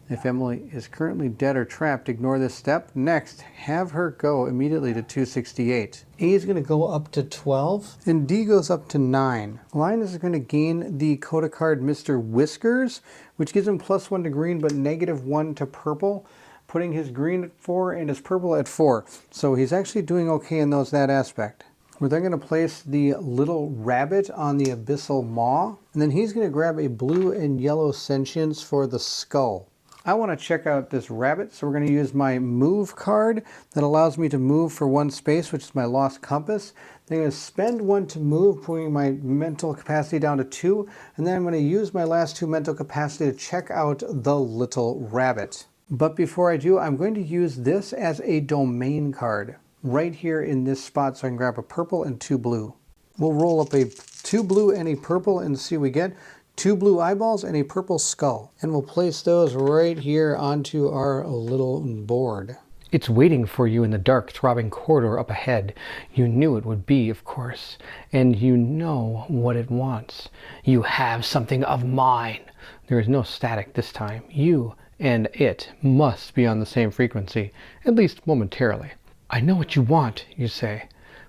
If Emily is currently dead or trapped, ignore this step. Next, have her go immediately to 268. A is going to go up to 12, and D goes up to 9. Linus is going to gain the coda card Mr. Whiskers, which gives him +1 to green, but -1 to purple, putting his green at 4 and his purple at 4. So he's actually doing okay in that aspect. We're then going to place the little rabbit on the abyssal maw, and then he's going to grab a blue and yellow sentience for the skull. I want to check out this rabbit, so we're going to use my move card that allows me to move for 1 space, which is my lost compass. Then I'm going to spend 1 to move, putting my mental capacity down to 2, and then I'm going to use my last 2 mental capacity to check out the little rabbit. But before I do, I'm going to use this as a domain card right here in this spot, so I can grab a purple and 2 blue. We'll roll up a 2 blue and a purple and see what we get. 2 blue eyeballs and a purple skull. And we'll place those right here onto our little board. It's waiting for you in the dark, throbbing corridor up ahead. You knew it would be, of course. And you know what it wants. You have something of mine. There is no static this time. You and it must be on the same frequency, at least momentarily. I know what you want, you say,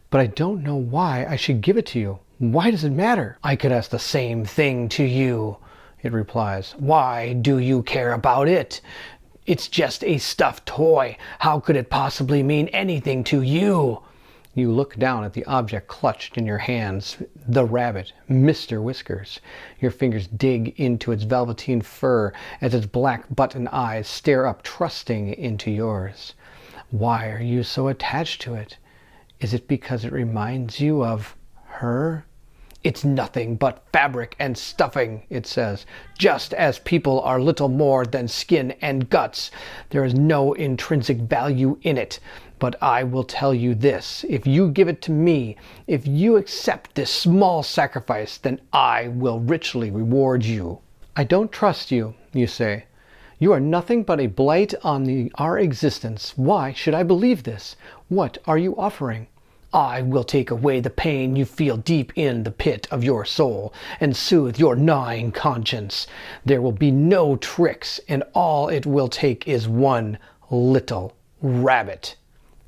but I don't know why I should give it to you. Why does it matter? I could ask the same thing to you, it replies. Why do you care about it? It's just a stuffed toy. How could it possibly mean anything to you? You look down at the object clutched in your hands, the rabbit, Mr. Whiskers. Your fingers dig into its velveteen fur as its black button eyes stare up trusting into yours. Why are you so attached to it? Is it because it reminds you of her? It's nothing but fabric and stuffing, it says. Just as people are little more than skin and guts. There is no intrinsic value in it. But I will tell you this, if you give it to me, if you accept this small sacrifice, then I will richly reward you. I don't trust you, you say. You are nothing but a blight on our existence. Why should I believe this? What are you offering? I will take away the pain you feel deep in the pit of your soul and soothe your gnawing conscience. There will be no tricks, and all it will take is 1 little rabbit.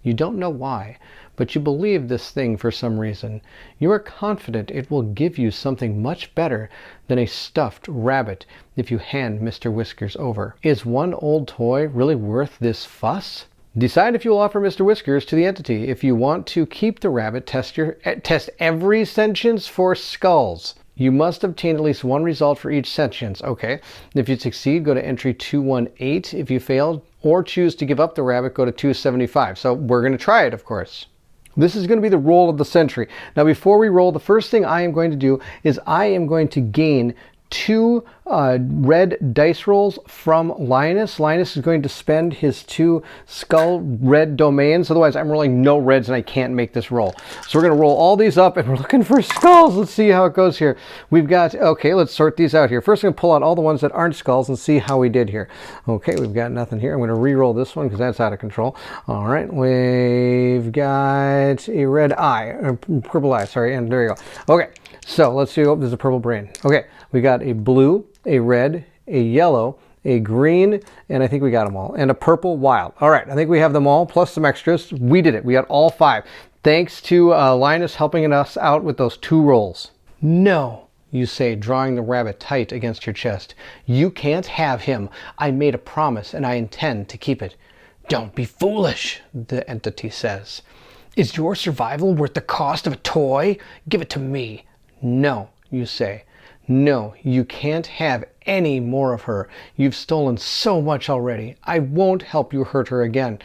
You don't know why, but you believe this thing for some reason. You are confident it will give you something much better than a stuffed rabbit if you hand Mr. Whiskers over. Is 1 old toy really worth this fuss? Decide if you will offer Mr. Whiskers to the entity. If you want to keep the rabbit, test every sentience for skulls. You must obtain at least 1 result for each sentience. Okay. If you succeed, go to entry 218. If you fail or choose to give up the rabbit, go to 275. So we're going to try it, of course. This is going to be the roll of the century. Now, before we roll, the first thing I am going to do is I am going to gain 2 red dice rolls from Linus. Linus is going to spend his 2 skull red domains. Otherwise, I'm rolling no reds and I can't make this roll. So we're going to roll all these up and we're looking for skulls. Let's see how it goes here. We've got, okay, let's sort these out here. First, I'm going to pull out all the ones that aren't skulls and see how we did here. Okay, we've got nothing here. I'm going to re-roll this one because that's out of control. All right, we've got a red eye, or purple eye, sorry, and there you go. Okay, so let's see, oh, there's a purple brain. Okay, we got a blue, a red, a yellow, a green, and I think we got them all, and a purple wild. All right, I think we have them all, plus some extras. We did it. We got all 5. Thanks to Linus helping us out with those 2 rolls. No, you say, drawing the rabbit tight against your chest. You can't have him. I made a promise, and I intend to keep it. Don't be foolish, the entity says. Is your survival worth the cost of a toy? Give it to me. No, you say. No, you can't have any more of her. You've stolen so much already. I won't help you hurt her again.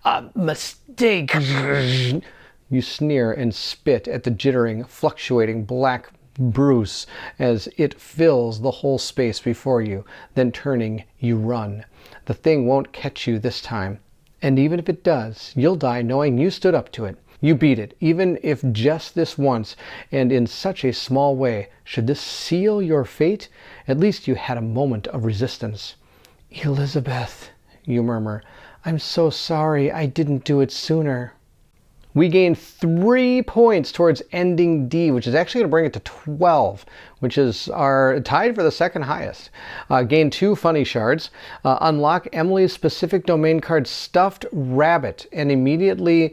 A mistake. You sneer and spit at the jittering, fluctuating black Bruce as it fills the whole space before you. Then turning, you run. The thing won't catch you this time. And even if it does, you'll die knowing you stood up to it. You beat it, even if just this once, and in such a small way. Should this seal your fate? At least you had a moment of resistance. Elizabeth, you murmur, I'm so sorry I didn't do it sooner. We gain 3 points towards ending D, which is actually going to bring it to 12, which is our tied for the second highest. Gain 2 funny shards. Unlock Emily's specific domain card, Stuffed Rabbit, and immediately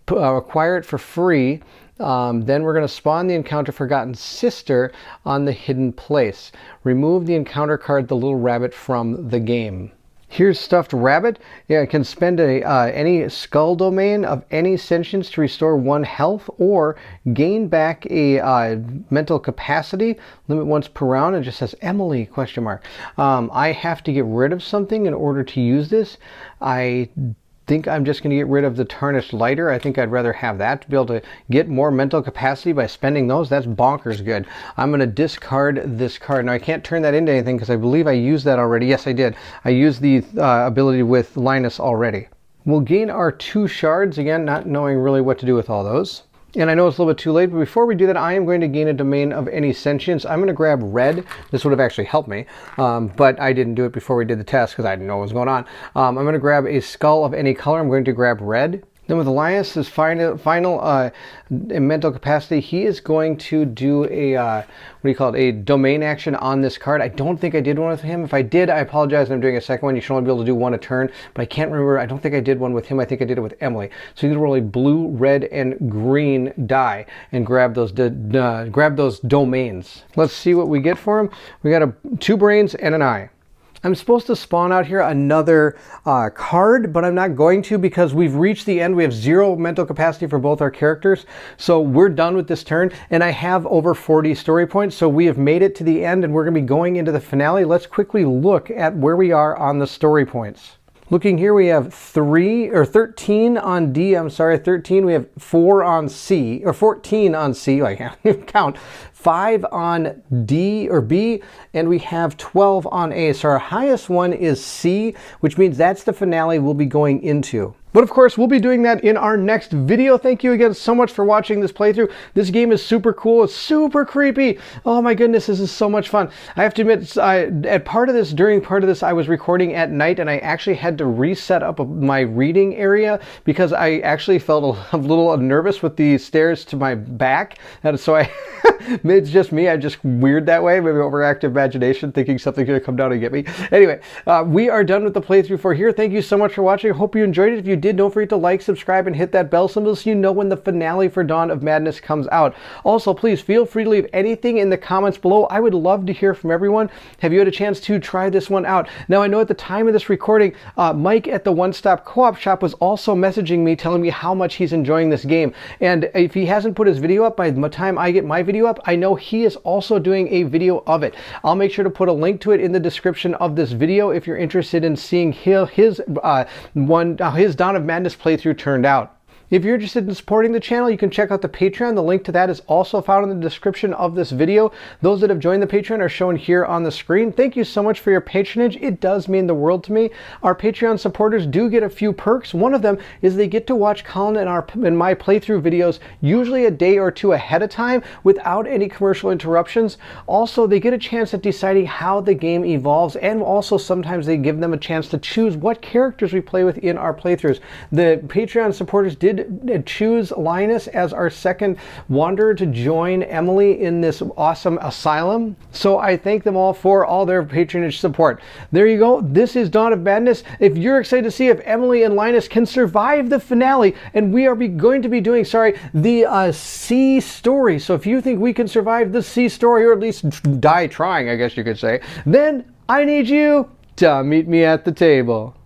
acquire it for free. Then we're going to spawn the encounter Forgotten Sister on the hidden place. Remove the encounter card, the little rabbit, from the game. Here's Stuffed Rabbit. Yeah, it can spend any skull domain of any sentience to restore 1 health or gain back a mental capacity. Limit once per round. It just says Emily, question mark. I have to get rid of something in order to use this. I think I'm just going to get rid of the Tarnished Lighter. I think I'd rather have that to be able to get more mental capacity by spending those. That's bonkers good. I'm going to discard this card. Now, I can't turn that into anything because I believe I used that already. Yes, I did. I used the ability with Linus already. We'll gain our 2 shards, again, not knowing really what to do with all those. And I know it's a little bit too late, but before we do that, I am going to gain a domain of any sentience. I'm going to grab red. This would have actually helped me, but I didn't do it before we did the test because I didn't know what was going on. I'm going to grab a skull of any color. I'm going to grab red. Then with Elias's final mental capacity, he is going to do a, a domain action on this card. I don't think I did one with him. If I did, I apologize. I'm doing a second one. You should only be able to do 1 a turn, but I can't remember. I don't think I did one with him. I think I did it with Emily. So you can roll a blue, red, and green die and grab those domains. Let's see what we get for him. We got 2 brains and an eye. I'm supposed to spawn out here another card, but I'm not going to because we've reached the end. We have 0 mental capacity for both our characters. So we're done with this turn, and I have over 40 story points. So we have made it to the end, and we're going to be going into the finale. Let's quickly look at where we are on the story points. Looking here, we have 13 on D. I'm sorry, 13. We have 4 on C, or 14 on C. I can't count. 5 on D or B, and we have 12 on A. So our highest one is C, which means that's the finale we'll be going into. But of course, we'll be doing that in our next video. Thank you again so much for watching this playthrough. This game is super cool. It's super creepy. Oh my goodness, this is so much fun. I have to admit, during part of this, I was recording at night, and I actually had to reset up my reading area because I actually felt a little nervous with the stairs to my back. And so it's just me. I'm just weird that way. Maybe overactive imagination, thinking something's going to come down and get me. Anyway, we are done with the playthrough for here. Thank you so much for watching. I hope you enjoyed it. If you did, don't forget to like, subscribe, and hit that bell symbol so you know when the finale for Dawn of Madness comes out. Also, please feel free to leave anything in the comments below. I would love to hear from everyone. Have you had a chance to try this one out? Now, I know at the time of this recording, Mike at the One Stop Co-op Shop was also messaging me, telling me how much he's enjoying this game. And if he hasn't put his video up by the time I get my video up, I know he is also doing a video of it. I'll make sure to put a link to it in the description of this video if you're interested in seeing his Dawn of Madness playthrough turned out. If you're interested in supporting the channel, you can check out the Patreon. The link to that is also found in the description of this video. Those that have joined the Patreon are shown here on the screen. Thank you so much for your patronage. It does mean the world to me. Our Patreon supporters do get a few perks. One of them is they get to watch Colin and my playthrough videos usually a day or two ahead of time without any commercial interruptions. Also, they get a chance at deciding how the game evolves, and also sometimes they give them a chance to choose what characters we play with in our playthroughs. The Patreon supporters did choose Linus as our second wanderer to join Emily in this awesome asylum. So I thank them all for all their patronage support. There you go. This is Dawn of Madness. If you're excited to see if Emily and Linus can survive the finale, and we are going to be doing, the C story. So if you think we can survive the C story, or at least die trying, I guess you could say, then I need you to meet me at the table.